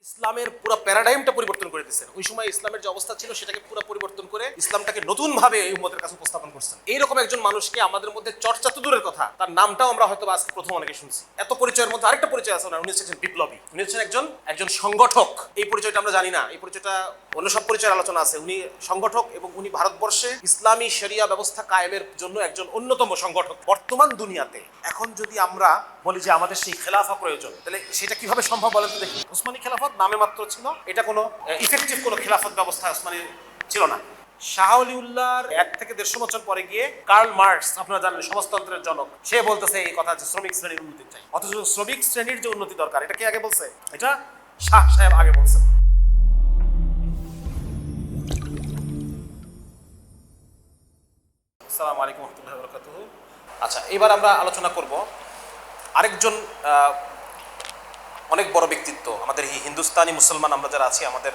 ইসলামের পুরো প্যারাডাইমটা পরিবর্তন করে দিচ্ছেন। ওই সময় ইসলামের যে অবস্থা ছিল সেটাকে পুরো পরিবর্তন করে ইসলামটাকে নতুন ভাবে এই উম্মতের কাছে উপস্থাপন করছেন। এইরকম একজন মানুষকে আমাদের মধ্যে চর্চা তো দূরের কথা, তার নামটাও আমরা হয়তো আজকে প্রথম অনেকে শুনছি। এত পরিচয়ের মধ্যে আরেকটা পরিচয় আছে, উনি হচ্ছেন একজন বিপ্লবী, উনি হচ্ছেন একজন সংগঠক। এই পরিচয়টা আমরা জানি না, এই পরিচয়টা অন্য সব পরিচয়ের আলোচনা আছে। উনি সংগঠক এবং উনি ভারতবর্ষে ইসলামী শরিয়া ব্যবস্থা কায়েমের জন্য একজন অন্যতম সংগঠক। বর্তমান দুনিয়াতে এখন যদি আমরা বলি যে আমাদের সেই খেলাফা প্রয়োজন, তাহলে সেটা কিভাবে সম্ভব বলেন তো দেখি। উসমানী খেলাফত নামে মাত্র ছিল, এটা কোনো ইফেক্টিভ কোনো খেলাফত ব্যবস্থা উসমানী ছিল না। শাহ ওয়ালিউল্লাহর 1 থেকে 150 বছর পরে গিয়ে কার্ল মার্কস, আপনারা জানেন সমাজতন্ত্রের জনক, সে বলতেছে এই কথা যে শ্রমিক শ্রেণীর উন্নতি চাই। অথচ শ্রমিক শ্রেণীর যে উন্নতি দরকার, এটা কে আগে বলছে? এটা শাহ সাহেব আগে বলছেন। আসসালামু আলাইকুম ওয়া রাহমাতুল্লাহি ওয়া বারাকাতুহু। আচ্ছা, এবার আমরা আলোচনা করব আরেকজন অনেক বড় ব্যক্তিত্ব। আমাদের এই হিন্দুস্তানি মুসলমান আমরা যারা আছি, আমাদের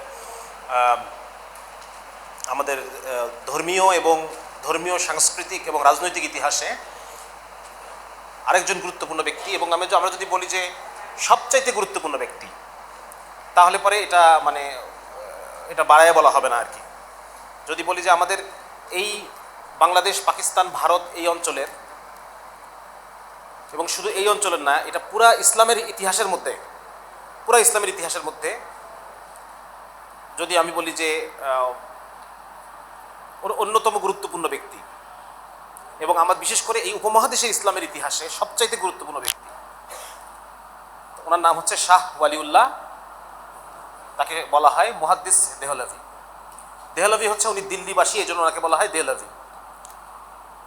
ধর্মীয় সাংস্কৃতিক এবং রাজনৈতিক ইতিহাসে আরেকজন গুরুত্বপূর্ণ ব্যক্তি, এবং আমরা যদি বলি যে সবচাইতে গুরুত্বপূর্ণ ব্যক্তি, তাহলে পরে এটা বাড়ায় বলা হবে না আর কি। যদি বলি যে আমাদের এই বাংলাদেশ, পাকিস্তান, ভারত এই অঞ্চলের, এবং শুধু এই অঞ্চলের না, এটা পুরা ইসলামের ইতিহাসের মধ্যে যদি আমি বলি যে অন্যতম গুরুত্বপূর্ণ ব্যক্তি, এবং আমার বিশেষ করে এই উপমহাদেশে ইসলামের ইতিহাসে সবচাইতে গুরুত্বপূর্ণ ব্যক্তি, ওনার নাম হচ্ছে শাহ ওয়ালিউল্লাহ। তাকে বলা হয় মুহাদ্দিস দেহলভি। দেহলভি হচ্ছে উনি দিল্লিবাসী, এই জন্য ওনাকে বলা হয় দেহলভি।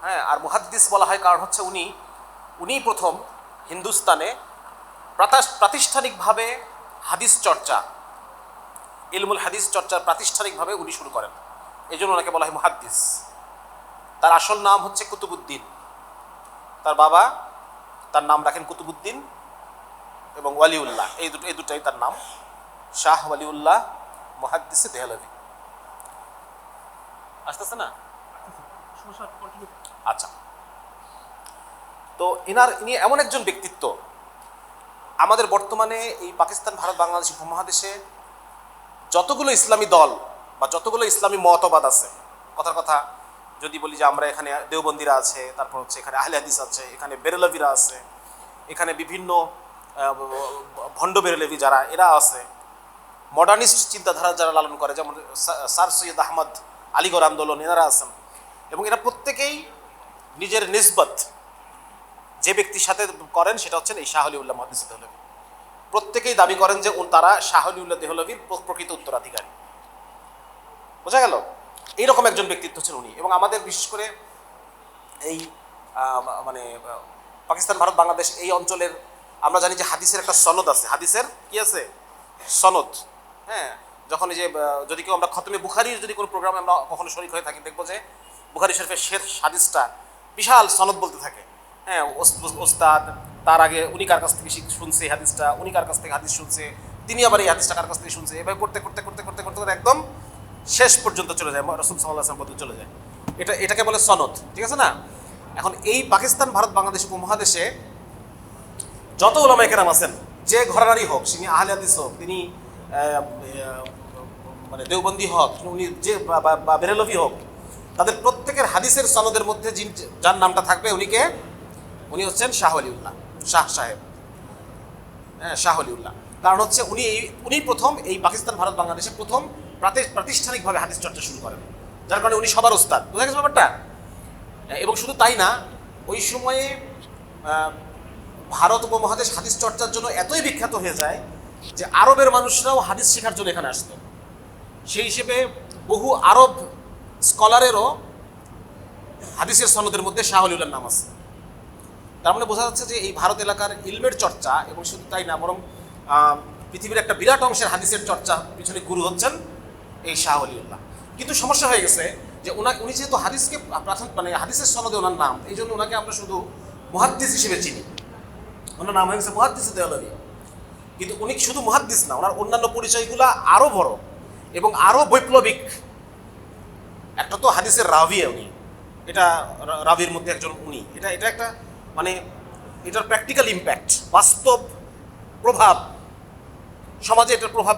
হ্যাঁ, আর মুহাদ্দিস বলা হয় কারণ হচ্ছে উনি প্রথম হিন্দুস্তানে প্রাতিষ্ঠানিকভাবে হাদিস চর্চা, ইলমুল হাদিস চর্চার প্রাতিষ্ঠানিকভাবে উনি শুরু করেন, এই জন্য ওনাকে বলা হয় মুহাদ্দিস। তার আসল নাম হচ্ছে কুতুবুদ্দিন। তার বাবা তার নাম রাখেন কুতুবুদ্দিন এবং ওয়ালিউল্লাহ, এই দুটাই তার নাম, শাহ ওয়ালিউল্লাহ মুহাদ্দিস দেহলভি। আসতেছে না? আচ্ছা, তো ইনি এমন একজন ব্যক্তিত্ব, আমাদের বর্তমানে এই পাকিস্তান, ভারত, বাংলাদেশ উপমহাদেশে যতগুলো ইসলামী দল বা যতগুলো ইসলামী মতবাদ আছে, কথার কথা যদি বলি যে আমরা এখানে দেওবন্দিরা আছে, তারপর হচ্ছে এখানে আহলে হাদিস আছে, এখানে বেরেলভিরা আছে, এখানে বিভিন্ন ভণ্ড বেরেলভি যারা এরা আছে, মডার্নিস্ট চিন্তাধারা যারা লালন করে, যেমন স্যার সৈয়দ আহমদ আলীগড় আন্দোলন, এনারা আছেন। এবং এরা প্রত্যেকেই নিজের নিসবত যে ব্যক্তির সাথে করেন সেটা হচ্ছেন এই শাহ ওয়ালিউল্লাহ মুহাদ্দিস দেহলভি। প্রত্যেকেই দাবি করেন যে তারা শাহ ওয়ালিউল্লাহ দেহলভির প্রকৃত উত্তরাধিকারী। বোঝা গেল? এইরকম একজন ব্যক্তিত্ব ছিলেন উনি। এবং আমাদের বিশেষ করে এই পাকিস্তান, ভারত, বাংলাদেশ এই অঞ্চলের আমরা জানি যে হাদিসের একটা সনদ আছে। হাদিসের কি আছে? সনদ। হ্যাঁ, যখন এই যে যদি কেউ আমরা খতমে বুখারীর যদি কোনো প্রোগ্রামে আমরা কখনো শরীক হয়ে থাকি, দেখবো যে বুখারী শরীফের শেষ হাদিসটা বিশাল সনদ বলতে থাকে। হ্যাঁ, ওস্তাদ, তার আগে উনি কার কাছ থেকে শুনছে হাদিসটা, উনি কার কাছ থেকে হাদিস শুনছে, তিনি আবার এই হাদিসটা কার কাছ থেকে শুনছে, এভাবে করতে করতে করতে করতে করতে করতে একদম শেষ পর্যন্ত চলে যায়, রাসূল সাল্লাল্লাহু আলাইহি ওয়াসাল্লাম পর্যন্ত চলে যায়। এটাকে বলে সনদ, ঠিক আছে না? এখন এই পাকিস্তান, ভারত, বাংলাদেশ উপমহাদেশে যত উলামায়ে কেরাম আছেন, যে ঘরানারই হোক, তিনি আহলে হাদিস হোক, তিনি দেওবন্দি হোক, উনি যে বা বেরেলভি হোক, তাদের প্রত্যেকের হাদিসের সনদের মধ্যে যার নামটা থাকবে উনি হচ্ছেন শাহ ওয়ালিউল্লাহ, শাহ সাহেব। হ্যাঁ, শাহ ওয়ালিউল্লাহ। কারণ হচ্ছে উনি প্রথম এই পাকিস্তান, ভারত, বাংলাদেশে প্রথম প্রাতিষ্ঠানিকভাবে হাদিস চর্চা শুরু করেন, যার কারণে উনি সবার ওস্তাদ। বুঝা গেছে ব্যাপারটা? এবং শুধু তাই না, ওই সময়ে ভারত উপমহাদেশ হাদিস চর্চার জন্য এতই বিখ্যাত হয়ে যায় যে আরবের মানুষরাও হাদিস শেখার জন্য এখানে আসতো। সেই হিসেবে বহু আরব স্কলারেরও হাদিসের সনদের মধ্যে শাহ ওয়ালিউল্লাহর নাম আছে। তার মানে বোঝা যাচ্ছে যে এই ভারত এলাকার ইলমের চর্চা, এবং শুধু তাই না, বরং পৃথিবীর একটা বিরাট অংশের হাদিসের চর্চা পিছনে গুরু হচ্ছেন এই শাহ ওয়ালিউল্লাহ। কিন্তু সমস্যা হয়ে গেছে যে উনি যেহেতু হাদিসকে হাদিসের সনদে ওনার নাম, এই জন্য ওনাকে আমরা শুধু মুহাদ্দিস হিসেবে চিনি। ওনার নাম হয়ে গেছে মুহাদ্দিস দেহলভি। কিন্তু উনি শুধু মুহাদ্দিস না, ওনার অন্যান্য পরিচয়গুলো আরও বড় এবং আরও বৈপ্লবিক। একটা তো হাদিসের রাভি, উনি এটা রাভির মধ্যে একজন উনি, এটা একটা এটার প্র্যাকটিক্যাল ইম্প্যাক্ট, বাস্তব প্রভাব সমাজে এটার প্রভাব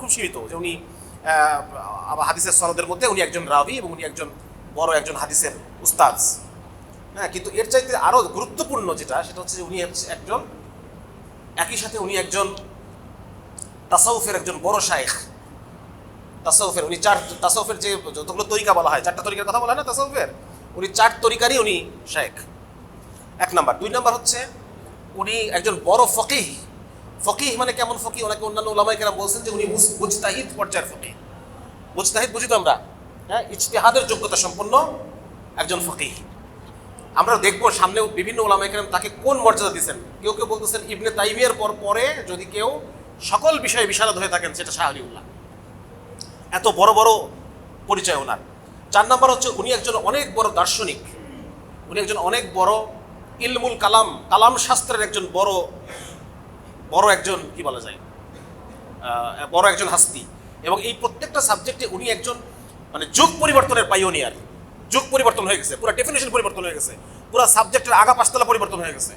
খুব সীমিত, যে উনি আবার হাদিসের সনদের মধ্যে উনি একজন রাবি এবং উনি একজন হাদিসের উস্তাদ। হ্যাঁ, কিন্তু এর চাইতে আরও গুরুত্বপূর্ণ সেটা হচ্ছে যে উনি একই সাথে উনি একজন তাসাউফের একজন বড় শায়েখ। তাসাউফের উনি তাসাউফের যে যতগুলো তরিকা বলা হয়, 4টা তরিকার কথা বলা হয় না তাসাউফের, উনি 4 তরিকারই উনি শায়েখ, 1 নাম্বার। 2 নাম্বার হচ্ছে উনি একজন বড় ফকিহ। ফকিহ মানে কেমন ফকিহ? ওনাকে অন্যান্য ওলামায়ে কেরাম বলছেন যে উনি মুজতাহিদ পর্যায়ের ফকিহ। মুজতাহিদ বুঝি তো আমরা, হ্যাঁ, ইজতিহাদের যোগ্যতা সম্পন্ন একজন ফকিহ। আমরা দেখবো সামনেও বিভিন্ন ওলামায়ে কেরাম তাকে কোন মর্যাদা দিচ্ছেন। কেউ কেউ বলতেছেন ইবনে তাইমিয়ার পরে যদি কেউ সকল বিষয়ে বিশারদ হয়ে থাকেন সেটা শাহ আলিউল্লাহ। এত বড় বড় পরিচয় ওনার। 4 নাম্বার হচ্ছে উনি একজন অনেক বড় দার্শনিক। উনি একজন অনেক বড় ইলমুল কালাম শাস্ত্রের একজন বড় একজন কি বলা যায়, বড় একজন হাস্তি। এবং এই প্রত্যেকটা সাবজেক্টে উনি একজন মানে যুগ পরিবর্তনের পাইওনিয়ার। যুগ পরিবর্তন হয়ে গেছে, পুরো ডেফিনেশন পরিবর্তন হয়ে গেছে, পুরো সাবজেক্টের আগা পাঁচতলা পরিবর্তন হয়ে গেছে।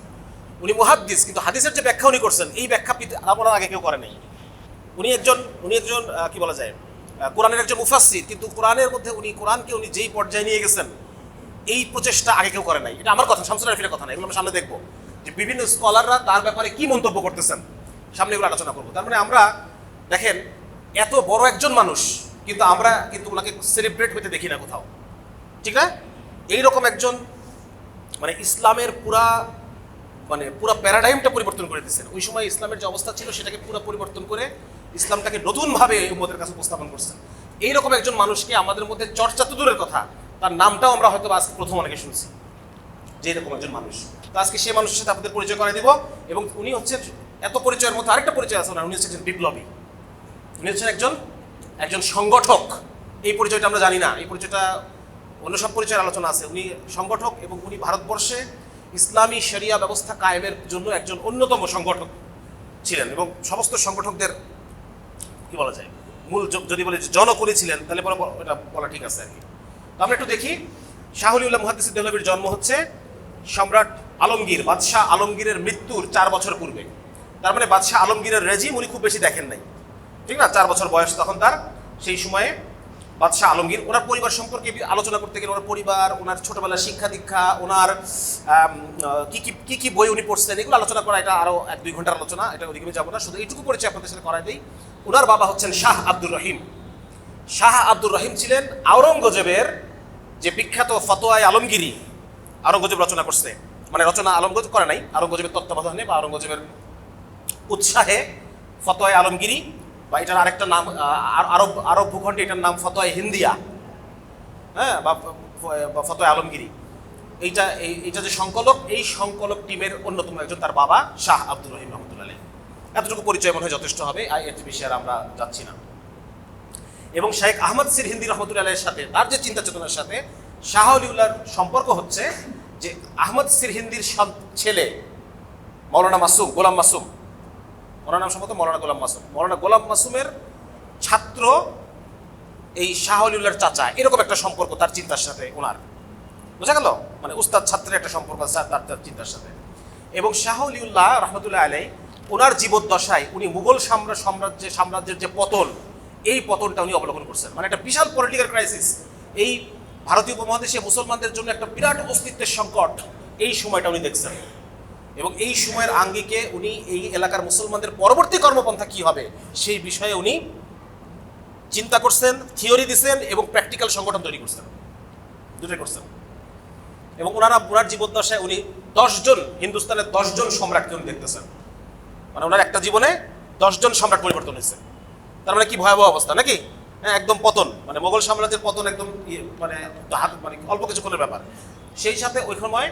উনি মুহাদ্দিস, কিন্তু হাদিসের যে ব্যাখ্যা উনি করছেন এই ব্যাখ্যা আপনার আগে কেউ করে নাই। উনি একজন কি বলা যায় কোরআনের একজন মুফাসসির, কিন্তু কোরআনের মধ্যে কোরআনকে উনি যেই পর্যায়ে নিয়ে গেছেন এই প্রচেষ্টা আগে কেউ করে নাই। এটা আমার কথা, শামসুল আরিফের কথা না, এগুলো আমরা সামনে দেখবো যে বিভিন্ন স্কলাররা তার ব্যাপারে কি মন্তব্য করতেছেন, সামনে এগুলো আলোচনা করবো। তার মানে আমরা দেখেন এত বড় একজন মানুষ, কিন্তু আমরা ওনাকে সেলিব্রেট হতে দেখি না কোথাও, ঠিক না? এইরকম একজন মানে ইসলামের পুরা প্যারাডাইমটা পরিবর্তন করে দিচ্ছেন। ওই সময় ইসলামের যে অবস্থা ছিল সেটাকে পুরো পরিবর্তন করে ইসলামটাকে নতুনভাবে উম্মতের কাছে উপস্থাপন করছেন। এইরকম একজন মানুষকে আমাদের মধ্যে চর্চা তো দূরের কথা, তার নামটাও আমরা হয়তো আজকে প্রথম অনেকে শুনছি যে এরকম একজন মানুষ। তো আজকে সেই মানুষের সাথে আপনাদের পরিচয় করে দিব। এবং উনি হচ্ছেন এত পরিচয়ের মধ্যে আরেকটা পরিচয় আছে ওনার, উনি হচ্ছেন একজন বিপ্লবী। উনি হচ্ছেন একজন সংগঠক। এই পরিচয়টা আমরা জানি না, এই পরিচয়টা অন্য সব পরিচয়ের আলোচনা আছে। উনি সংগঠক এবং উনি ভারতবর্ষে ইসলামী শরিয়া ব্যবস্থা কায়েমের জন্য একজন অন্যতম সংগঠক ছিলেন। এবং সমস্ত সংগঠকদের কি বলা যায় মূল যদি বলে জনকলি ছিলেন তাহলে এটা বলা ঠিক আছে আর কি। তো আমরা একটু দেখি শাহ ওলিউল্লাহ মুহাদ্দিস দেহলভির জন্ম হচ্ছে সম্রাট আলমগীর, বাদশাহ আলমগীরের মৃত্যুর 4 বছর পূর্বে। তার মানে বাদশাহ আলমগীরের রেজিম উনি খুব বেশি দেখেন নাই, ঠিক না? 4 বছর বয়স তখন তার। সেই সময়ে বাদশাহ আলমগীর, ওনার পরিবার সম্পর্কে আলোচনা করতে গেলে ওনার পরিবার, ওনার ছোটবেলার শিক্ষা দীক্ষা, ওনার কি কি বই উনি পড়ছেন, এগুলো আলোচনা করা এটা আরও 1-2 ঘন্টার আলোচনা, এটা ওদিকে যাবো না। শুধু এইটুকু পরিচয় আপনাদের সাথে করাই দিই। ওনার বাবা হচ্ছেন শাহ আব্দুর রহিম। শাহ আব্দুর রহিম ছিলেন আওরঙ্গজেবের যে বিখ্যাত ফতোয়ায়ে আলমগীরি আওরঙ্গজেব রচনা করছে, মানে রচনা আলমগজেব করে নাই, আওরঙ্গজেবের তত্ত্বাবধানে বা আওরঙ্গজেবের উৎসাহে ফতোয়ায়ে আলমগীরি, বা এটার আরেকটা নাম আরব ভূখণ্ডে এটার নাম ফতোয়ায়ে হিন্দিয়া, হ্যাঁ, বা ফতোয়ায়ে আলমগীরি। এইটা যে সংকলক, এই সংকলক টিমের অন্যতম একজন তার বাবা শাহ আব্দুর রহিম রহমতুল্লাহ আলাইহি। এতটুকু পরিচয় মনে হয় যথেষ্ট হবে, এর বেশি আর আমরা যাচ্ছি না। এবং শেখ আহমদ সিরহিন্দি রহমতুল্লাহ আলাইহির সাথে তার যে চিন্তা চেতনার সাথে শাহ ওলিউল্লাহর সম্পর্ক হচ্ছে যে আহমদ সিরহিন্দির ছেলে মৌলানা গোলাম মাসুম, ওনার নাম সম্ভবত মৌলানা গোলাম মাসুমের ছাত্র এই শাহ ওলিউল্লাহর চাচা। এরকম একটা সম্পর্ক তার চিন্তার সাথে ওনার, বোঝা গেল? মানে উস্তাদ ছাত্রের একটা সম্পর্ক তার চিন্তার সাথে। এবং শাহ ওলিউল্লাহ রহমতুল্লাহ আলাইহি ওনার জীবদ্দশায় উনি মুঘল সাম্রাজ্যের যে পতন, এই পতনটা উনি অবলোকন করছেন। মানে একটা বিশাল পলিটিক্যাল ক্রাইসিস, এই ভারতীয় উপমহাদেশে মুসলমানদের জন্য একটা বিরাট অস্তিত্বের সংকট, এই সময়টা উনি দেখছেন। এবং এই সময়ের আঙ্গিকে উনি এই এলাকার মুসলমানদের পরবর্তী কর্মপন্থা কি হবে সেই বিষয়ে উনি চিন্তা করছেন, থিওরি দিচ্ছেন এবং প্র্যাকটিক্যাল সংগঠন তৈরি করছেন, দুটোই করছেন। এবং ওনার জীবদ্দশায় উনি 10 জন হিন্দুস্তানের 10 জন সম্রাটকে উনি দেখতেছেন। মানে ওনার একটা জীবনে 10 জন সম্রাট পরিবর্তন হয়েছে। তার মানে কি ভয়াবহ অবস্থা নাকি? হ্যাঁ, একদম পতন, মানে মোগল সাম্রাজ্যের পতন একদম মানে অল্প কিছুক্ষণের ব্যাপার। সেই সাথে ওই সময়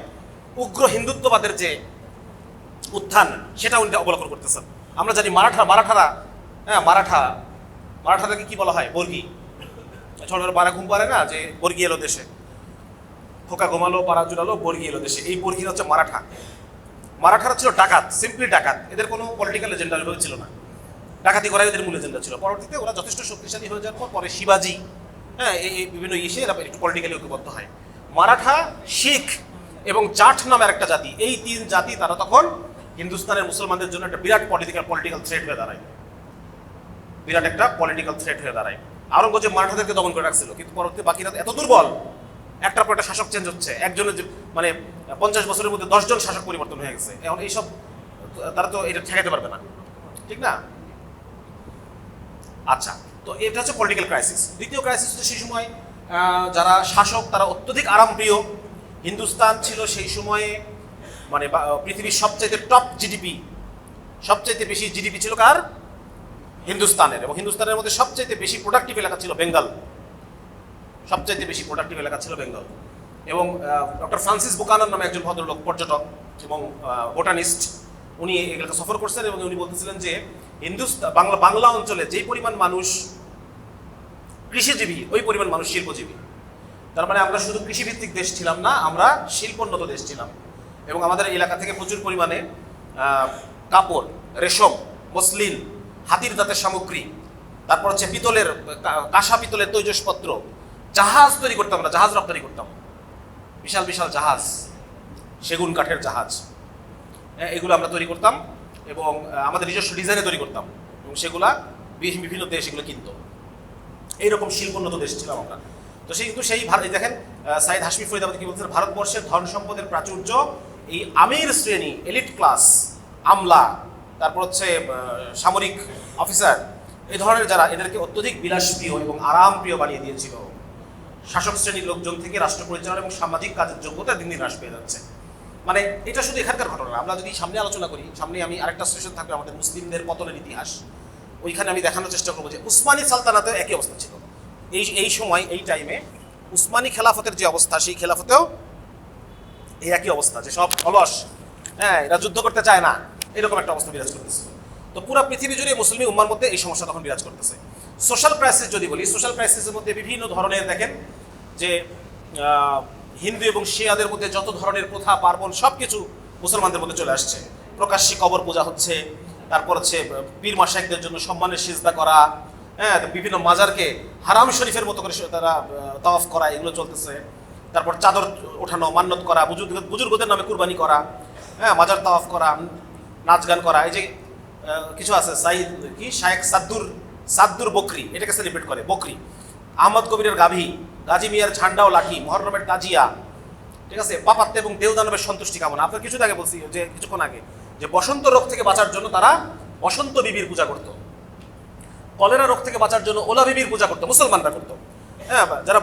উগ্র হিন্দুত্ববাদের যে উত্থান সেটা উনি অবলোকন করতেছেন। আমরা জানি মারাঠাদেরকে কি বলা হয়? বর্গী। ছোটবেলা পাড়া ঘুম পারে না যে বর্গী এলো দেশে, খোকা ঘুমালো পাড়া জুড়ালো, বর্গী এলো দেশে। এই বর্গীরা হচ্ছে মারাঠারা ছিল ডাকাত, সিম্পলি ডাকাত। এদের কোনো পলিটিক্যাল এজেন্ডা ছিল না, ডাকাতি করাই এদের মূল এজেন্ডা ছিল। পরবর্তীতে ওরা যথেষ্ট শক্তিশালী হয়ে যাওয়ার পরে শিবাজি, হ্যাঁ, এই বিভিন্ন এরা একটু পলিটিক্যালি ঐক্যবদ্ধ হয়। মারাঠা, শিখ এবং জাট নামের একটা জাতি, এই 3 জাতি তারা তখন হিন্দুস্তানের মুসলমানদের জন্য একটা বিরাট পলিটিক্যাল থ্রেট হয়ে দাঁড়ায়। বিরাট একটা পলিটিক্যাল থ্রেট হয়ে দাঁড়ায়। আওরঙ্গজেব মারাঠাদেরকে দমন করে রাখছিল, কিন্তু পরবর্তী বাকিরা এত দুর্বল, একটার পর একটা শাসক চেঞ্জ হচ্ছে, একজনের মানে 50 বছরের মধ্যে 10 জন শাসক পরিবর্তন হয়ে গেছে। এখন এইসব তারা তো এটা ঠেকাতে পারবে না, ঠিক না? আচ্ছা, তো এটা হচ্ছে পলিটিক্যাল ক্রাইসিস। দ্বিতীয় ক্রাইসিস হচ্ছে সেই সময় যারা শাসক তারা অত্যধিক আরামপ্রিয়। হিন্দুস্তান ছিল সেই সময়ে মানে পৃথিবীর সবচাইতে টপ জিডিপি, সবচাইতে বেশি জিডিপি ছিল কার? হিন্দুস্তানের। এবং হিন্দুস্তানের মধ্যে সবচাইতে বেশি প্রোডাক্টিভ এলাকা ছিল বেঙ্গল, সবচাইতে বেশি প্রোডাক্টিভ এলাকা ছিল বেঙ্গল। এবং ডক্টর ফ্রান্সিস বুকানন নামে একজন ভদ্রলোক, পর্যটক এবং বোটানিস্ট, উনি এলাকা সফর করছেন এবং উনি বলতেছিলেন যে বাংলা অঞ্চলে যেই পরিমাণ মানুষ কৃষিজীবী, ওই পরিমাণ মানুষ শিল্পজীবী। তার মানে আমরা শুধু কৃষিভিত্তিক দেশ ছিলাম না, আমরা শিল্পোন্নত দেশ ছিলাম। এবং আমাদের এলাকা থেকে প্রচুর পরিমাণে কাপড়, রেশম, মসলিন, হাতির দাঁতের সামগ্রী, তারপর হচ্ছে পিতলের, কাঁসা পিতলের তৈজসপত্র, জাহাজ তৈরি করতাম, আমরা জাহাজ রপ্তানি করতাম, বিশাল বিশাল জাহাজ, সেগুন কাঠের জাহাজ, এগুলো আমরা তৈরি করতাম এবং আমাদের নিজস্ব ডিজাইনে তৈরি করতাম এবং সেগুলা বিভিন্ন দেশ এগুলো কিনত। এইরকম শিল্পোন্নত দেশ ছিলাম আমরা। তো সেই কিন্তু সেই দেখেন সাইদ হাশমি ফরিদাবাদী কি বলছেন, ভারতবর্ষের ধন সম্পদের প্রাচুর্য এই আমির শ্রেণী, এলিট ক্লাস, আমলা, তারপর হচ্ছে সামরিক অফিসার, এই ধরনের যারা, এদেরকে অত্যধিক বিলাসপ্রিয় এবং আরামপ্রিয় বানিয়ে দিয়েছিল। শাসক শ্রেণীর লোকজন থেকে রাষ্ট্র পরিচালনা এবং সামাজিক কাজের যোগ্যতা দিন দিন হ্রাস পেয়ে যাচ্ছে। মানে এটা শুধু এখানকার ঘটনা। আমরা যদি সামনে আলোচনা করি, সামনে আমি আরেকটা সেশন থাকবে আমাদের মুসলিমদের পতনের ইতিহাস, ওইখানে আমি দেখানোর চেষ্টা করবো যে উসমানী সালতানাতেও একই অবস্থা ছিল। এই সময়, এই টাইমে উসমানী খেলাফতের যে অবস্থা, সেই খেলাফতেও এই একই অবস্থা, যে সব অলস, এরা যুদ্ধ করতে চায় না, এরকম একটা অবস্থা বিরাজ করতেছে। তো পুরো পৃথিবী জুড়ে মুসলিম উম্মার মধ্যে এই সমস্যা তখন বিরাজ করতেছে। সোশ্যাল ক্রাইসিস যদি বলি, সোশ্যাল ক্রাইসিসের মধ্যে বিভিন্ন ধরনের, দেখেন যে হিন্দু এবং শিয়াদের মধ্যে যত ধরনের প্রথা পার্বণ সব কিছু মুসলমানদের মধ্যে চলে আসছে। প্রকাশ্যে কবর পূজা হচ্ছে, তারপর হচ্ছে পীর মাশায়েখদের জন্য সম্মানের সিজদা করা, বিভিন্ন মাজারকে হারাম শরীফের মতো করে তারা তাওয়াফ করা, এগুলো চলতেছে। তারপর চাদর ওঠানো, মান্যত করা, বুজুর্গদের নামে কুরবানি করা, মাজার তাওয়াফ করা, নাচ গান করা। এই যে কিছু আছে, শায়েখ সাদ্দুর বকরি, এটাকে সেলিব্রেট করে বকরি। আহমদ কবিরের গাভী, গাজী মিয়ার ঝান্ডা ও লাঠি, মহরমের তাজিয়া, ঠিক আছে, পাপাত্তা এবং দেওদানবের সন্তুষ্টি কামনা। আপনার কিছুদিন আগে বলছি, যে কিছুক্ষণ আগে, যে বসন্ত রোগ থেকে বাঁচার জন্য তারা বসন্ত বিবির পূজা করত, কলেরা রোগ থেকে বাঁচার জন্য ওলা বিবির পূজা করতো, মুসলমানরা করতো। যারা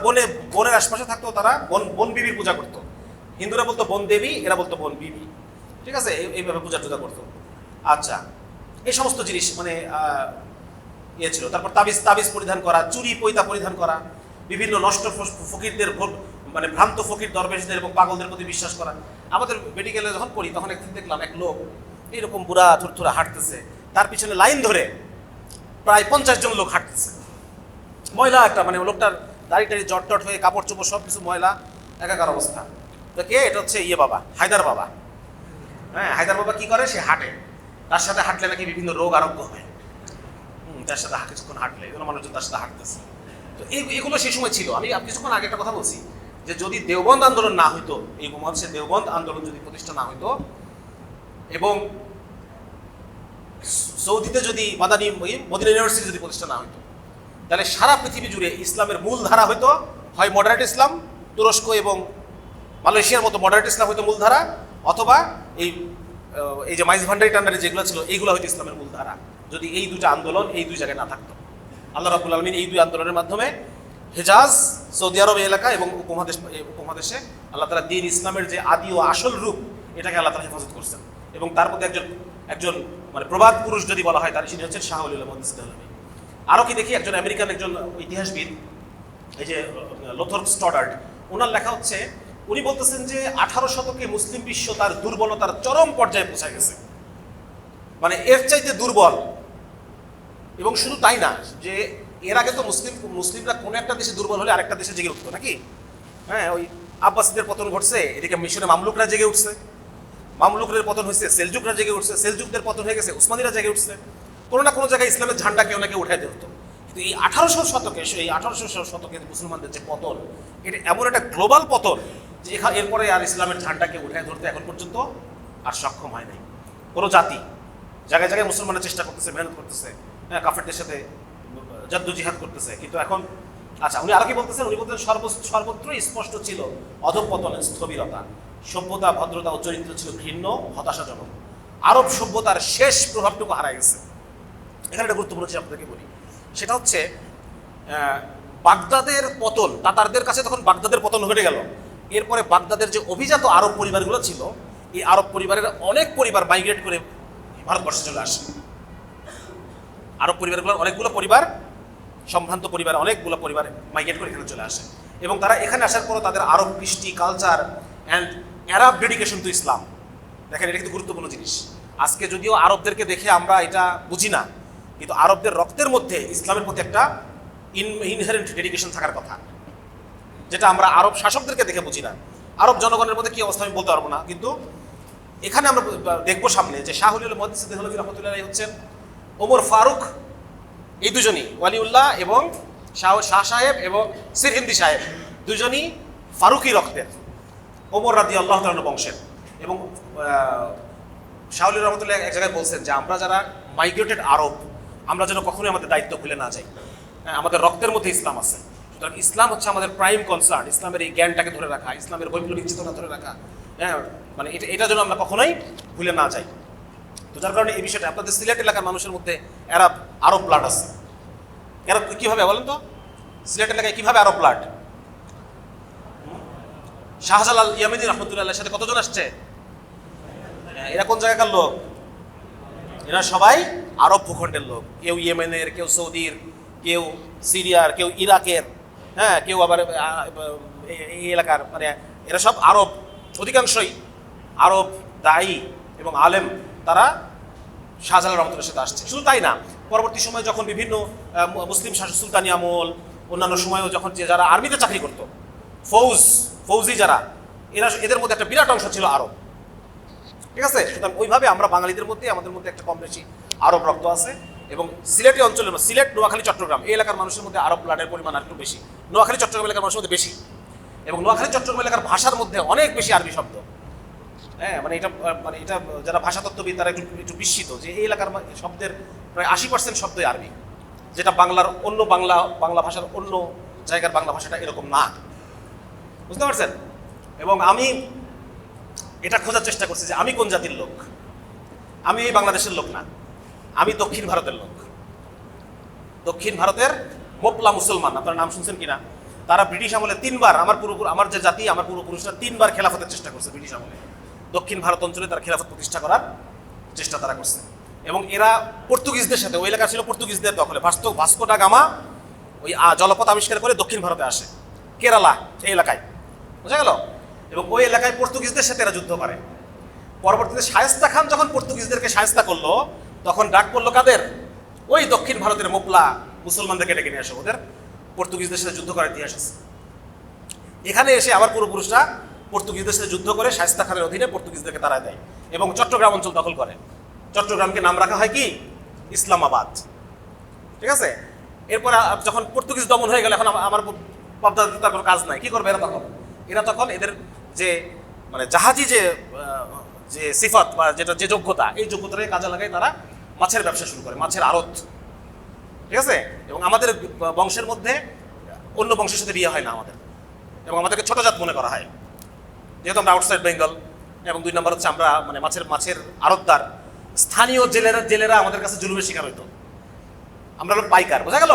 বনের আশপাশে থাকতো তারা বন বিবির পূজা করতো। হিন্দুরা বলতো বন দেবী, এরা বলতো বন বিবি, ঠিক আছে, এইভাবে পূজা টুজা করতো। আচ্ছা, এই সমস্ত জিনিস মানে ইয়ে ছিল। তারপর তাবিজ পরিধান করা, চুরি পৈতা পরিধান করা, বিভিন্ন নষ্ট ফকিরদের, মানে ভ্রান্ত ফকির দরবেশদের এবং পাগলদের প্রতি বিশ্বাস করা। আমাদের মেডিকেলে যখন পড়ি তখন একদিন দেখলাম এক লোক এইরকম বুড়া থুরথুরা হাঁটতেছে, তার পিছনে লাইন ধরে প্রায় 50 জন লোক হাঁটতেছে। ময়লা একটা, মানে লোকটার দাড়ি টাড়ি জটটট হয়ে, কাপড় চোপড় সব কিছু ময়লা, একাকার অবস্থা। তো কে? এটা হচ্ছে বাবা, হায়দার বাবা। হায়দার বাবা কি করে? সে হাঁটে, তার সাথে হাঁটলে নাকি বিভিন্ন রোগ আরোগ্য হয়। তার সাথে কিছুক্ষণ হাঁটলে, এগুলো মানুষজন তার সাথে হাঁটতেছে। তো এগুলো সেই সময় ছিল। আমি কিছুক্ষণ আগে একটা কথা বলছি, যে যদি দেওবন্দ আন্দোলন না হইতো, এই উপমহাদেশে দেওবন্দ আন্দোলন যদি প্রতিষ্ঠা না হইতো, এবং সৌদিতে যদি মদিনা ইউনিভার্সিটি যদি প্রতিষ্ঠা না হইতো, তাহলে সারা পৃথিবী জুড়ে ইসলামের মূল ধারা হইতো হয় মডারেট ইসলাম, তুরস্ক এবং মালয়েশিয়ার মতো মডারেট ইসলাম হইতো মূল ধারা, অথবা এই যে মাইজ ভান্ডারি টান্ডারি যেগুলো ছিল, এইগুলো হয়তো ইসলামের মূল ধারা, যদি এই দুটো আন্দোলন এই দুই জায়গায় না থাকতো। আল্লাহ রাব্বুল আলামিন এই দুই আন্দোলনের মাধ্যমে হেজাজ, সৌদি আরব এলাকা এবং উপমহাদেশে আল্লাহ তাআলা দ্বীন ইসলামের যে আদি ও আসল রূপ, এটাকে আল্লাহ তাআলা হেফাজত করছেন। এবং তার মধ্যে একজন মানে প্রবাদ পুরুষ যদি বলা হয়, তার তিনি হচ্ছেন শাহ ওয়ালিউল্লাহ মুহাম্মদ সাল্লাল্লাহু আলাইহি। আরও কি দেখি, একজন আমেরিকান একজন ইতিহাসবিদ, এই যে লোথরপ স্টডার্ট, ওনার লেখা হচ্ছে, উনি বলতেছেন যে 18 শতকে মুসলিম বিশ্ব তার দুর্বলতার চরম পর্যায়ে পৌঁছে গেছে, মানে এর চাইতে দুর্বল। এবং শুধু তাই না, যে এর আগে তো মুসলিমরা কোনো একটা দেশে দুর্বল হলে আরেকটা দেশে জেগে উঠতো নাকি? ওই আব্বাসীদের পতন ঘটছে, এদিকে মিশরে মামলুকরা জেগে উঠছে, মামলুকদের পতন হয়েছে, সেলজুকরা জেগে উঠছে, সেলজুকদের পতন হয়ে গেছে, উসমানীরা জেগে উঠছে। কোনো না কোনো জায়গায় ইসলামের ঝান্ডা কেউ না কেউ উঠাই দিত। কিন্তু এই 1800 শতকে মুসলমানদের যে পতন, এটা এমন একটা গ্লোবাল পতন যে এরপরে আর ইসলামের ঝান্ডাকে উঠায় ধরতে এখন পর্যন্ত আর সক্ষম হয় নাই কোনো জাতি। জায়গায় জায়গায় মুসলমানের চেষ্টা করতেছে, মেহনত করতেছে, কাফেরদের সাথে জাদ্দুজিহাদ করতেছে, কিন্তু এখন আচ্ছা উনি আর কি বলতেছেন, উনি বলতেছেন সর্বত্রই স্পষ্ট ছিল অধঃপতনের স্থবিরতা, সভ্যতা ভদ্রতা ও চরিত্র ছিল ঘৃণ্য হতাশাজনক, আরব সভ্যতার শেষ প্রভাবটুকু হারায় গেছে। এখানে একটা গুরুত্বপূর্ণ জিনিস আপনাদেরকে বলি, সেটা হচ্ছে বাগদাদের পতন, তাতারদের কাছে তখন বাগদাদের পতন ঘটে গেল। এরপরে বাগদাদের যে অভিজাত আরব পরিবারগুলো ছিল, এই আরব পরিবারের অনেক পরিবার মাইগ্রেট করে ভারতবর্ষে চলে আসে। আরব পরিবারগুলোর অনেকগুলো পরিবার, সম্ভ্রান্ত পরিবার অনেকগুলো পরিবার মাইগ্রেট করে এখানে চলে আসে, এবং তারা এখানে আসার পরও তাদের আরব কৃষ্টি culture and Arab dedication two ইসলাম, দেখেন এটা কিন্তু গুরুত্বপূর্ণ জিনিস। আজকে যদিও আরবদেরকে দেখে আমরা এটা বুঝি না, কিন্তু আরবদের রক্তের মধ্যে ইসলামের প্রতি একটা ইনহেরেন্ট ডেডিকেশন থাকার কথা, যেটা আমরা আরব শাসকদেরকে দেখে বুঝি না। আরব জনগণের মধ্যে কী অবস্থা আমি বলতে পারবো না, কিন্তু এখানে আমরা দেখবো সামনে যে শাহ ওলিউল মুহাদ্দিস দেহলভী রহমতুল্লাহ হচ্ছেন ওমর ফারুক, এই দুজনই ওয়ালিউল্লাহ এবং শাহ সাহেব এবং সিরহিন্দি সাহেব দুজনই ফারুকি রক্তের, ওমর রাদিয়াল্লাহু তাআলা বংশের। এবং শাহ ওলি রহমতুল্লাহ এক জায়গায় বলছেন যে আমরা যারা মাইগ্রেটেড আরব, আমরা যেন কখনোই আমাদের দায়িত্ব ভুলে না যাই। আমাদের রক্তের মধ্যে ইসলাম আছে, সুতরাং ইসলাম হচ্ছে আমাদের প্রাইম কনসার্ন, ইসলামের এই জ্ঞানটাকে ধরে রাখা, ইসলামের বৈপ্লবিক চেতনা ধরে রাখা, হ্যাঁ মানে এটা যেন আমরা কখনোই ভুলে না যাই। তো যার কারণে এই বিষয়টা আপনাদের সিলেট এলাকার মানুষের মধ্যে আরব ব্লাড আছে। এরা কীভাবে বলেন তো, সিলেট এলাকায় কীভাবে আরব ব্লাড? শাহজালাল ইয়ামিনী রহমতুল্লাহ সাথে কতজন আসছে? এরা কোন জায়গাকার লোক? এরা সবাই আরব ভূখণ্ডের লোক, কেউ ইয়েমেনের, কেউ সৌদির, কেউ সিরিয়ার, কেউ ইরাকের, হ্যাঁ কেউ আবার এই এলাকার, মানে এরা সব আরব, অধিকাংশই আরব দায়ী এবং আলেম তারা শাহজালাল রহমতুল্লাহর সাথে আসছে। শুধু তাই না, পরবর্তী সময় যখন বিভিন্ন মুসলিম শাসক সুলতানি আমল, অন্যান্য সময়ও যখন যারা আর্মিতে চাকরি করতো, ফৌজি যারা, এদের মধ্যে একটা বিরাট অংশ ছিল আরব। ঠিক আছে, সুতরাং ওইভাবে আমরা বাঙালিদের মধ্যে আমাদের মধ্যে একটা কম বেশি আরব রক্ত আছে। এবং সিলেটি অঞ্চলের, সিলেট, নোয়াখালী, চট্টগ্রাম এই এলাকার মানুষের মধ্যে আরব ব্লাডের পরিমাণ একটু বেশি, নোয়াখালী চট্টগ্রাম এলাকার মানুষের মধ্যে বেশি। এবং নোয়াখালী চট্টগ্রাম এলাকার ভাষার মধ্যে অনেক বেশি আরবি শব্দ, হ্যাঁ মানে এটা যারা ভাষাতত্ত্ববিদ তারা একটু বিস্মিত যে এই এলাকার শব্দের প্রায় 80% শব্দই আরবি, যেটা বাংলার অন্য বাংলা ভাষার অন্য জায়গার বাংলা ভাষাটা এরকম না, বুঝতে পারছেন? এবং আমি এটা খোঁজার চেষ্টা করছি যে আমি কোন জাতির লোক। আমি এই বাংলাদেশের লোক না, আমি দক্ষিণ ভারতের লোক। দক্ষিণ ভারতের মোপলা মুসলমান, আপনারা নাম শুনছেন কিনা? তারা ব্রিটিশ আমলে 3বার, আমার যে জাতি, আমার পূর্বপুরুষরা 3বার খেলাফতের চেষ্টা করছে ব্রিটিশ আমলে। দক্ষিণ ভারত অঞ্চলে তারা খেলাফত প্রতিষ্ঠা করার চেষ্টা তারা করছে। এবং এরা পর্তুগিজদের সাথে, ওই এলাকা ছিল পর্তুগিজদের দখলে, ভাস্কো ডা গামা ওই জলপথ আবিষ্কার করে দক্ষিণ ভারতে আসে, কেরালা এই এলাকায়, বোঝা গেল? এবং ওই এলাকায় পর্তুগিজদের সাথে এরা যুদ্ধ করে। পরবর্তীতে শায়েস্তা খান যখন পর্তুগিজদেরকে শায়েস্তা করলো, তখন ডাক পড়লো কাদের? ওই দক্ষিণ ভারতের মোপলা মুসলমানদেরকে ডেকে নিয়ে আসে, ওদের পর্তুগিজদের সাথে যুদ্ধ করার ইতিহাস আছে। এখানে এসে আবার পূর্বপুরুষরা পর্তুগিজদের সাথে যুদ্ধ করে শায়েস্তা খানের অধীনে পর্তুগিজদেরকে তাড়ায় দেয় এবং চট্টগ্রাম অঞ্চল দখল করে। চট্টগ্রামকে নাম রাখা হয় কি? ইসলামাবাদ। ঠিক আছে, এরপর যখন পর্তুগিজ দমন হয়ে গেল, এখন আমার পাবদা তার কোনো কাজ নাই, কি করবে এরা তখন এদের যে মানে জাহাজি যে সিফাত বা যে যোগ্যতা, এই যোগ্যতাটাকে কাজে লাগায় তারা মাছের ব্যবসা শুরু করে, মাছের আড়ত। ঠিক আছে, এবং আমাদের বংশের মধ্যে অন্য বংশের সাথে বিয়ে হয় না আমাদের, এবং আমাদেরকে ছোট জাত মনে করা হয় যেহেতু আমরা আউটসাইড বেঙ্গল। এবং 2 নম্বর হচ্ছে আমরা মানে মাছের আড়তদার, স্থানীয় জেলেরা আমাদের কাছে জুলুমের শিকার হইতো। আমরা হলো পাইকার, বোঝা গেল?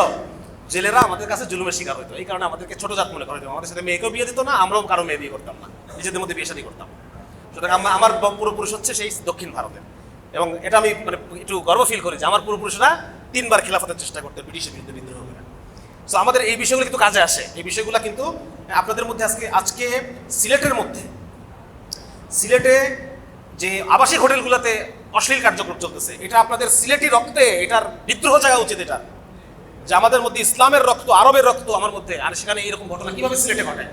জেলেরা আমাদের কাছে জুলুমের শিকার হইতো, এই কারণে আমাদেরকে ছোট জাত মনে করা হইতো। আমাদের সাথে মেয়েকেও বিয়ে দিত না, আমরাও কারো মেয়ে বিয়ে করতাম না, নিজেদের মধ্যে বিয়ে শাদী করতাম। সুতরাং আমার পূর্বপুরুষ হচ্ছে সেই দক্ষিণ ভারতের, এবং এটা আমি মানে একটু গর্ব ফিল করি যে আমার পূর্বপুরুষরা 3বার খেলাফতের চেষ্টা করতে, ব্রিটিশের বিরুদ্ধে বিদ্রোহ করে। সো আমাদের এই বিষয়গুলো কিন্তু কাজে আসে। এই বিষয়গুলো কিন্তু আপনাদের মধ্যে আজকে সিলেটে যে আবাসিক হোটেলগুলোতে অশ্লীল কার্যক্রম চলতেছে, এটা আপনাদের সিলেটি রক্তে, এটার বিদ্রোহ জায়গা উচিত। এটা যে আমাদের মধ্যে ইসলামের রক্ত, আরবের রক্ত আমার মধ্যে, আর সেখানে এরকম ঘটনা কিভাবে সিলেটে ঘটে,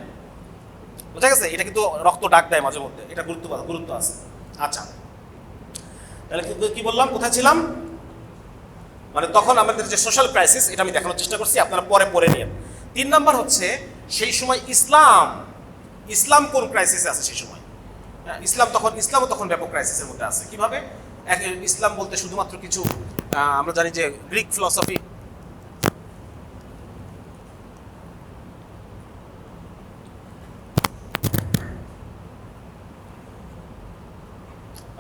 বোঝা গেছে? এটা কিন্তু রক্ত ডাক দেয় মাঝে মধ্যে, এটা গুরুত্ব আছে। আচ্ছা, তাহলে কি বললাম, কোথায় ছিলাম? মানে তখন আমাদের যে সোশ্যাল ক্রাইসিস, এটা আমি দেখানোর চেষ্টা করছি, আপনারা পরে নিয়ে। 3 নম্বর হচ্ছে সেই সময় ইসলাম কোন ক্রাইসিসে আছে সেই সময়। ইসলামও তখন ব্যাপক ক্রাইসিসের মধ্যে আছে। কিভাবে? ইসলাম বলতে শুধুমাত্র কিছু আমরা জানি যে গ্রিক ফিলসফি,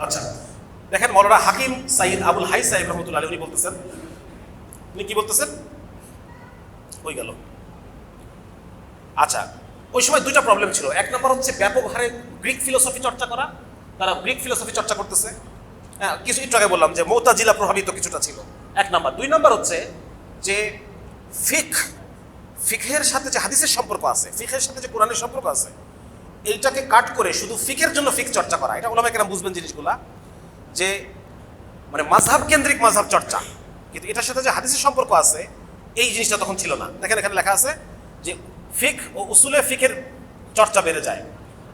আচ্ছা, দেখেন মৌলানা হাকিম সাইদ আবুল হাই সাহেব রহমতুল্লাহ আলাইহি উনি বলতেছেন, উনি কি বলতেছেন, ওই গেল। আচ্ছা, ওই সময় দুইটা প্রবলেম ছিল। এক নম্বর হচ্ছে ব্যাপক হারে গ্রিক ফিলোসফি চর্চা করা, তারা গ্রিক ফিলোসফি চর্চা করতেছে। হ্যাঁ, কিছু একটু আগে বললাম যে মুতাজিলা প্রভাবিত কিছুটা ছিল, এক নাম্বার। দুই নাম্বার হচ্ছে যে ফিকহের সাথে যে হাদিসের সম্পর্ক আছে, ফিকহের সাথে যে কোরআনের সম্পর্ক আছে, এইটাকে কাট করে শুধু ফিকের জন্য ফিক চর্চা করা। এটা ওলামায়ে কেরাম বুঝবেন জিনিসগুলা, যে মানে মাযহাব কেন্দ্রিক মাযহাব চর্চা, কিন্তু এটার সাথে যে হাদিসের সম্পর্ক আছে এই জিনিসটা তখন ছিল না। দেখেন এখানে লেখা আছে যে ফিক ও উসুলে ফিকের চর্চা বেড়ে যায়।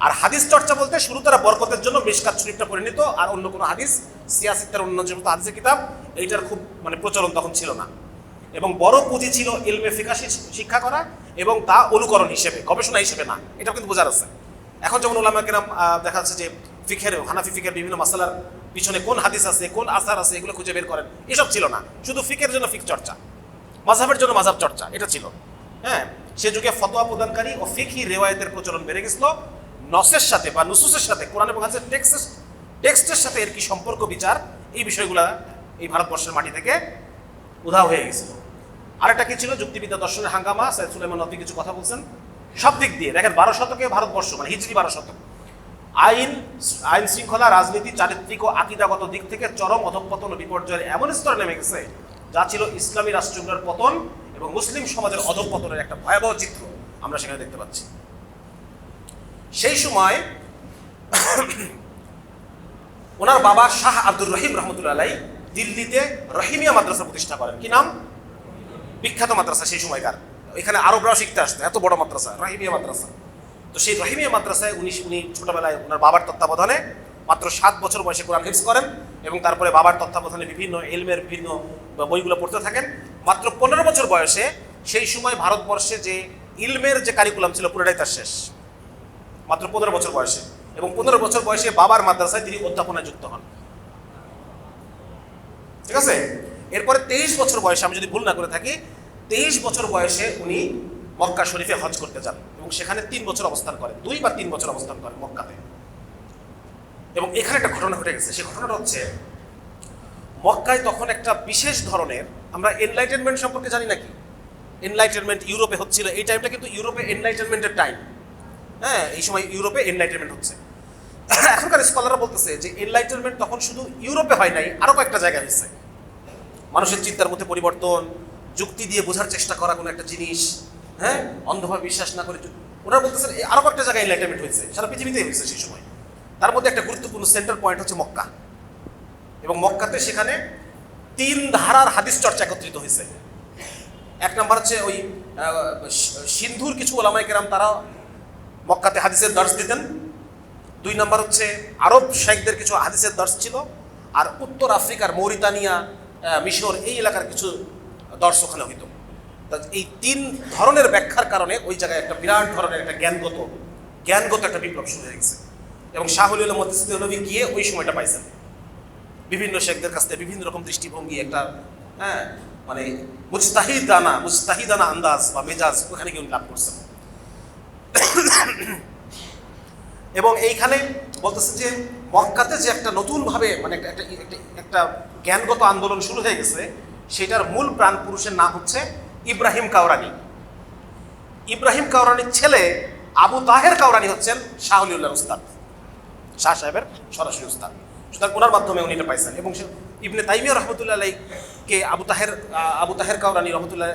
আর হাদিস চর্চা বলতে শুরু তারা বরকতের জন্য মিশকাত শরীফটা পড়ে নিত, আর অন্য কোনো হাদিস সিয়াসিত্তার অন্য যে হাদিসের কিতাব এইটার খুব মানে প্রচলন তখন ছিল না। এবং বড় পুঁজি ছিল ইলমে ফিকা শিক্ষা করা, এবং তা অনুকরণ হিসেবে, গবেষণা হিসেবে না। এটা কিন্তু বোঝার আছে। এখন যেমন ওলামায়ে কেরাম দেখা যাচ্ছে যে ফিকের, হানাফি ফিকের বিভিন্ন মাসালার পিছনে কোন হাদিস আছে, কোন আসার আছে, এগুলো খুঁজে বের করেন, এসব ছিল না। শুধু ফিকের জন্য ফিক চর্চা, মাযহাবের জন্য মাযহাব চর্চা, এটা ছিল। হ্যাঁ, সে যুগে ফতোয়া প্রদানকারী ও ফিকহি রিওয়ায়াতের প্রচলন বেড়ে গেছিল। নসের সাথে বা নুসুসের সাথে, কোরআন এবং হাদিসের টেক্সটের সাথে এর কি সম্পর্ক, বিচার, এই বিষয়গুলো এই ভারতবর্ষের মাটি থেকে উধাও হয়ে গেছিল। আরেকটা কি ছিল, যুক্তিবিদ্যা দর্শনের হাঙ্গামা। সৈয়দ সুলাইমান নদভী কিছু কথা বলছেন সব দিক দিয়ে। দেখেন 12 শতকে ভারতবর্ষ, মানে হিজরি 12 শতক, আইন শৃঙ্খলা, রাজনীতি, চারিত্রিক ও আকিদাগত দিক থেকে চরম অধঃপতন ও বিপর্যয়ের এমন স্তরে নেমে গেছে যা ছিল ইসলামী রাষ্ট্রগুলোর পতন এবং মুসলিম সমাজের অধঃপতনের একটা ভয়াবহ চিত্র আমরা সেখানে দেখতে পাচ্ছি। সেই সময় ওনার বাবা শাহ আব্দুর রহিম রহমতুল্লাহ আলাইহি দিল্লিতে রহিমিয়া মাদ্রাসা প্রতিষ্ঠা করেন। কি নাম? বিখ্যাত মাদ্রাসা সেই সময়কার, এখানে আরবরাও শিখতে আসতো, এত বড় মাদ্রাসা রহিমিয়া মাদ্রাসা। তো সেই রহিমিয়া মাদ্রাসায় উনি ছোটবেলায় ওনার বাবার তত্ত্বাবধানে মাত্র 7 বছর বয়সে কোরআন হিফজ করেন, এবং তারপরে বাবার তত্ত্বাবধানে বিভিন্ন ইলমের বিভিন্ন বইগুলো পড়তে থাকেন। মাত্র 15 বছর বয়সে, সেই সময় ভারতবর্ষে যে ইলমের যে কারিকুলাম ছিল পুরোটাই তার শেষ, মাত্র 15 বছর বয়সে। এবং 15 বছর বয়সে বাবার মাদ্রাসায় তিনি অধ্যাপনায় যুক্ত হন। ঠিক আছে, এরপরে 23 বছর বয়সে, আমি যদি ভুল না করে থাকি, 23 বছর বয়সে উনি মক্কা শরীফে হজ করতে যান, এবং সেখানে 3 বছর অবস্থান করেন, 2 বা 3 বছর অবস্থান করেন মক্কাতে। এবং এখানে একটা ঘটনা ঘটে গেছে। সেই ঘটনাটা হচ্ছে, মক্কায় তখন একটা বিশেষ ধরনের, আমরা এনলাইটেনমেন্ট সম্পর্কে জানি নাকি? এনলাইটেনমেন্ট ইউরোপে হচ্ছিল, এই টাইমটা কিন্তু ইউরোপে এনলাইটেনমেন্টের টাইম। হ্যাঁ, এই সময় ইউরোপে এনলাইটেনমেন্ট হচ্ছে। এখনকার স্কলাররা বলতেছে যে এনলাইটেনমেন্ট তখন শুধু ইউরোপে হয় নাই, আরো কয়েকটা জায়গায় হয়েছে। মানুষের চিন্তার মধ্যে পরিবর্তন, যুক্তি দিয়ে বোঝার চেষ্টা করা কোনো একটা জিনিস, হ্যাঁ, অন্ধভাবে বিশ্বাস না করে। ওরা বলতেছেন আরো কয়েকটা জায়গায় এনলাইটেনমেন্ট হয়েছে, সারা পৃথিবীতেই হয়েছে সেই সময়। তার মধ্যে একটা গুরুত্বপূর্ণ সেন্টার পয়েন্ট হচ্ছে মক্কা। এবং মক্কাতে সেখানে 3 ধারার হাদিস চর্চা একত্রিত হয়েছে। এক নম্বর হচ্ছে ওই সিন্ধুর কিছু ওলামায়ে কেরাম, তারা মক্কাতে হাদিসের দর্শ দিতেন। 2 নম্বর হচ্ছে আরব শাইখদের কিছু হাদিসের দর্শ ছিল। আর উত্তর আফ্রিকার মৌরিতানিয়া, মিশর, এই এলাকার কিছু দর্শ ওখানে হইত। এই 3 ধরনের ব্যাখ্যার কারণে ওই জায়গায় একটা বিরাট ধরনের একটা জ্ঞানগত একটা বিপ্লব শুরু হয়ে গেছে। এবং শাহ ওলি আল্লাহ মুহদ্দিস দেহলভী গিয়ে ওই সময়টা পাইছেন, বিভিন্ন শেখদের কাছ থেকে বিভিন্ন রকম দৃষ্টিভঙ্গি, একটা হ্যাঁ মানে মুজতাহিদানা আন্দাজ বা মেজাজ ওখানে গিয়ে লাভ করছেন। এবং এইখানে বলতেছে যে মক্কাতে যে একটা নতুনভাবে মানে একটা জ্ঞানগত আন্দোলন শুরু হয়ে গেছে, সেটার মূল প্রাণ পুরুষের নাম হচ্ছে ইব্রাহিম কাওরানি। ইব্রাহিম কাওরানির ছেলে আবু তাহের কাওরানি হচ্ছেন শাহ ওলিউল্লাহর উস্তাদ, শাহ সাহেবের সরাসরি উস্তাদ। সুতরাং ওনার মাধ্যমে উনি এটা পাইছেন। এবং ইবনে তাইমিয়া রহমতুল্লাহ আলাইহিকে আবু তাহের কাওরানি রহমতুল্লাহ,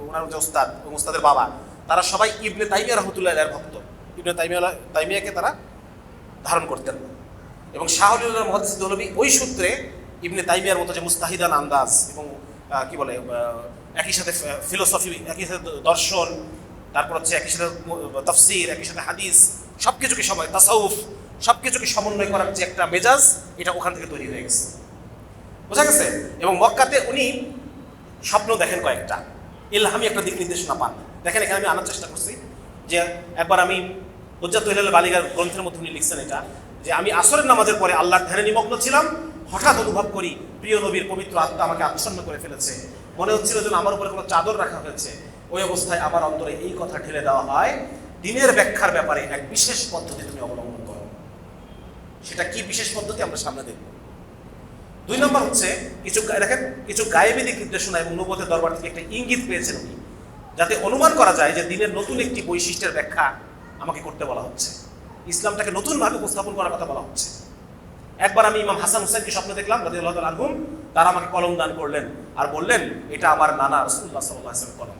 ওনার যে উস্তাদ এবং উস্তাদের বাবা, তারা সবাই ইবনে তাইমিয়া রহমতুল্লাহ আলাইহির ভক্ত। ইবনে তাইমিয়াকে তারা ধারণ করতেন। এবং শাহ ওলিউল্লাহ মুহদ্দিস দেহলভী ওই সূত্রে ইবনে তাইমিয়ার মতো যে মুস্তাহিদান আন্দাজ এবং কি বলে একই সাথে ফিলোসফি, একই সাথে দর্শন, তারপর হচ্ছে একই সাথে তাফসীর, একই সাথে হাদিস, সবকিছুকে তাসাউফ, সবকিছুকে সমন্বয় করার যে একটা মেজাজ, এটা ওখান থেকে তৈরি হয়ে গেছে। বোঝা গেছে? এবং মক্কাতে উনি স্বপ্ন দেখেন কয়েকটা, ইলহামি একটা দিক নির্দেশনা পান। দেখেন এখানে আমি আনার চেষ্টা করছি যে একবার আমি হুজ্জাতুল হিলাল বালিগার গ্রন্থের মধ্যে উনি লিখছেন এটা, যে আমি আসরের নামাজের পরে আল্লাহর ধ্যানে নিমগ্ন ছিলাম, হঠাৎ অনুভব করি প্রিয় নবীর পবিত্র আত্মা আমাকে আচ্ছন্ন করে ফেলেছে। মনে হচ্ছিল যেন আমার উপরে কোনো চাদর রাখা হয়েছে। ওই অবস্থায় আমার অন্তরে এই কথা ঢেলে দেওয়া হয়, দিনের ব্যাখ্যার ব্যাপারে এক বিশেষ পদ্ধতি তুমি অবলম্বন করো। সেটা কি বিশেষ পদ্ধতি আমরা সামনে দেখব। 2 নম্বর হচ্ছে কিছু গায়েবী দিক নির্দেশনা এবং নবুয়তের দরবার থেকে একটা ইঙ্গিত পেয়েছেন উনি, যাতে অনুমান করা যায় যে দিনের নতুন একটি বৈশিষ্ট্যের ব্যাখ্যা আমাকে করতে বলা হচ্ছে, ইসলামটাকে নতুনভাবে উপস্থাপন করার কথা বলা হচ্ছে। একবার আমি ইমাম হাসান হুসাইনকে স্বপ্ন দেখলাম রাদিয়াল্লাহু তাআলা আনহুম, তারা আমাকে কলম দান করলেন আর বললেন এটা আমার নানা রাসূলুল্লাহ সাল্লাল্লাহু আলাইহি ওয়াসাল্লামের কলম।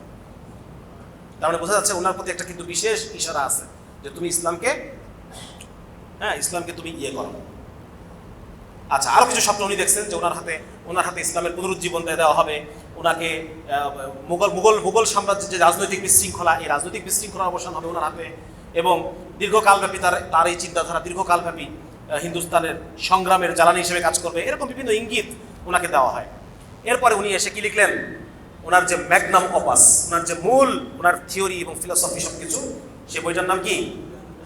তার মানে বোঝা যাচ্ছে ওনার প্রতি একটা কিন্তু বিশেষ ইশারা আছে যে তুমি ইসলামকে তুমি করো। আচ্ছা, আরো কিছু স্বপ্ন উনি দেখছেন যে ওনার হাতে ইসলামের পুনরুজ্জীবন দেওয়া হবে, ওনাকে মুঘল সাম্রাজ্যের যে রাজনৈতিক বিশৃঙ্খলা, এই রাজনৈতিক বিশৃঙ্খলার অবসান হবে ওনার হাতে, এবং দীর্ঘকালব্যাপী তার এই চিন্তাধারা দীর্ঘকালব্যাপী হিন্দুস্তানের সংগ্রামের জ্বালানি হিসেবে কাজ করবে, এরকম বিভিন্ন ইঙ্গিত ওনাকে দেওয়া হয়। এরপরে উনি এসে কি লিখলেন, ওনার যে ম্যাগনাম অপাস, ওনার যে মূল ওনার থিওরি এবং ফিলোসফি সবকিছু, সে বইটার নাম কি?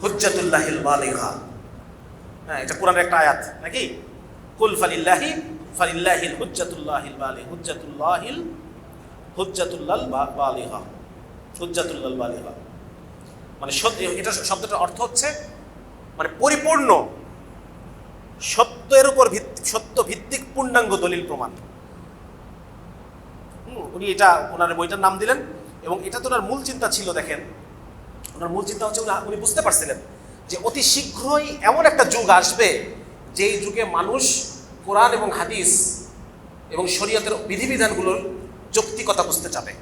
হুজ্জাতুল্লাহিল বালিগা। হ্যাঁ, এটা কোরআনের একটা আয়াত নাকি? কুল ফালিল্লাহিল হুজ্জাতুল্লাহিল বালিগা, হুজ্জাতুল্লাল বালিগা। মানে এটা শব্দটার অর্থ হচ্ছে মানে পরিপূর্ণ সত্য ভিত্তিক পূর্ণাঙ্গ দলিল প্রমাণ। উনি এটা ওনার বইটার নাম দিলেন, এবং এটা তো ওনার মূল চিন্তা ছিল। দেখেন, ওনার মূল চিন্তা হচ্ছে উনি বুঝতে পারছিলেন যে অতি শীঘ্রই এমন একটা যুগ আসবে যেই যুগে মানুষ কোরআন এবং হাদিস এবং শরীয়তের বিধিবিধানগুলোর যৌক্তিকতা বুঝতে চাবে,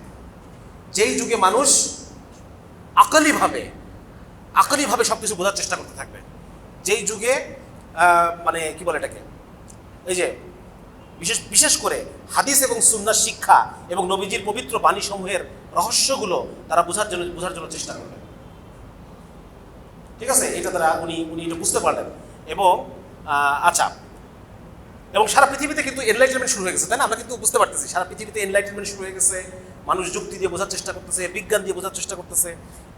যেই যুগে মানুষ আকলিভাবে সবকিছু বোঝার চেষ্টা করতে থাকবে, যেই যুগে মানে কি বলে এটাকে, এই যে বিশেষ করে হাদিস এবং সুন্নাহ শিক্ষা এবং নবীজির পবিত্র বাণী সমূহের রহস্যগুলো তারা বোঝার জন্য চেষ্টা করবে। ঠিক আছে, এটা দ্বারা উনি এটা বুঝতে পারলেন। এবং আচ্ছা, এবং সারা পৃথিবীতে কিন্তু এনলাইটেনমেন্ট শুরু হয়ে গেছে, তাই না? আমরা কিন্তু বুঝতে পারতেছি সারা পৃথিবীতে এনলাইটেনমেন্ট শুরু হয়ে গেছে, মানুষ যুক্তি দিয়ে বোঝার চেষ্টা করতেছে, বিজ্ঞান দিয়ে বোঝার চেষ্টা করতেছে।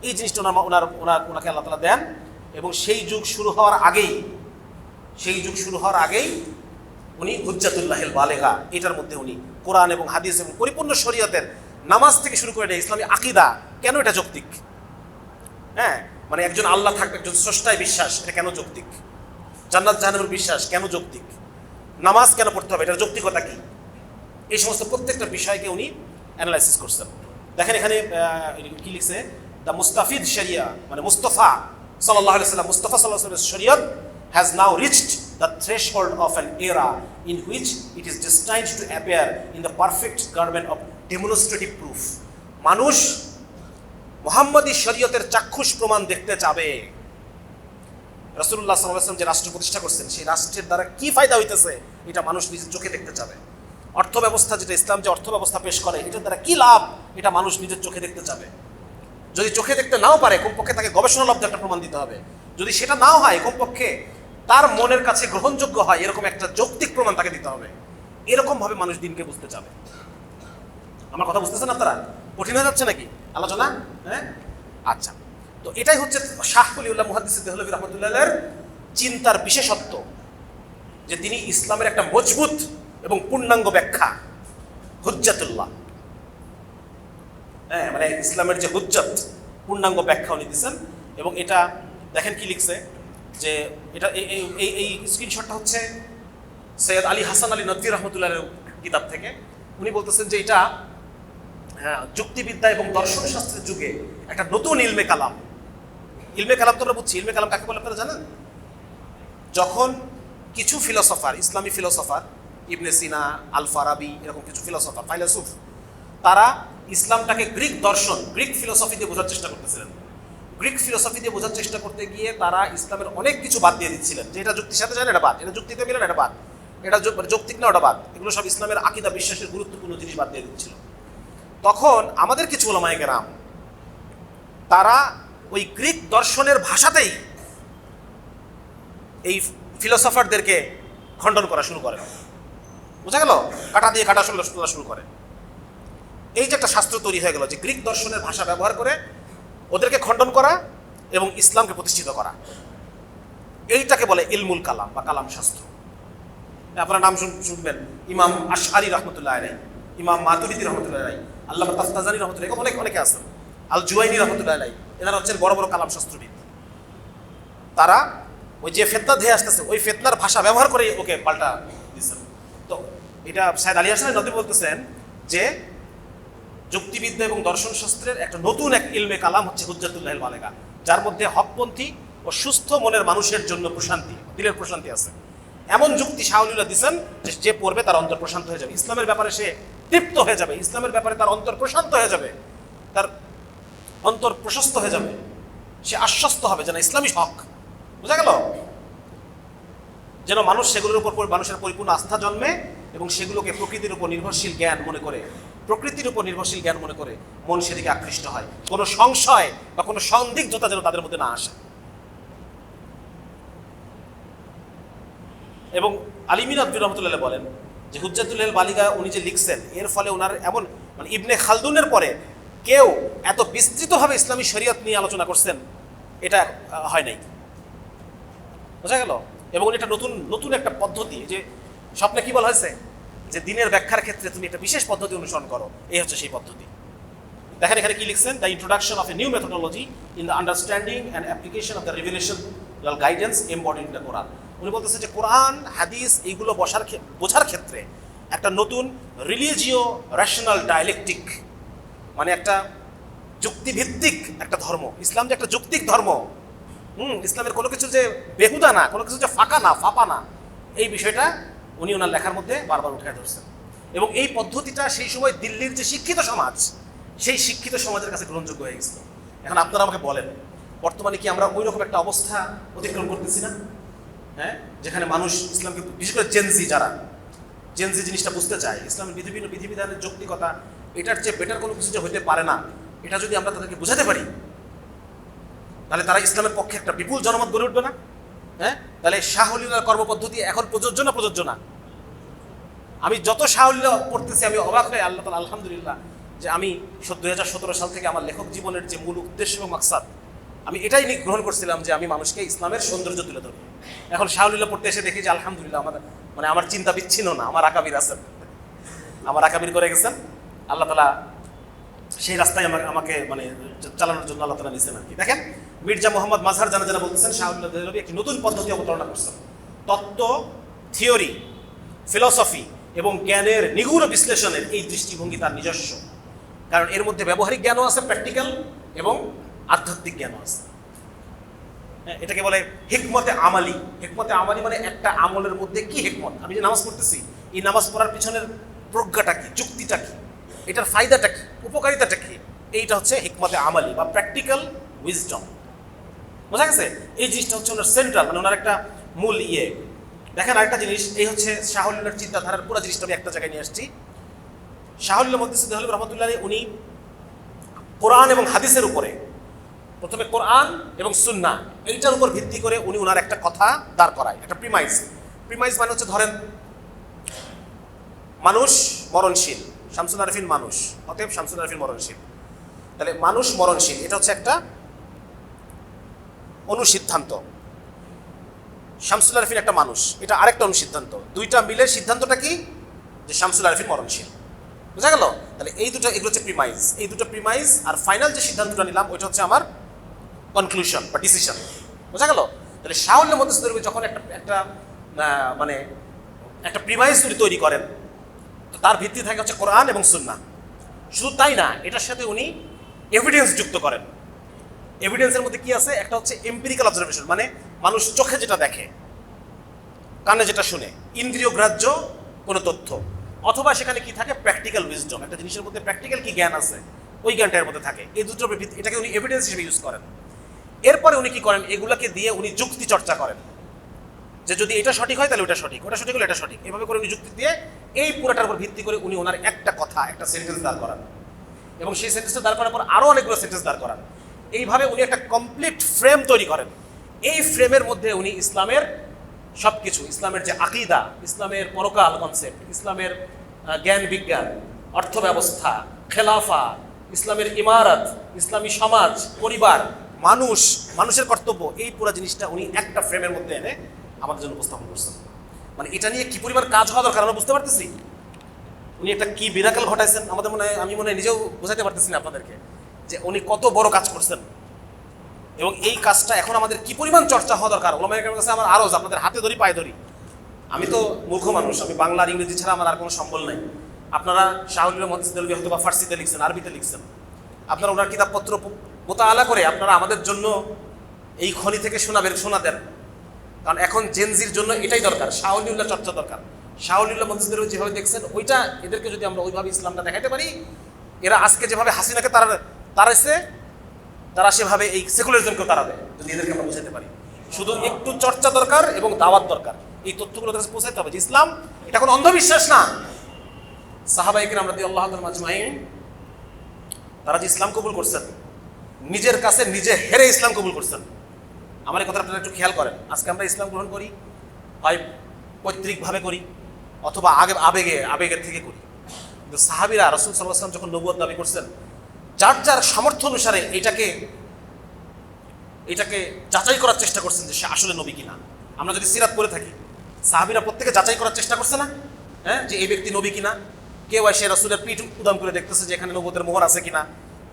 এই জিনিসটা ওনাকে আল্লাহ তাআলা দেন, এবং সেই যুগ শুরু হওয়ার আগেই উনি হুজ্জাতুল্লাহিল বালিগা, এটার মধ্যে উনি কোরআন এবং হাদিস এবং পরিপূর্ণ শরীয়তের নামাজ থেকে শুরু করে ইসলামী আকীদা, কেন এটা যৌক্তিক? হ্যাঁ, মানে একজন আল্লাহ থাকবে, একজন স্রষ্টায় বিশ্বাস, এটা কেন যৌক্তিক? জান্নাত জাহান্নামের বিশ্বাস কেন যৌক্তিক? নামাজ কেন পড়তে হবে, এটার যৌক্তিকতা কি? এই সমস্ত প্রত্যেকটা বিষয়কে উনি অ্যানালাইসিস করছেন। দেখেন এখানে কি লিখছে, দ্য মুস্তাফিদ শরিয়া, মানে মুস্তফা সাল্লাল্লাহু আলাইহি ওয়াসাল্লাম, মুস্তফা সাল্লাল্লাহু আলাইহি ওয়াসাল্লামের শরিয়ত has now reached the threshold of an era in which it is destined to appear in the perfect garment of demonstrative proof. মানুষ মুহাম্মদী শরীয়তের চাক্ষুষ প্রমাণ দেখতে চাবে। রাসূলুল্লাহ সাল্লাল্লাহু আলাইহি ওয়াসাল্লাম যে রাষ্ট্র প্রতিষ্ঠা করছেন, সেই রাষ্ট্রের দ্বারা কি ফায়দা হইতেছে এটা মানুষ নিজের চোখে দেখতে চাবে। অর্থ ব্যবস্থা, যেটা ইসলাম যে অর্থ ব্যবস্থা পেশ করে, এটার দ্বারা কি লাভ এটা মানুষ নিজের চোখে দেখতে চাবে। যদি চোখে দেখতে নাও পারে, কমপক্ষে তাকে গবেষণালব্ধ একটা প্রমাণ দিতে হবে। যদি সেটা নাও হয়, কমপক্ষে তার মনের কাছে গ্রহণযোগ্য হয় এরকম একটা যৌক্তিক প্রমাণ তাকে দিতে হবে। এরকম ভাবে মানুষ দিনকে বুঝতে চাবে। আমার কথা বুঝতেছেন আপনারা? কঠিন হয়ে যাচ্ছে নাকি আলোচনা? হ্যাঁ, আচ্ছা। তো এটাই হচ্ছে শাহ ওলিউল্লাহ মুহাদ্দিস দেহলভী রাহমাতুল্লাহির চিন্তার বিশেষত্ব, যে তিনি ইসলামের একটা মজবুত এবং পূর্ণাঙ্গ ব্যাখ্যা, হুজ্জাতুল্লাহ, হ্যাঁ, মানে ইসলামের যে হুজ্জত, পূর্ণাঙ্গ ব্যাখ্যা উনি দিচ্ছেন। এবং এটা দেখেন কি লিখছে, যে এটা এই স্ক্রিনশটটা হচ্ছে সৈয়দ আলী হাসান আলী নদভী রহমতুল্লাহের কিতাব থেকে। উনি বলতেছেন যে এটা যুক্তিবিদ্যা এবং দর্শন শাস্ত্রের যুগে একটা নতুন ইলমে কালাম তো আমরা বুঝছি। ইলমে কালাম কাকে বলে আপনারা জানেন? যখন কিছু ফিলোসফার, ইসলামী ফিলোসফার, ইবনে সিনা, আল ফারাবি, এরকম কিছু ফিলোসফার, ফাইলাসুফ, তারা ইসলামটাকে গ্রিক দর্শন, গ্রিক ফিলোসফি দিয়ে বোঝার চেষ্টা করতেছিলেন। গ্রিক ফিলোসফি দিয়ে বোঝার চেষ্টা করতে গিয়ে তারা ইসলামের অনেক কিছু বাদ দিয়ে দিচ্ছিলেন, যে এটা যুক্তির সাথে যায় না, এটা বাদ, এটা যুক্তিতে মিলে না, এটা বাদ, এটা যৌক্তিক না, ওটা বাদ। এগুলো সব ইসলামের আকীদা বিশ্বাসের গুরুত্বপূর্ণ জিনিস বাদ দিয়ে দিচ্ছিল। তখন আমাদের কিছু উলামায়ে কেরাম, তারা ওই গ্রিক দর্শনের ভাষাতেই এই ফিলোসফারদেরকে খণ্ডন করা শুরু করে। বোঝা গেল? কাটা দিয়ে কাটা শুরু করে। এই যে একটা শাস্ত্র তৈরি হয়ে গেল, যে গ্রিক দর্শনের ভাষা ব্যবহার করে ওদেরকে খণ্ডন করা এবং ইসলামকে প্রতিষ্ঠিত করা, এইটাকে বলে ইলমুল কালাম বা কালাম শাস্ত্র। আপনারা নাম শুনবেন, ইমাম আশআরী রহমতুল্লাহ আলাইহি, ইমাম মাতুরিদি রহমতুল্লাহ আলাইহি, আল্লামা তাফতাজানি রহমতুল্লাহ, অনেকে আছেন, আল জুওয়াইনি রহমতুল্লাহ আলাইহি, এনারা হচ্ছেন বড় বড় কালাম শাস্ত্রবিদ। তারা ওই যে ফিতনা ধেয়ে আসতেছে ওই ফিতনার ভাষা ব্যবহার করে ওকে পাল্টা দিচ্ছেন। তো এটা সাইদ আলী হাসান নদী বলতেছেন যে যুক্তিবিদ্যা এবং দর্শন শাস্ত্রের একটা নতুন এক ইলমে কালাম হচ্ছে হুজ্জাতুল্লাহিল বালেগা, যার মধ্যে হকপন্থী ও সুস্থ মনের মানুষের জন্য প্রশান্তি, দিলের প্রশান্তি আছে। এমন যুক্তি শাহউলিল্লাহ দিচ্ছেন যে পড়বে তার অন্তর প্রশান্ত হয়ে যাবে, ইসলামের ব্যাপারে সে তৃপ্ত হয়ে যাবে, ইসলামের ব্যাপারে তার অন্তর প্রশান্ত হয়ে যাবে, তার অন্তর প্রশস্ত হয়ে যাবে, সে আশ্বস্ত হবে যেন ইসলামী হক। বোঝা গেল? যেন মানুষ সেগুলোর উপর মানুষের পরিপূর্ণ আস্থা জন্মে এবং সেগুলোকে প্রকৃতির উপর নির্ভরশীল জ্ঞান মনে করে, প্রকৃতির উপর নির্ভরশীল জ্ঞান মনে করে মন সেদিকে আকৃষ্ট হয়, কোনো সংশয় বা কোনো সন্দিগ্ধতা যেন তাদের মধ্যে না আসে। এবং আলিমিন আব্দুর রহমতুল্লাহ বলেন যে হুজ্জাতুল্লাহিল বালিগা উনি যে লিখছেন এর ফলে ওনার এমন মানে ইবনে খালদুনের পরে কেউ এত বিস্তৃতভাবে ইসলামী শরীয়ত নিয়ে আলোচনা করছেন এটা হয় নাই। বোঝা গেল? এবং এটা নতুন নতুন একটা পদ্ধতি, যে স্বপ্নে কি বলা হয়েছে যে দিনের ব্যাখ্যার ক্ষেত্রে তুমি একটা বিশেষ পদ্ধতি অনুসরণ করো, এই হচ্ছে সেই পদ্ধতি। দেখেন এখানে কি লিখছেন, the introduction of a new methodology in the understanding and application of the revelational guidance embodied in the Quran. উনি বলতেছে যে কোরআন হাদিস এইগুলো বোঝার ক্ষেত্রে একটা নতুন রিলিজিও রেশনাল ডায়ালেকটিক, মানে একটা যুক্তিভিত্তিক একটা ধর্ম। ইসলাম যে একটা যৌক্তিক ধর্ম, ইসলামের কোনো কিছু যে বেহুদা না, কোনো কিছু যে ফাঁকা না, ফাঁপা না, এই বিষয়টা উনি ওনার লেখার মধ্যে বারবার উঠে ধরছেন। এবং এই পদ্ধতিটা সেই সময় দিল্লির যে শিক্ষিত সমাজ, সেই শিক্ষিত সমাজের কাছে গ্রহণযোগ্য হয়ে গেছিল। এখন আপনারা আমাকে বলেন, বর্তমানে কি আমরা ওই রকম একটা অবস্থা অতিক্রম করতেছি না? হ্যাঁ, যেখানে মানুষ ইসলামকে, বিশেষ করে জেনজি, যারা জেনজি জিনিসটা বুঝতে চায়, ইসলামের বিভিন্ন বিধিবিধানের যৌক্তিকতা, এটার চেয়ে বেটার কোনো কিছু যে হতে পারে না, এটা যদি আমরা তাদেরকে বোঝাতে পারি তাহলে তারা ইসলামের পক্ষে একটা বিপুল জনমত গড়ে উঠবে না? হ্যাঁ, তাহলে শাহউলিল্লাহর কর্মপদ্ধতি এখন প্রযোজ্য না প্রযোজ্য না? আমি যত শাহউলিল্লাহ পড়তেছি আমি অবাক হয়ে আল্লাহ তাআলা আলহামদুলিল্লাহ যে আমি 2017 সাল থেকে আমার লেখক জীবনের যে মূল উদ্দেশ্য এবং মাকসাদ, আমি এটাই গ্রহণ করছিলাম যে আমি মানুষকে ইসলামের সৌন্দর্য তুলে ধরবো। এখন শাহউলিল্লাহ পড়তে এসে দেখি যে আলহামদুলিল্লাহ আমার চিন্তা বিচ্ছিন্ন না, আমার আকাবির আছেন, আমার আকাবির করে গেছেন আল্লাহ তাআলা, সেই রাস্তায় আমাকে চালানোর জন্য আল্লাহ তাআলা নিছেন আর কি। দেখেন মির্জা মোহাম্মদ মাজহার জানা বলতেছেন শাহউলিল্লাহ দেহলভী একটি নতুন পদ্ধতি অবতারণা করছেন। তত্ত্ব, থিওরি, ফিলসফি এবং জ্ঞানের নিগুড় বিশ্লেষণের এই দৃষ্টিভঙ্গি তার নিজস্ব, কারণ এর মধ্যে ব্যবহারিক জ্ঞানও আছে, প্র্যাকটিক্যাল এবং আধ্যাত্মিক জ্ঞানও আছে। এটাকে বলে হিকমতে আমালি। হিকমতে আমালি মানে একটা আমলের মধ্যে কি হিকমত, আমি যে নামাজ পড়তেছি, এই নামাজ পড়ার পিছনের প্রজ্ঞাটা কি, যুক্তিটা কি, এটার ফায়দাটা কি, উপকারিতাটা কি, এইটা হচ্ছে হিকমতে আমালি বা প্র্যাকটিক্যাল উইজডম। বোঝা গেছে? এই জিনিসটা হচ্ছে ওনার সেন্ট্রাল, মানে ওনার একটা মূল ইয়ে। দেখেন আরেকটা জিনিস, এই হচ্ছে শাহউলিল্লাহর চিন্তাধারার পুরো জিনিসটা আমি একটা জায়গায় নিয়ে আসছি। শাহউলিল্লাহ মুহাদ্দিস দেহলভী রহমাতুল্লাহ আলাইহি উনি কোরআন এবং হাদিসের উপরে, প্রথমে কোরআন এবং সুন্নাহ এইটার উপর ভিত্তি করে উনি ওনার একটা কথা দাঁড় করায়, একটা প্রিমাইস। প্রিমাইস মানে হচ্ছে ধরেন মানুষ মরণশীল, শামসুল আরিফিন মানুষ, অতএব শামসুল আরিফিন মরণশীল। তাহলে মানুষ মরণশীল, এটা হচ্ছে একটা অনুসিদ্ধান্ত। শামসুল আরিফিন একটা মানুষ, এটা আরেকটা অনুসিদ্ধান্ত। দুইটা মিলে সিদ্ধান্তটা কি, যে শামসুল আরিফিন মরণশীল। বুঝা গেল? তাহলে এই দুটো, এগুলো হচ্ছে প্রিমাইজ। এই দুটো প্রিমাইজ আর ফাইনাল যে সিদ্ধান্তটা নিলাম ওইটা হচ্ছে আমার কনক্লুশন বা ডিসিশন। বুঝা গেল? তাহলে শাহউলিল্লাহ মুহাদ্দিস দেহলভী যখন একটা প্রিমাইজ তৈরি করেন, তো তার ভিত্তি থাকে হচ্ছে কোরআন এবং সুন্নাহ। শুধু তাই না, এটার সাথে উনি এভিডেন্স যুক্ত করেন। এভিডেন্সের মধ্যে কি আছে? একটা হচ্ছে এম্পিরিক্যাল অবজারভেশন, মানে মানুষ চোখে যেটা দেখে, কানে যেটা শুনে, ইন্দ্রিয় গ্রাহ্য কোনো তথ্য, অথবা সেখানে কি থাকে প্র্যাকটিক্যাল উইজডম, একটা জিনিসের মধ্যে প্র্যাকটিক্যাল কি জ্ঞান আছে ওই জ্ঞানটার মধ্যে থাকে। এই দুটোর ভিত্তি, এটাকে উনি এভিডেন্স হিসেবে ইউজ করেন। এরপরে উনি কি করেন, এগুলাকে দিয়ে উনি যুক্তি চর্চা করেন, যে যদি এটা সঠিক হয় তাহলে ওটা সঠিক, ওটা সঠিক হলে এটা সঠিক, এভাবে করে উনি যুক্তি দিয়ে এই পুরোটার উপর ভিত্তি করে উনি ওনার একটা কথা, একটা সেন্টেন্স দাঁড় করান, এবং সেই সেন্টেন্সটা দাঁড় করার পর আরও অনেকগুলো সেন্টেন্স দাঁড় করান। এইভাবে উনি একটা কমপ্লিট ফ্রেম তৈরি করেন। এই ফ্রেমের মধ্যে উনি ইসলামের সব কিছু, ইসলামের যে আকিদা, ইসলামের পরকাল কনসেপ্ট, ইসলামের জ্ঞান বিজ্ঞান, অর্থ ব্যবস্থা, খেলাফা, ইসলামের ইমারত, ইসলামী সমাজ, পরিবার, মানুষের কর্তব্য, এই পুরো জিনিসটা উনি একটা ফ্রেমের মধ্যে এনে আমাদের জন্য উপস্থাপন করছেন। মানে এটা নিয়ে কি পরিমাণ কাজ হওয়া দরকার আমরা বুঝতে পারতেছি। উনি একটা কি মিরাকেল ঘটাইছেন আমাদের আমি মনে হয় নিজেও বোঝাতে পারতেছি না আপনাদেরকে, যে উনি কত বড় কাজ করছেন। এবং এই কাজটা এখন আমাদের কি পরিমাণ চর্চা হওয়া দরকার। ওলামায়ে কেরামের কাছে আমার আরজ, আপনাদের হাতে ধরি পায়ে ধরি। আমি তো মূর্খ মানুষ, আমি বাংলা আর ইংরেজি ছাড়া আমার আর কোনো সম্বল নাই। আপনারা শাহুল মহাদিসদেরকে হয়তো বা ফার্সিতে লিখছেন, আরবিতে লিখছেন, আপনারা ওনার কিতাবপত্র মোতাআলা করে আপনারা আমাদের জন্য এই খনি থেকে শোনা দেন। কারণ এখন জেনজির জন্য এটাই দরকার, শাহুলিউল্লাহ চর্চা দরকার। শাহুলিউল্লাহ মহাদিসদের যেভাবে দেখছেন ওইটা, এদেরকে যদি আমরা ওইভাবে ইসলামটা দেখাতে পারি, এরা আজকে যেভাবে হাসিনাকে তাড়াইছে, তারা সেভাবে এই সেকুলারিজমকেও তাড়াবে, যদি এদেরকে আমরা বোঝাতে পারি। শুধু একটু চর্চা দরকার এবং দাওয়াত দরকার। এই তথ্যগুলো তাদের কাছে পৌঁছাতে হবে যে ইসলাম এটা কোনো অন্ধবিশ্বাস না। সাহাবায়ে কেরাম রাদিয়াল্লাহু তাআলা আজমাইন, তারা যে ইসলাম কবুল করছেন, নিজের কাছে নিজে হেরে ইসলাম কবুল করছেন। আমার এই কথাটা আপনারা একটু খেয়াল করেন। আজকে আমরা ইসলাম গ্রহণ করি, হয় পৈতৃকভাবে করি অথবা আবেগের থেকে করি। কিন্তু সাহাবীরা রাসূল সাল্লাল্লাহু আলাইহি ওয়াসাল্লাম যখন নবুয়ত দাবি করছেন, যার যার সামর্থ্য অনুসারে এটাকে যাচাই করার চেষ্টা করছেন যে সে আসলে নবী কিনা। আমরা যদি সিরাত পড়ে থাকি, সাহাবীরা প্রত্যেকে যাচাই করার চেষ্টা করছে না, হ্যাঁ, যে এই ব্যক্তি নবী কিনা। কেউ এসে রাসূলের পিঠ উদাম করে দেখতেছে যে এখানে নবুয়তের মোহর আছে কিনা,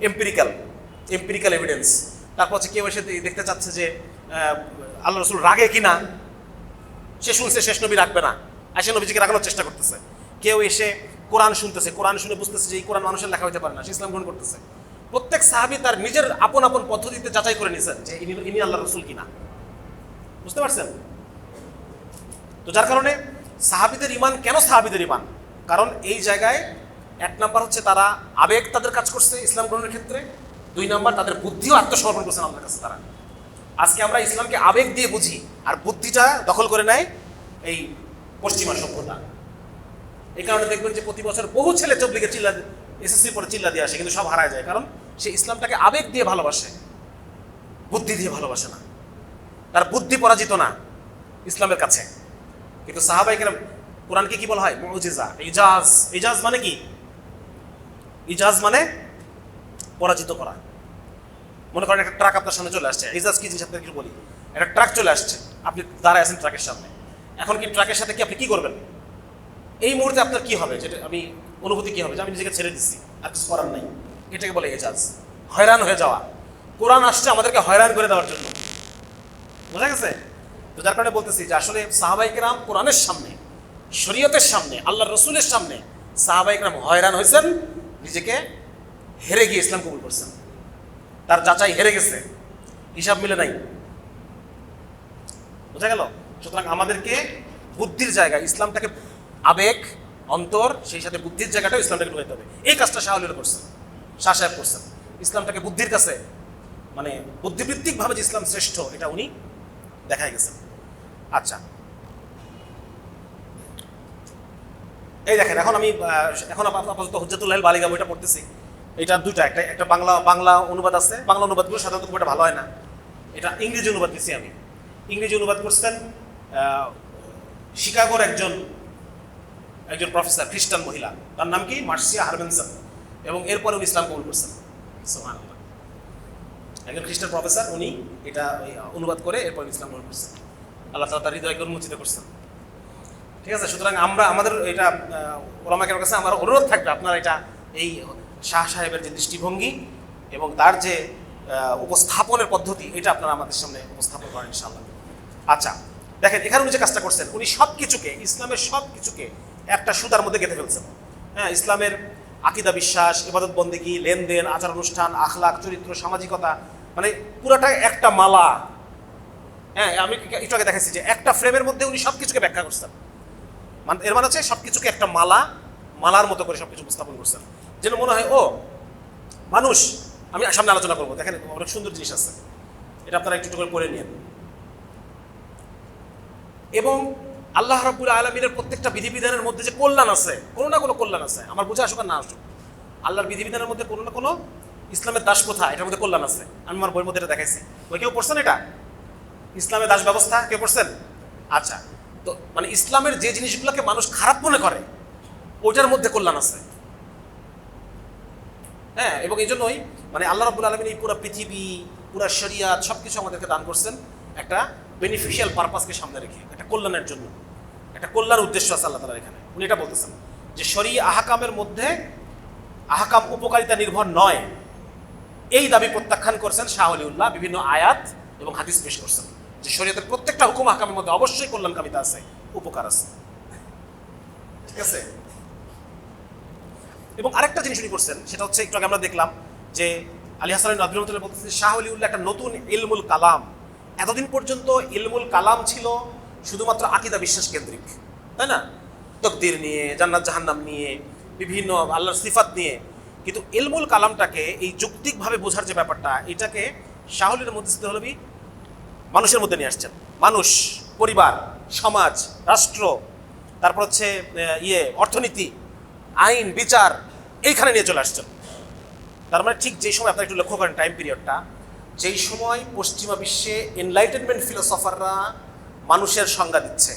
এম্পিরিক্যাল এভিডেন্স। তারপর হচ্ছে কেউ এসে দেখতে চাচ্ছে যে আল্লাহ রাসূল রাগে কিনা, সে শুনছে শেষ নবী রাখবে না, আসে নবীজিকে রাখানোর চেষ্টা করতেছে। কেউ এসে কোরআন শুনতেছে, কোরআন শুনে বুঝতেছে যে এই কোরআন মানুষের লেখা হইতে পারে না, সে ইসলাম গ্রহণ করতেছে। প্রত্যেক সাহাবী তার নিজের আপন আপন পদ্ধতিতে যাচাই করে নিয়েছেন যে ইনি আল্লাহ রাসূল কিনা। বুঝতে পারছেন? তো যার কারণে সাহাবীদের ঈমান, কেন সাহাবীদের ঈমান? কারণ এই জায়গায় এক নাম্বার হচ্ছে তারা আবেগ তাদের কাজ করছে ইসলাম গ্রহণের ক্ষেত্রে, দুই নাম্বার তাদের বুদ্ধিও আত্মসমর্পণ করছেন আল্লাহর কাছে তারা। আজকে আমরা ইসলামকে আবেগ দিয়ে বুঝি আর বুদ্ধিটা দখল করে নেয় এই পশ্চিমা সভ্যতা। এই কারণে দেখবেন যে প্রতি বছর বহু ছেলে চব্বিকে এসএসসি পরে চিল্লা দিয়ে আসে, কিন্তু সব হারায় যায়। কারণ সে ইসলামটাকে আবেগ দিয়ে ভালোবাসে, বুদ্ধি দিয়ে ভালোবাসে না। তার বুদ্ধি পরাজিত না ইসলামের কাছে। কিন্তু সাহাবায়ে কেরাম, কোরআনকে কি বলা হয়? মুজিজা, ইজাজ। ইজাজ মানে কি? ইজাজ মানে পরাজিত করা। মনে করেন একটা ট্রাক আপনার সামনে চলে আসছে, ইজাজ কি জিনিস আপনাকে বলি। একটা ট্রাক চলে আসছে, আপনি দাঁড়ায় আছেন ট্রাকের সামনে। এখন কি ট্রাকের সাথে কি আপনি কি করবেন? এই মুহূর্তে আপনার কি হবে, যেটা আমি অনুভূতি কি হবে, যে আমি নিজেকে ছেড়ে দিচ্ছি, আর কিছু করার নাই। এটাকে বলে এজাজ, হয়রান হয়ে যাওয়া। কোরআন আসছে আমাদেরকে হয়রান করে দেওয়ার জন্য। বোঝা গেছে? তো যার কারণে বলতেছি যে আসলে সাহাবায়ে কেরাম কোরআনের সামনে, শরীয়তের সামনে, আল্লাহর রসুলের সামনে সাহাবায়ে কেরাম হয়রান হয়েছেন, নিজেকে হেরে গিয়ে ইসলাম কবুল করছেন। তার যাচাই হেরে গেছে, হিসাব মিলে নাই। বোঝা গেল? সুতরাং আমাদেরকে বুদ্ধির জায়গায় ইসলামটাকে আবেগ, অন্তর, সেই সাথে বুদ্ধির জায়গাটাও ইসলামটাকে ঢুকাইতে হবে। এই কাজটা শাহুলিরা করছেন, শাহ সাহেব করছেন। ইসলামটাকে বুদ্ধির কাছে, মানে বুদ্ধিবৃত্তিকভাবে যে ইসলাম শ্রেষ্ঠ, এটা উনি দেখাই গেছেন। আচ্ছা, এই দেখেন, এখন আপাতত হুজ্জাতুল বালিগা বইটা পড়তেছি। এটা দুইটা, একটা বাংলা অনুবাদ আছে। বাংলা অনুবাদগুলো সাধারণত খুব একটা ভালো হয় না। এটা ইংরেজি অনুবাদ দিচ্ছি আমি। ইংরেজি অনুবাদ করছেন শিকাগোর একজন প্রফেসর, খ্রিস্টান মহিলা। তার নাম কি? মার্সিয়া হারবেনসন। এবং এরপরে উনি ইসলাম কবুল করছেন। সুবহানাল্লাহ। একজন খ্রিস্টান প্রফেসর, উনি এটা অনুবাদ করে এরপর ইসলাম কবুল করছেন। আল্লাহ তাআলা তার হৃদয়কে উন্মোচিত করছেন। ঠিক আছে? সুতরাং আমাদের এটা ওলামায়ে কেরামের কাছে আমার অনুরোধ থাকবে, আপনারা এটা এই শাহ সাহেবের যে দৃষ্টিভঙ্গি এবং তার যে উপস্থাপনের পদ্ধতি, এটা আপনারা আমাদের সামনে উপস্থাপন করেন ইনশাআল্লাহ। আচ্ছা, দেখেন এখানে উনি যে কাজটা করছেন, উনি সব কিছুকে, ইসলামের সব কিছুকে একটা সুতার মধ্যে গেঁথে ফেলছেন। হ্যাঁ, ইসলামের আকীদা, বিশ্বাস, ইবাদত বন্দেগী, লেনদেন, আচার অনুষ্ঠান, আখলাক, চরিত্র, সামাজিকতা, মানে পুরোটা একটা মালা। হ্যাঁ, আমি একটু আগে দেখাচ্ছি যে একটা ফ্রেমের মধ্যে উনি সব কিছুকে ব্যাখ্যা করছেন। এর মানে হচ্ছে সব কিছুকে একটা মালার মতো করে সবকিছু উপস্থাপন করছেন, যেন মনে হয় ও মানুষ। আমি সামনে আলোচনা করবো, দেখেন অনেক সুন্দর জিনিস আছে, এটা আপনারা একটু করে পড়ে নিন। এবং আল্লাহ রাব্বুল আলামিনের প্রত্যেকটা বিধিবিধানের মধ্যে যে কল্যাণ আছে, কোনো না কোনো কল্যাণ আছে। আমার বুঝে আসুক আর না আসুক, আল্লাহর বিধিবিধানের মধ্যে কোনো না কোনো, ইসলামের দাস প্রথা, এটার মধ্যে কল্যাণ আছে। আমি আমার বইয়ের মধ্যে এটা দেখাইছি। ওই কেউ পড়ছেন এটা? ইসলামের দাস ব্যবস্থা কেউ পড়ছেন? আচ্ছা, তো মানে ইসলামের যে জিনিসগুলোকে মানুষ খারাপ মনে করে, ওইটার মধ্যে কল্যাণ আছে। হ্যাঁ, এবং এই জন্যই মানে আল্লাহ রাব্বুল আলামিন এই পুরো পৃথিবী, পুরো শরিয়াত, সবকিছু আমাদেরকে দান করছেন একটা বেনিফিশিয়াল পারপাসকে সামনে রেখে, একটা কল্যাণের জন্য, একটা কল্যাণ উদ্দেশ্য আছে আল্লাহ তাআলা এখানে। উনি এটা বলতেছেন যে শরীয়ত আহকামের মধ্যে আহকাম উপকারিতা নির্ভর নয়, এই দাবি প্রত্যাখ্যান করছেন শাহ ওলিউল্লাহ বিভিন্ন আয়াত এবং হাদিস পেশ করছেন যে শরীয়তের প্রত্যেকটা হুকুম আহকামের মধ্যে অবশ্যই কল্যাণকামিতা আছে, উপকার আছে। ঠিক আছে। এবং আরেকটা জিনিস উনি করছেন, সেটা হচ্ছে একটু আগে আমরা দেখলাম যে আলী হাসান নদভী রহমাতুল্লাহ বলতেছেন শাহ ওলিউল্লাহ একটা নতুন ইলমুল কালাম। এতদিন পর্যন্ত ইলমুল কালাম ছিল শুধুমাত্র আকীদা বিশ্বাস কেন্দ্রিক, তাই না? তাকদীর নিয়ে, জান্নাত জাহান্নাম নিয়ে, বিভিন্ন আল্লাহর সিফাত নিয়ে। কিন্তু ইলমুল কালামটাকে এই যৌক্তিকভাবে বোঝার যে ব্যাপারটা, এটাকে শাহ ওলির মধ্যে হলবি মানুষের মধ্যে নিয়ে আসছেন। মানুষ, পরিবার, সমাজ, রাষ্ট্র, তারপর হচ্ছে অর্থনীতি, আইন, বিচার, এইখানে নিয়ে চলে আসছেন। তার মানে ঠিক যেই সময় আপনারা একটু লক্ষ্য করেন টাইম পিরিয়ডটা, যেই সময় পশ্চিমা বিশ্বে এনলাইটেনমেন্ট ফিলোসফাররা মানুষের সংজ্ঞা দিচ্ছে,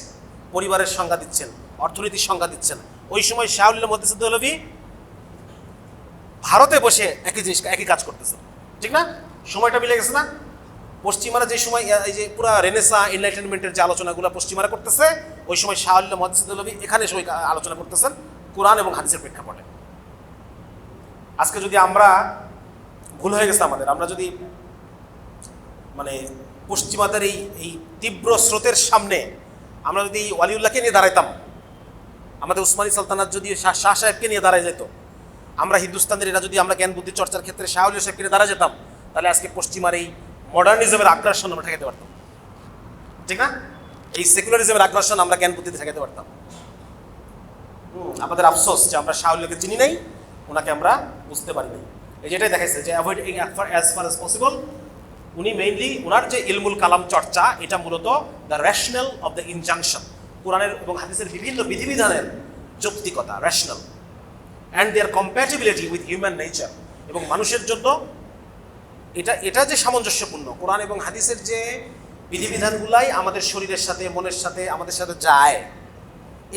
পরিবারের সংজ্ঞা দিচ্ছেন, অর্থনীতির সংজ্ঞা দিচ্ছেন, ওই সময় শাহ ওলির মধ্যে হলবি ভারতে বসে একই জিনিস, একই কাজ করতেছেন। ঠিক না? সময়টা মিলে গেছে না? পশ্চিমারা যে সময় এই যে পুরো রেনেসা এনলাইটেনমেন্টের যে আলোচনাগুলো পশ্চিমারা করতেছে, ওই সময় শাহ ওলিল্লাহ মুহাদ্দিসুল এখানে সবাই আলোচনা করতেছেন কোরআন এবং হাদিসের প্রেক্ষাপটে। আজকে যদি আমরা ভুল হয়ে গেছে আমাদের, আমরা যদি মানে পশ্চিমাদের এই তীব্র স্রোতের সামনে আমরা যদি ওয়ালিউল্লাহকে নিয়ে দাঁড়াইতাম, আমাদের উসমানী সালতানাত যদি শাহ সাহেবকে নিয়ে দাঁড়ায় যেত, আমরা হিন্দুস্তানের এরা যদি আমরা জ্ঞান বুদ্ধি চর্চার ক্ষেত্রে শাহ ওলিউল্লাহ সাহেবকে নিয়ে দাঁড়া যেতাম, তাহলে আজকে পশ্চিমার এই মডার্নিজমের আগ্রাসন আমরা ঠেকাতে পারতাম। ঠিক না? এই সেকুলারিজমের আগ্রাসন আমরা জ্ঞান বুদ্ধিতে ঠেকাতে পারতাম। আমাদের আফসোস যে আমরা শাহ ওলিউল্লাহকে চিনি নাই, ওনাকে আমরা বুঝতে পারি নাই। এই যেটাই দেখাইছে যে avoid as far as possible. উনি মেইনলি ওনার যে ইলমুল কালাম চর্চা, এটা মূলত the rational of the injunction, কোরআনের এবং হাদিসের বিভিন্ন বিধিবিধানের যৌক্তিকতা, rational and their compatibility with human nature, এবং মানুষের জন্য এটা যে সামঞ্জস্যপূর্ণ, কোরআন এবং হাদিসের যে বিধিবিধানগুলাই আমাদের শরীরের সাথে, মনের সাথে, আমাদের সাথে যায়,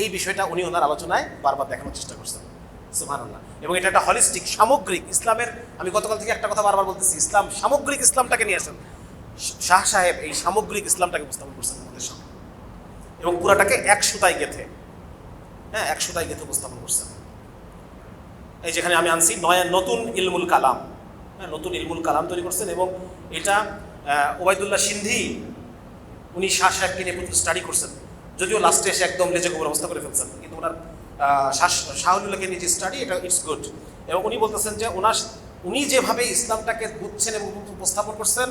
এই বিষয়টা উনি ওনার আলোচনায় বারবার দেখানোর চেষ্টা করছেন। সুবহানাল্লাহ। এবং এটা একটা হলিস্টিক, সামগ্রিক ইসলামের, আমি গতকাল থেকে একটা কথা বারবার বলতেছি, ইসলাম সামগ্রিক ইসলামটাকে নিয়ে আসেন। শাহ সাহেব এই সামগ্রিক ইসলামটাকে উপস্থাপন করছেন আমাদের সামনে, এবং পুরাটাকে এক সুতায় গেঁথে, এক সুতায় গেঁথে উপস্থাপন করছেন। এই যেখানে আমি আনছি নতুন ইলমুল কালাম, নতুন ইলমুল কালাম তৈরি করছেন। এবং এটা ওবায়দুল্লাহ সিন্ধি উনি শাহ সাহেবকে নিয়ে প্রচুর স্টাডি করছেন, যদিও লাস্টে এসে একদম লেজে গোবর অবস্থা করে ফেলছেন, কিন্তু ওনার শাহ ওলিউল্লাহকে নিয়ে যে স্টাডি, এটা ইটস গুড। এবং উনি বলতেছেন যে উনি যেভাবে ইসলামটাকে বুঝছেন এবং উপস্থাপন করছেন,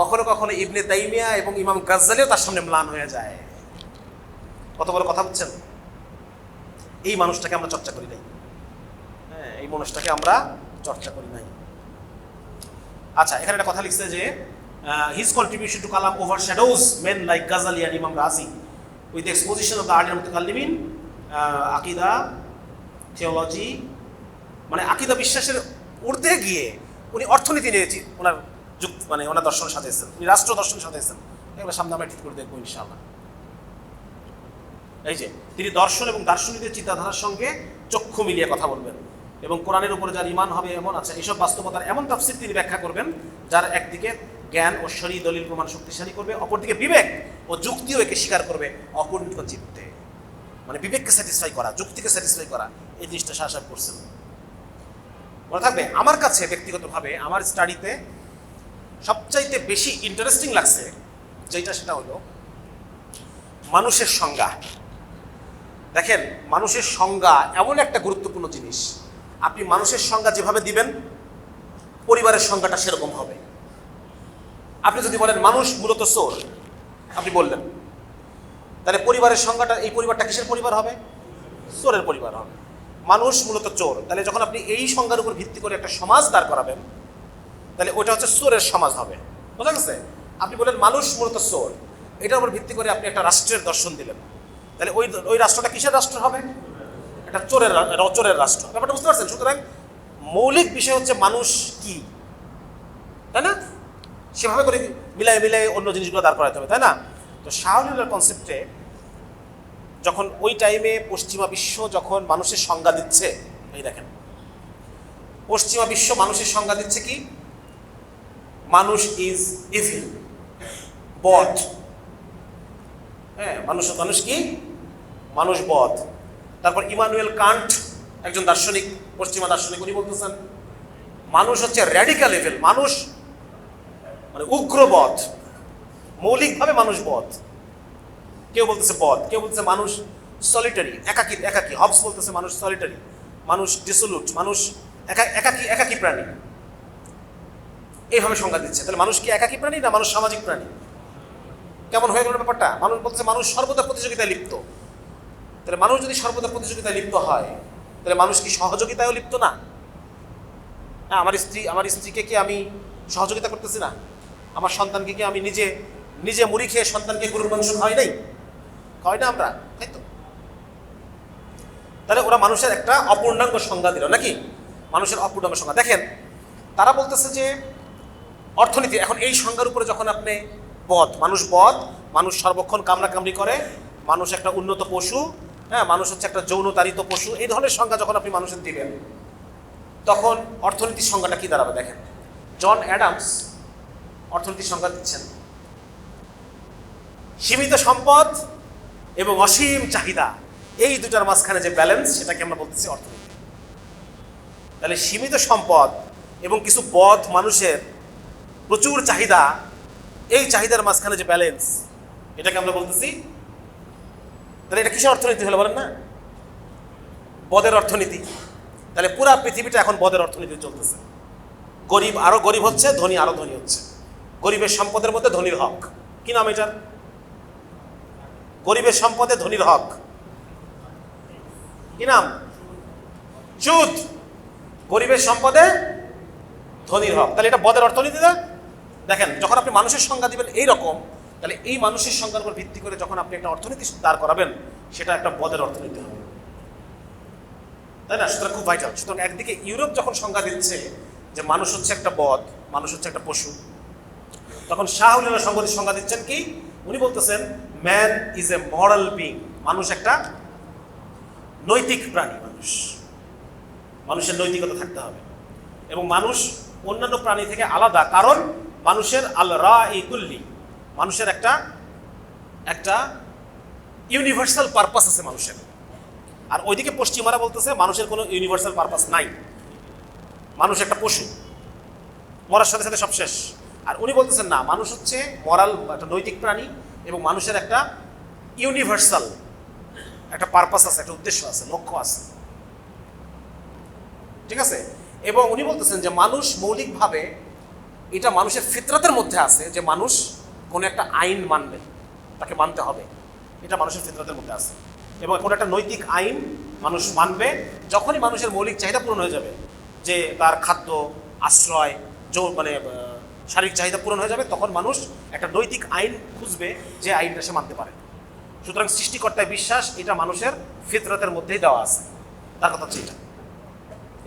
কখনো কখনো ইবনে তাইমিয়া এবং ইমাম গাজ্জালিও তার সামনে ম্লান হয়ে যায়। কত বড় কথা বুঝছেন? এই মানুষটাকে আমরা চর্চা করি নাই, এই মানুষটাকে আমরা চর্চা করি নাই। আচ্ছা, এখানে একটা কথা লিখছে যে his contribution to kalam overshadows men like Ghazali and Imam Razi with exposition of the earlier mutakallimin, aqidah, theology, মানে আকিদা বিশ্বাসের ঊর্ধ্বে গিয়ে উনি অর্থনীতি নিয়েছি ওনার মানে ওনার দর্শন সাজাইছেন, উনি রাষ্ট্র দর্শন সাজাইছেন। এগুলো সামনে আমরা ঠিক করে দেখবো ইনশাআল্লাহ। এই যে তিনি দর্শন এবং দার্শনিকদের চিন্তাধারার সঙ্গে চক্ষু মিলিয়ে কথা বলবেন, এবং কোরআনের উপরে যার ঈমান হবে এমন আছে, এইসব বাস্তবতার এমন তাফসীর তিনি ব্যাখ্যা করবেন যার একদিকে জ্ঞান ও শরঈ দলিল প্রমাণ শক্তিশালী করবে, অপরদিকে বিবেক ও যুক্তিও একে স্বীকার করবে অকুণ্ঠ চিত্তে। মানে বিবেককে স্যাটিসফাই করা, যুক্তিকে স্যাটিসফাই করা, এই জিনিসটা শাহ সাহেব করছেন। মনে থাকবে, আমার কাছে ব্যক্তিগতভাবে আমার স্টাডিতে সবচাইতে বেশি ইন্টারেস্টিং লাগছে যেটা, সেটা হলো মানুষের সংজ্ঞা। দেখেন, মানুষের সংজ্ঞা এমন একটা গুরুত্বপূর্ণ জিনিস, আপনি মানুষের সংজ্ঞা যেভাবে দিবেন, পরিবারের সংজ্ঞাটা সেরকম হবে। আপনি যদি বলেন মানুষ মূলত চোর, আপনি বললেন, তাহলে পরিবারের সংজ্ঞাটা, এই পরিবারটা কিসের পরিবার হবে? চোরের পরিবার হবে। মানুষ মূলত চোর, তাহলে যখন আপনি এই সংজ্ঞার উপর ভিত্তি করে একটা সমাজ দাঁড় করাবেন, তাহলে ওইটা হচ্ছে চোরের সমাজ হবে। বোঝা গেছে? আপনি বলেন মানুষ মূলত চোর, এটার উপর ভিত্তি করে আপনি একটা রাষ্ট্রের দর্শন দিলেন, তাহলে ওই রাষ্ট্রটা কিসের রাষ্ট্র হবে? এটা চোরের রাষ্ট্র। ব্যাপারটা বুঝতে পারছেন? সুতরাং মৌলিক বিষয় হচ্ছে মানুষ কি, তাই না? সেভাবে করে মিলাই অন্য জিনিসগুলো দাঁড় করাতে হবে, তাই না? তো শাহ ওলিউল্লাহর কনসেপ্টে যখন ওই টাইমে পশ্চিমা বিশ্ব যখন মানুষের সংজ্ঞা দিচ্ছে, এই দেখেন পশ্চিমা বিশ্ব মানুষের সংজ্ঞা দিচ্ছে কি? মানুষ ইজ ইভিল, বদ। মানুষ কি? মানুষ বদ। তারপর ইমানুয়েল কান্ট, একজন দার্শনিক, পশ্চিমা দার্শনিক, উনি বলতেছেন মানুষ হচ্ছে র্যাডিক্যাল এভিল, মানুষ মানে উগ্রবধ, মৌলিকভাবে মানুষ বধ। কেউ বলতেছে বধ, কেউ বলতেছে মানুষ সলিটারি, একাকী একাকী। হবস বলতেছে মানুষ সলিটারি, মানুষ ডিসোলুট, মানুষ একাকী একাকী প্রাণী, এইভাবে সংজ্ঞা দিচ্ছে। তাহলে মানুষ কি একাকী প্রাণী না মানুষ সামাজিক প্রাণী? কেমন হয়ে গেল ব্যাপারটা? মানুষ বলতেছে মানুষ সর্বদা প্রতিযোগিতায় লিপ্ত। তাহলে মানুষ যদি সর্বদা প্রতিযোগিতায় লিপ্ত হয়, তাহলে মানুষ কি সহযোগিতায়ও লিপ্ত না? হ্যাঁ, আমার স্ত্রীকে কি আমি সহযোগিতা করতেছি না? আমার সন্তানকে কি আমি নিজে নিজে মুড়ি খেয়ে সন্তানকে গরুর মাংস খাওয়াই নাই? খাওয়াই না আমরা, তাই তো? তাহলে ওরা মানুষের একটা অপূর্ণাঙ্গ সংজ্ঞা দিল নাকি? মানুষের অপূর্ণাঙ্গ সংজ্ঞা। দেখেন, তারা বলতেছে যে অর্থনীতি, এখন এই সংজ্ঞার উপরে যখন আপনি বধ, মানুষ সর্বক্ষণ কামড়াকামড়ি করে, মানুষ একটা উন্নত পশু, হ্যাঁ, মানুষ হচ্ছে একটা যৌনতাড়িত পশু, এই ধরনের সংজ্ঞা যখন আপনি মানুষের দিবেন, তখন অর্থনীতির সংজ্ঞাটা কি দাঁড়াবে? দেখেন, জন অ্যাডামস অর্থনীতির সংজ্ঞা দিচ্ছেন, সীমিত সম্পদ এবং অসীম চাহিদা, এই দুটার মাঝখানে যে ব্যালেন্স, সেটাকে আমরা বলতেছি অর্থনীতি। তাহলে সীমিত সম্পদ এবং কিছু বধ মানুষের প্রচুর চাহিদা, এই চাহিদার মাঝখানে যে ব্যালেন্স, এটাকে আমরা বলতেছি। তাহলে এটা কিসের অর্থনীতি হলো বলেন না? বদের অর্থনীতি। তাহলে পুরা পৃথিবীটা এখন বদের অর্থনীতি চলতেছে। গরিব আরো গরিব হচ্ছে, ধনী আরো ধনী হচ্ছে। গরিবের সম্পদের মধ্যে ধনীর হক। কি নাম এটার? গরিবের সম্পদে ধনীর হক। কি নাম? সুদ। গরিবের সম্পদে ধনীর হক। তাহলে এটা বদের অর্থনীতি না? দেখেন, যখন আপনি মানুষের সংজ্ঞা দিবেন এইরকম, তাহলে এই মানুষের সংজ্ঞার উপর ভিত্তি করে যখন আপনি একটা অর্থনীতি দাঁড় করাবেন, সেটা একটা বদের অর্থনীতি হবে, তাই না? সুতরাং খুব ভাইটাল। সুতরাং একদিকে ইউরোপ যখন সংজ্ঞা দিচ্ছে যে মানুষ হচ্ছে একটা বদ, মানুষ হচ্ছে একটা পশু, তখন শাহ উল্লাহ সংগঠিত সংজ্ঞা দিচ্ছেন কি? উনি বলতেছেন man is a moral being, মানুষ একটা নৈতিক প্রাণী। মানুষের নৈতিকতা থাকতে হবে, এবং মানুষ অন্যান্য প্রাণী থেকে আলাদা, কারণ মানুষের আল রাইকুল্লি, মানুষের একটা ইউনিভার্সাল পারপাস আছে মানুষের। আর ওইদিকে পশ্চিমারা বলতেছে মানুষের কোনো ইউনিভার্সাল পারপাস নাই, মানুষ একটা পশু, মরার সাথে সাথে সব শেষ। আর উনি বলতেছেন না, মানুষ হচ্ছে মরাল, একটা নৈতিক প্রাণী, এবং মানুষের একটা ইউনিভার্সাল একটা পারপাস আছে, একটা উদ্দেশ্য আছে, লক্ষ্য আছে, ঠিক আছে? এবং উনি বলতেছেন যে মানুষ মৌলিকভাবে, এটা মানুষের ফিতরাতের মধ্যে আছে যে মানুষ কোনো একটা আইন মানবে, তাকে মানতে হবে, এটা মানুষের ফিতরাতের মধ্যে আছে। এবং কোনো একটা নৈতিক আইন মানুষ মানবে যখনই মানুষের মৌলিক চাহিদা পূরণ হয়ে যাবে, যে তার খাদ্য, আশ্রয়, মানে শারীরিক চাহিদা পূরণ হয়ে যাবে, তখন মানুষ একটা নৈতিক আইন খুঁজবে যে আইনটা সে মানতে পারে। সুতরাং সৃষ্টিকর্তায় বিশ্বাস, এটা মানুষের ফিতরাতের মধ্যেই দেওয়া আছে, তার কথা হচ্ছে এটা।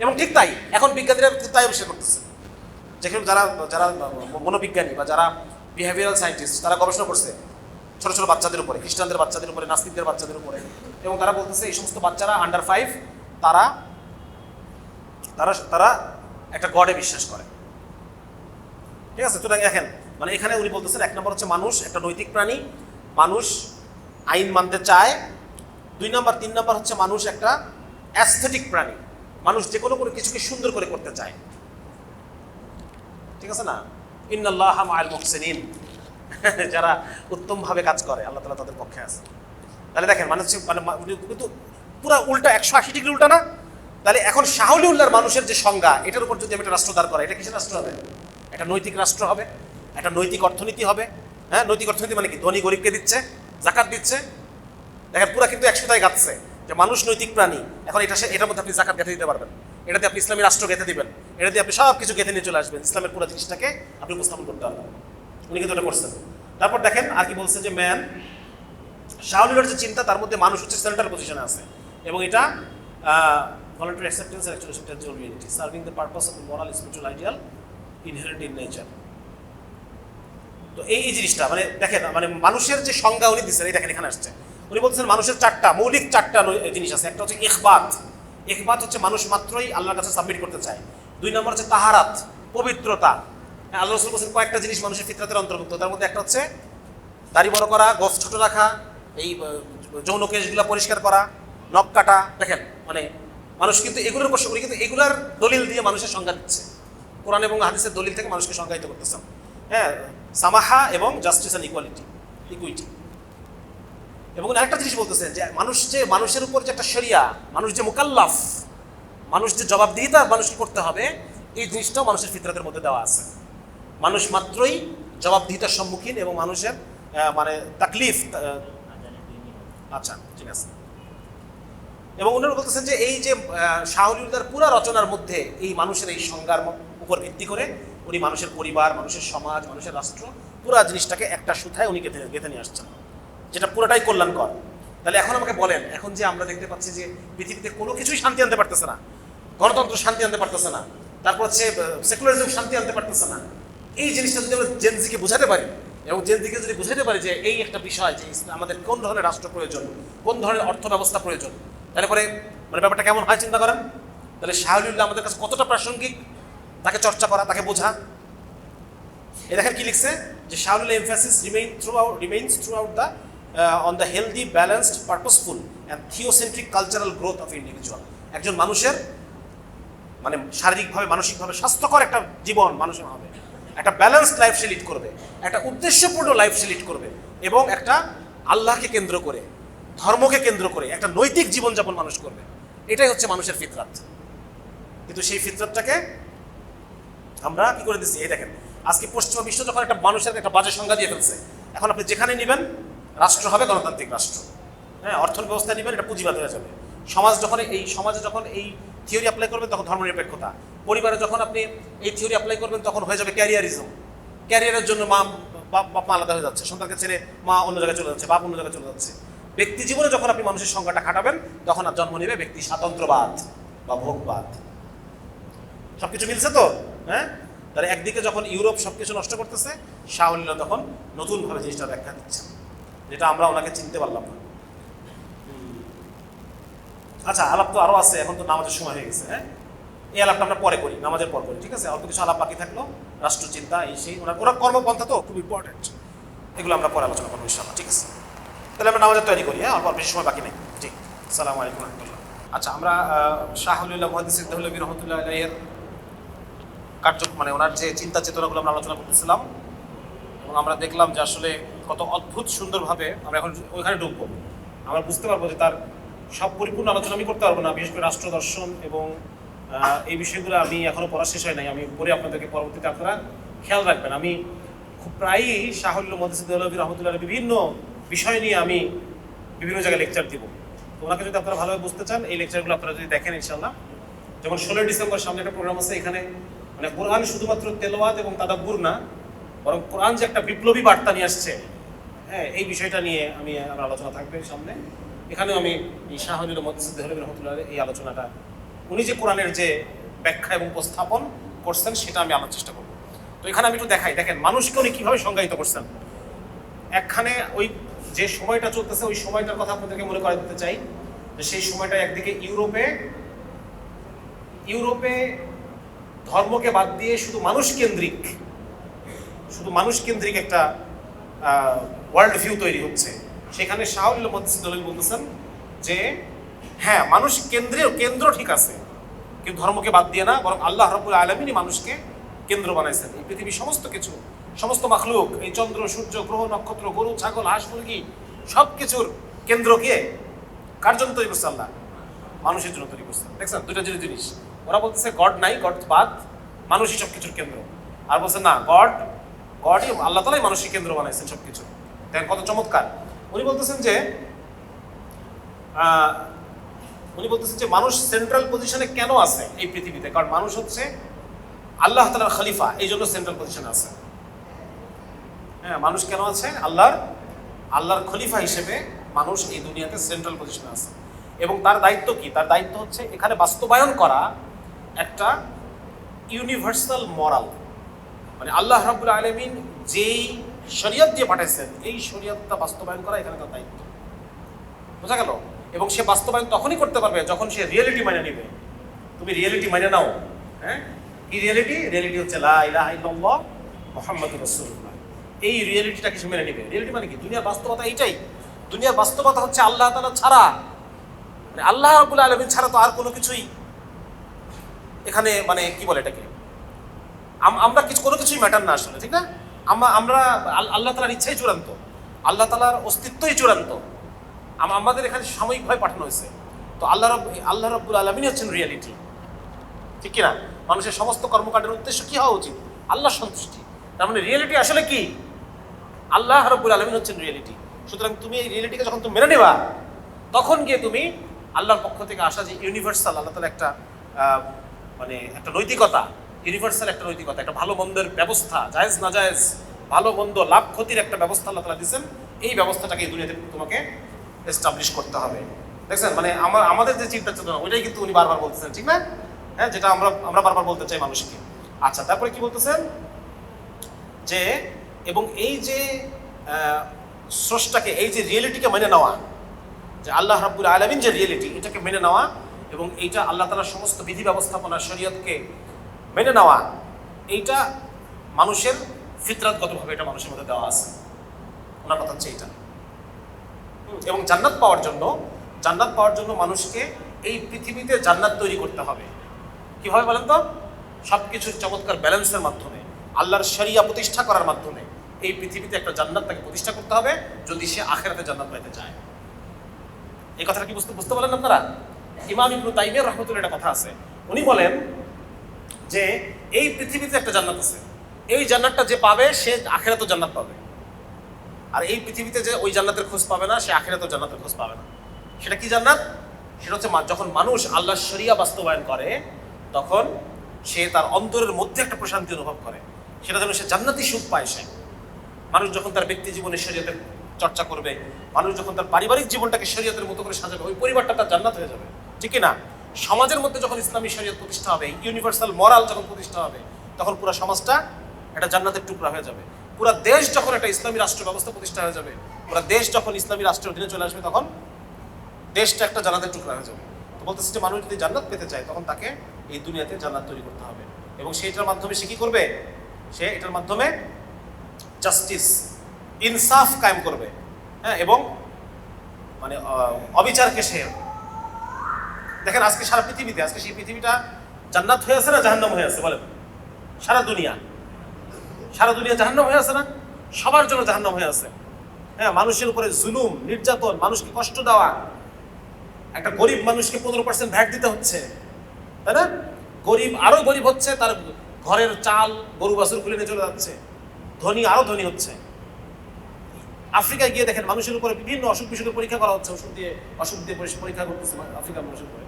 এবং ঠিক তাই এখন বিজ্ঞানীরা তাই আবিষ্কার করতেছে। যেখানে যারা মনোবিজ্ঞানী বা যারা বিহেভিয়ারাল সায়েন্টিস্ট, তারা গবেষণা করছে ছোট ছোট বাচ্চাদের উপরে, খ্রিস্টানদের বাচ্চাদের উপরে, নাস্তিকদের বাচ্চাদের উপরে, এবং তারা বলতেছে এই সমস্ত বাচ্চারা আন্ডার 5, তারা তারা তারা একটা গডে বিশ্বাস করে, ঠিক আছে? সুতরাং দেখেন, মানে এখানে উনি বলতেছেন 1 নম্বর হচ্ছে মানুষ একটা নৈতিক প্রাণী, মানুষ আইন মানতে চায়। 2 নম্বর 3 নম্বর হচ্ছে মানুষ একটা অ্যাস্থেটিক প্রাণী, মানুষ যে কোনো কিছুকে সুন্দর করে করতে চায়, ঠিক আছে না? ইন্নাল্লাহা মাআল মুহসিনিন, যারা উত্তমভাবে কাজ করে আল্লাহ তাআলা তাদের পক্ষে আছে। তাহলে দেখেন, মানুষ কিন্তু পুরো উল্টা, 180 ডিগ্রি উল্টা না? তাহলে এখন শাহলিউল্লাহর মানুষের যে সংজ্ঞা, এটার উপর যদি আমি একটা রাষ্ট্র দাঁড় করা, এটা কিসের রাষ্ট্র হবে? একটা নৈতিক রাষ্ট্র হবে, একটা নৈতিক অর্থনীতি হবে। হ্যাঁ, নৈতিক অর্থনীতি মানে কি? ধনী গরিবকে দিচ্ছে, জাকাত দিচ্ছে। দেখেন, পুরা কিন্তু একসাথে গাচ্ছে যে মানুষ নৈতিক প্রাণী। এখন এটার মধ্যে আপনি জাকাত গেঁথে দিতে পারবেন, এটাতে আপনি ইসলামী রাষ্ট্র গেঁথে দিবেন, এটাতে আপনি সব কিছু গেঁথে নিয়ে চলে আসবেন, ইসলামের পুরো জিনিসটাকে আপনি উপস্থাপন করতে পারবেন। উনি কিন্তু এটা করছেন। তারপর দেখেন আর কি বলছে, যে ম্যান, শাহলিউল্লাহর যে চিন্তা, তার মধ্যে মানুষ হচ্ছে সেন্ট্রাল পজিশনে আছে, এবং এটা voluntary acceptance and actually tangible reality, serving the purpose of the moral spiritual ideal inherent in nature. তো এই জিনিসটা মানে দেখেন, মানে মানুষের যে সংজ্ঞা উনি দিচ্ছেন, এই দেখেন এখানে আসছে, উনি বলছেন মানুষের মৌলিক চারটা জিনিস আছে। একটা হচ্ছে ইখবাত হচ্ছে মানুষ মাত্রই আল্লাহর কাছে সাবমিট করতে চায়। 2 নম্বর হচ্ছে তাহারাত, পবিত্রতা। আল্লাহ রাসূল বলেছেন কয়েকটা জিনিস মানুষের ফিতরাতের অন্তর্ভুক্ত, তার মধ্যে একটা হচ্ছে দাড়ি বড় করা, গোফ ছোট রাখা, এই যৌন কেশগুলো পরিষ্কার করা, নখ কাটা। দেখেন, মানে মানুষ কিন্তু এগুলোর উপর, উনি কিন্তু এগুলার দলিল দিয়ে মানুষের সংজ্ঞা দিচ্ছে কোরআন এবং হাদিসের দলিল থেকে মানুষকে সংজ্ঞায়িত করতেছেন। হ্যাঁ, সামাহা এবং জাস্টিস অ্যান্ড ইকুইটি। এবং আরেকটা জিনিস বলতেছেন যে মানুষের উপর যে একটা শরিয়া, মানুষ যে মুকাল্লাফ, মানুষ যে জবাবদিহিতা মানুষকে করতে হবে, এই জিনিসটাও মানুষের ফিতরাতের মধ্যে দেওয়া আছে। মানুষ মাত্রই জবাবদিহিতার সম্মুখীন এবং মানুষের মানে তাকলিফ। আচ্ছা, ঠিক আছে। এবং উনারা বলতেছেন যে এই যে শাহ ওলিউল্লাহর পুরা রচনার মধ্যে এই মানুষের এই সংজ্ঞার উপর ভিত্তি করে উনি মানুষের পরিবার, মানুষের সমাজ, মানুষের রাষ্ট্র, পুরা জিনিসটাকে একটা সুথায় উনি গেঁথে নিয়ে আসছেন, যেটা পুরোটাই কল্যাণকর। তাহলে এখন আমাকে বলেন, এখন যে আমরা দেখতে পাচ্ছি যে পৃথিবীতে কোনো কিছুই শান্তি আনতে পারতেছে না, গণতন্ত্র শান্তি আনতে পারতেছে না, তারপর হচ্ছে সেকুলারিজম শান্তি আনতে পারতেছে না, এই জিনিসটা যদি আমরা জেনজিকে বোঝাতে পারি এবং জেনজিকে যদি বোঝাতে পারি যে এই একটা বিষয় যে আমাদের কোন ধরনের রাষ্ট্র প্রয়োজন, কোন ধরনের অর্থ ব্যবস্থা প্রয়োজন, তাহলে পরে মানে ব্যাপারটা কেমন হয় চিন্তা করেন। তাহলে শাহ ওলিউল্লাহ আমাদের কাছে কতটা প্রাসঙ্গিক, তাকে চর্চা করা, তাকে বোঝা। এ দেখেন কি লিখছে যে Shah Oliullah emphasis remains throughout the on the healthy, balanced, purposeful and theocentric cultural growth of individual. একজন মানুষের মানে শারীরিকভাবে, মানসিকভাবে স্বাস্থ্যকর একটা জীবন মানুষের হবে, একটা ব্যালেন্সড লাইফ সে লিড করবে, একটা উদ্দেশ্যপূর্ণ লাইফ সে লিড করবে, এবং একটা আল্লাহকে কেন্দ্র করে, ধর্মকে কেন্দ্র করে একটা নৈতিক জীবনযাপন মানুষ করবে। এটাই হচ্ছে মানুষের ফিতরাত। কিন্তু সেই ফিতরাতটাকে আমরা কি করে দিচ্ছি? এই দেখেন, আজকে পশ্চিমা বিশ্ব যখন একটা মানুষের একটা বাজে সংজ্ঞা দিয়ে ফেলছে, এখন আপনি যেখানে নেবেন রাষ্ট্র হবে গণতান্ত্রিক রাষ্ট্র, হ্যাঁ, অর্থ ব্যবস্থা নেবেন এটা পুঁজিবাদ হয়ে যাবে। সমাজে যখন এই থিওরি অ্যাপ্লাই করবেন তখন ধর্মনিরপেক্ষতা, পরিবারে যখন আপনি এই থিওরি অ্যাপ্লাই করবেন তখন হয়ে যাবে ক্যারিয়ারিজম। ক্যারিয়ারের জন্য বাপ মা আলাদা হয়ে যাচ্ছে, সন্তানকে ছেড়ে মা অন্য জায়গায় চলে যাচ্ছে, বাপ অন্য জায়গায় চলে যাচ্ছে। ব্যক্তি জীবনে যখন আপনি মানুষের সংজ্ঞাটা খাটাবেন তখন আর জন্ম নেবে ব্যক্তি স্বাতন্ত্র্যবাদ বা ভোগবাদ। সবকিছু মিলছে তো? হ্যাঁ, তাহলে একদিকে যখন ইউরোপ সবকিছু নষ্ট করতেছে, শাহ ওলিউল্লাহ তখন নতুনভাবে জিনিসটা ব্যাখ্যা দিচ্ছে, যেটা আমরা ওনাকে চিনতে পারলাম না। আচ্ছা, আলাপ তো আরো আছে, এখন তো নামাজের সময় হয়ে গেছে। হ্যাঁ, এই আলাপটা আমরা পরে করি, নামাজের পর করি, ঠিক আছে? অল্প কিছু আলাপ বাকি থাকলো, রাষ্ট্রচিন্তা, এই সেই, ওরা কর্মপন্থা তো খুব ইম্পর্টেন্ট, এগুলো আমরা পরে আলোচনা করবো ইনশাআল্লাহ, ঠিক আছে? তাহলে আমরা নামাজের তৈরি করি। হ্যাঁ, অল্প বেশি সময় বাকি নেই। ঠিক, আসসালামু আলাইকুম রহমতুল্লাহ। আচ্ছা, আমরা শাহ ওলিউল্লাহ মুহাদ্দিস দেহলভী রহমতুল্লাহ আলাইহির মানে ওনার যে চিন্তা চেতনাগুলো আমরা আলোচনা করতেছিলাম, এবং আমরা দেখলাম যে আসলে কত অদ্ভুত সুন্দরভাবে আমরা এখন ওইখানে ঢুকবো, আমরা বুঝতে পারবো যে তার সব পরিপূর্ণ আলোচনা আমি করতে পারবো না, বিশেষ করে রাষ্ট্র দর্শন এবং এই বিষয়গুলো আমি এখনো পড়া শেষ হয় নাই, আমি পরে আপনাদেরকে পরবর্তীতে আপনারা খেয়াল রাখবেন। আমি খুব প্রায়ই শাহ ওলিউল্লাহ মুহাদ্দিস দেহলভী রহমতুল্লাহ বিভিন্ন বিষয় নিয়ে আমি বিভিন্ন জায়গায় লেকচার দিব। তো ওনাকে যদি আপনারা ভালোভাবে বুঝতে চান, এই লেকচারগুলো আপনারা যদি দেখেন ইনশাআল্লাহ, যেমন 16 ডিসেম্বর সামনে একটা প্রোগ্রাম আছে, এখানে মানে কোরআন শুধুমাত্র তেলাওয়াত এবং তাদাব্বুর না, বরং কোরআন যে একটা বিপ্লবী বার্তা নিয়ে আসছে, হ্যাঁ, এই বিষয়টা নিয়ে আমার আলোচনা থাকবে সামনে। এখানেও আমি এই শাহ ওলিউল্লাহ মুহাদ্দিস দেহলভী রহমতুল্লাহ এই আলোচনাটা, উনি যে কোরআনের যে ব্যাখ্যা এবং উপস্থাপন করছেন সেটা আমি আনার চেষ্টা করবো। তো এখানে আমি একটু দেখাই, দেখেন মানুষকে উনি কীভাবে সংজ্ঞায়িত করছেন। একখানে ওই যে সময়টা চলতেছে, ওই সময়টার কথা আপনাদেরকে মনে করাই দিতে চাই যে সেই সময়টা একদিকে ইউরোপে ধর্মকে বাদ দিয়ে শুধু মানুষ কেন্দ্রিক একটা ওয়ার্ল্ড ভিউ তৈরি হচ্ছে। সেখানে শাহ ওলিউল্লাহ মুহাদ্দিস দেহলভী বলতেছেন যে হ্যাঁ, মানুষ কেন্দ্র ঠিক আছে, কিন্তু ধর্মকে বাদ দিয়ে না, বরং আল্লাহ রাব্বুল আলামিনই মানুষকে কেন্দ্র বানাইছেন। এই পৃথিবীর সমস্ত কিছু, সমস্ত মাখলুক, এই চন্দ্র, সূর্য, গ্রহ, নক্ষত্র, গরু, ছাগল, হাঁস, মুরগি, সব কিছুর কেন্দ্র কে? কার জন্য তৈরি করছে? আল্লাহ মানুষের জন্য তৈরি করছে। দেখছেন, দুইটা জিনিস। ওরা বলতেছে গড নাই, গড বাদ, মানুষই সব কিছুর কেন্দ্র। আর বলছে না, গডই, আল্লাহ তাআলাই মানুষকে কেন্দ্র বানাইছেন সব কিছু। দেখেন কত চমৎকার। উনি বলতেছেন যে মানুষ সেন্ট্রাল পজিশনে কেন আছে এই পৃথিবীতে? কারণ মানুষ হচ্ছে আল্লাহ তাআলার খলিফা, এই জন্য সেন্ট্রাল পজিশনে আছে। হ্যাঁ, মানুষ কেন আছে? আল্লাহর খলিফা হিসেবে মানুষ এই দুনিয়াতে সেন্ট্রাল পজিশনে আছে। এবং তার দায়িত্ব কি? তার দায়িত্ব হচ্ছে এখানে বাস্তবায়ন করা একটা ইউনিভার্সাল মরাল, মানে আল্লাহ রাব্বুল আলামিন যেই শরীয়ত দিয়ে পাঠাইছেন, এই শরীয়তটা বাস্তবায়ন করা এখানে তার দায়িত্ব। বোঝা গেল? এবং সে বাস্তবায়ন তখনই করতে পারবে যখন সে রিয়েলিটি মানে নেবে। তুমি রিয়েলিটি মানে নাও। হ্যাঁ, কি রিয়েলিটি হচ্ছে লা ইলাহা ইল্লাল্লাহ মুহাম্মাদুর রাসূলুল্লাহ। এই রিয়েলিটিটাকে সে মেনে নেবে। রিয়েলিটি মানে কি? দুনিয়ার বাস্তবতা এইটাই। দুনিয়ার বাস্তবতা হচ্ছে আল্লাহ তাআলা ছাড়া, মানে আল্লাহ রাব্বুল আলামিন ছাড়া তো আর কোনো কিছুই এখানে, মানে কি বলে এটাকে, আমরা কোনো কিছুই ম্যাটার না আসলে, ঠিক না? আমরা আল্লাহ তাআলার ইচ্ছাই চূড়ান্ত, আল্লাহ তাআলার অস্তিত্বই চূড়ান্ত। আমাদের এখানে সাময়িকভাবে পাঠানো হয়েছে। তো আল্লাহ রাব্বুল আলামিন হচ্ছেন রিয়ালিটি, ঠিক কিনা? মানুষের সমস্ত কর্মকাণ্ডের উদ্দেশ্য কি হওয়া উচিত? আল্লাহর সন্তুষ্টি। তার মানে রিয়েলিটি আসলে কি? আল্লাহ রাব্বুল আলামিন হচ্ছেন রিয়েলিটি। সুতরাং তুমি এই রিয়েলিটিকে যখন তুমি মেনে নেবা, তখন গিয়ে তুমি আল্লাহর পক্ষ থেকে আসা যে ইউনিভার্সাল, আল্লাহ তাআলা একটা মানে একটা নৈতিকতা, ইউনিভার্সাল একটা নৈতিকতা, একটা ভালো মন্দের ব্যবস্থা, জায়েজ না জায়েজ, ভালো মন্দ, লাভ ক্ষতির একটা ব্যবস্থা আল্লাহ তাআলা দিয়েছেন। এই ব্যবস্থাটাকে এই দুনিয়াতে তোমাকে এস্টাবলিশ করতে হবে। দেখছেন, মানে আমাদের যে চিন্তা চেতনা, ওইটাই কিন্তু উনি বারবার বলতেছেন, ঠিক না? হ্যাঁ, যেটা আমরা বারবার বলতে চাই মানুষকে। আচ্ছা, তারপরে কি বলতেছেন যে এবং এই যে স্রষ্টাকে, এই যে রিয়েলিটিকে মেনে নেওয়া, যে আল্লাহ রাব্বুল আলামিন যে রিয়েলিটি, এটাকে মেনে নেওয়া এবং এইটা আল্লাহ তাআলার সমস্ত বিধি ব্যবস্থাপনা, শরীয়তকে মেনে নেওয়া, এইটা মানুষের ফিতরাতগতভাবে এটা মানুষের মধ্যে দেওয়া আছে। ওনার কথা হচ্ছে এইটা। এবং জান্নাত পাওয়ার জন্য মানুষকে এই পৃথিবীতে জান্নাত তৈরি করতে হবে। কিভাবে বলেন তো? সবকিছুর চমৎকার ব্যালেন্সের মাধ্যমে, আল্লাহর শরিয়া প্রতিষ্ঠা করার মাধ্যমে এই পৃথিবীতে একটা জান্নাত তাকে প্রতিষ্ঠা করতে হবে, যদি সে আখিরাতে জান্নাত পাইতে চায়। এই কথাটা কি বুঝতে পারলেন আপনারা? ইমাম ইবনে তাইমিয়া রাহমাতুল্লাহ একটা কথা আছে, উনি বলেন যে এই পৃথিবীতে একটা জান্নাত আছে, এই জান্নাতটা যে পাবে সে আখিরাতেও জান্নাত পাবে। আর এই পৃথিবীতে যে ওই জান্নাতের খোঁজ পাবে না, সে আখিরাতেও জান্নাতের খোঁজ পাবে না। সেটা কি জান্নাত? সেটা হচ্ছে যখন মানুষ আল্লাহর শরিয়া বাস্তবায়ন করে, তখন সে তার অন্তরের মধ্যে একটা প্রশান্তি অনুভব করে, সেটা যেন সে জান্নাতি সুখ পায়। সে মানুষ যখন তার ব্যক্তি জীবনে শরিয়তের চর্চা করবে, মানুষ যখন তার পারিবারিক জীবনটাকে শরিয়তের মতো করে সাজাবে, ওই পরিবারটা তার জান্নাত হয়ে যাবে, ঠিক না? সমাজের মধ্যে যখন ইসলামী শরিয়ত প্রতিষ্ঠা হবে, ইউনিভার্সাল মরাল যখন প্রতিষ্ঠা হবে, তখন পুরো সমাজটা একটা জান্নাতের টুকরা হয়ে যাবে। পুরো দেশ যখন একটা ইসলামী রাষ্ট্র ব্যবস্থা প্রতিষ্ঠা হয়ে যাবে, পুরো দেশ যখন ইসলামী রাষ্ট্রের অধীনে চলে আসবে, তখন দেশটা একটা জান্নাতের টুকরা হয়ে যাবে। তো বলতেছে যে মানুষ যদি জান্নাত পেতে চায়, তখন তাকে এই দুনিয়াতে জান্নাত তৈরি করতে হবে। এবং সেইটার মাধ্যমে সে কি করবে? সে এটার মাধ্যমে জাস্টিস, ইনসাফ কায়েম করবে, হ্যাঁ, এবং মানে অবিচারকে সে, দেখেন আজকে সারা পৃথিবীতে, আজকে সেই পৃথিবীটা জান্নাত হয়ে আছে না জাহান্নাম হয়ে আছে? বলেন, সারা দুনিয়া জাহান্নাম হয়ে আছে না? সবার জন্য জাহান্নাম হয়ে আছে। হ্যাঁ, মানুষের উপরে জুলুম, নির্যাতন, মানুষকে কষ্ট দেওয়া, একটা গরিব মানুষকে 15% ভ্যাট দিতে হচ্ছে, তাই না? গরিব আরো গরিব হচ্ছে, তার ঘরের চাল গরু বাছুর খুলে নিয়ে চলে যাচ্ছে, ধনী আরো ধনী হচ্ছে। আফ্রিকায় গিয়ে দেখেন মানুষের উপরে বিভিন্ন অসুখ বিসুখের পরীক্ষা করা হচ্ছে, অসুখ দিয়ে পরীক্ষা করতেছে আফ্রিকার মানুষের উপরে।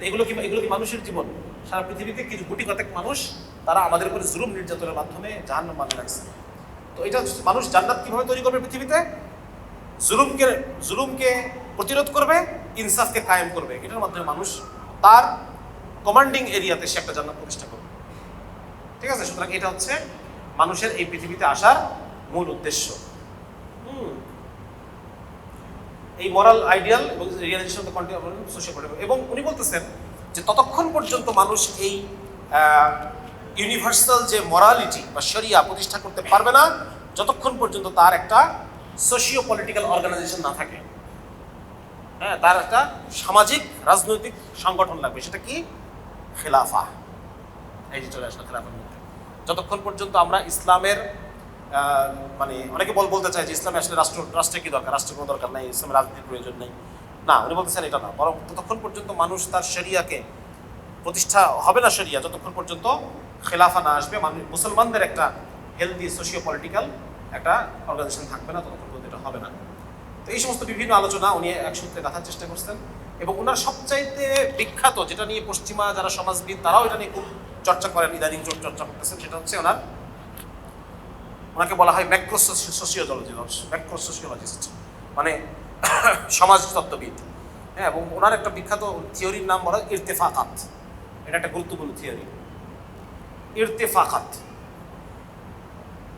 এগুলো কি মানুষের জীবন? সারা পৃথিবীতে কিছু কোটি কয়েক মানুষ, তারা আমাদের উপরে জুলুম নির্যাতনের মাধ্যমে জাহান্নাম বানিয়ে রাখছে। তো এটা মানুষ জান্নাত কিভাবে তৈরি করবে পৃথিবীতে? জুলুমকে প্রতিরোধ করবে, ইনসাফকে কায়েম করবে। এটার মাধ্যমে মানুষ তার কমান্ডিং এরিয়াতে সে একটা জান্নাত প্রতিষ্ঠা করবে, ঠিক আছে? সুতরাং এটা হচ্ছে মানুষের এই পৃথিবীতে আসার মূল উদ্দেশ্য। এই মরাল আইডিয়াল এবং realisation of the social political. এবং উনি বলতেছেন যে ততক্ষণ পর্যন্ত মানুষ এই ইউনিভার্সাল যে মরালিটি বা শরিয়া প্রতিষ্ঠা করতে পারবে না, যতক্ষণ পর্যন্ত তার একটা সোশিও পলিটিক্যাল অর্গানাইজেশন না থাকে। হ্যাঁ, তার একটা সামাজিক রাজনৈতিক সংগঠন লাগবে। সেটা কি? খেলাফা। এই যে চলে আসলো খেলাফার মধ্যে। যতক্ষণ পর্যন্ত আমরা ইসলামের মানে অনেকে বলতে চায় যে ইসলামে আসলে রাষ্ট্রের কি দরকার, রাষ্ট্রের কোনো দরকার নাই, ইসলামের রাজনীতির প্রয়োজন নেই। না, উনি বলতেছেন এটা না, বরং ততক্ষণ পর্যন্ত মানুষ তার শরিয়াকে প্রতিষ্ঠা হবে না শরিয়া, যতক্ষণ পর্যন্ত খেলাফা না আসবে, মুসলমানদের একটা হেলদি সোশিও পলিটিক্যাল একটা অর্গানাইজেশন থাকবে না, ততক্ষণ পর্যন্ত এটা হবে না। তো এই সমস্ত বিভিন্ন আলোচনা উনি এক সূত্রে গাঁথার চেষ্টা করছেন। এবং ওনার সবচাইতে বিখ্যাত, যেটা নিয়ে পশ্চিমা যারা সমাজবিদ তারাও এটা নিয়ে খুব চর্চা করেন, ইদানিং চর্চা করতেছেন, সেটা হচ্ছে ওনাকে বলা হয় ম্যাক্রো সোশিওলজিস্ট, মানে সমাজতত্ত্ববিদ। হ্যাঁ, এবং ওনার একটা বিখ্যাত থিওরির নাম বলা হয় ইরতেফাকাত। এটা একটা গুরুত্বপূর্ণ থিওরি। ইরতেফাকাত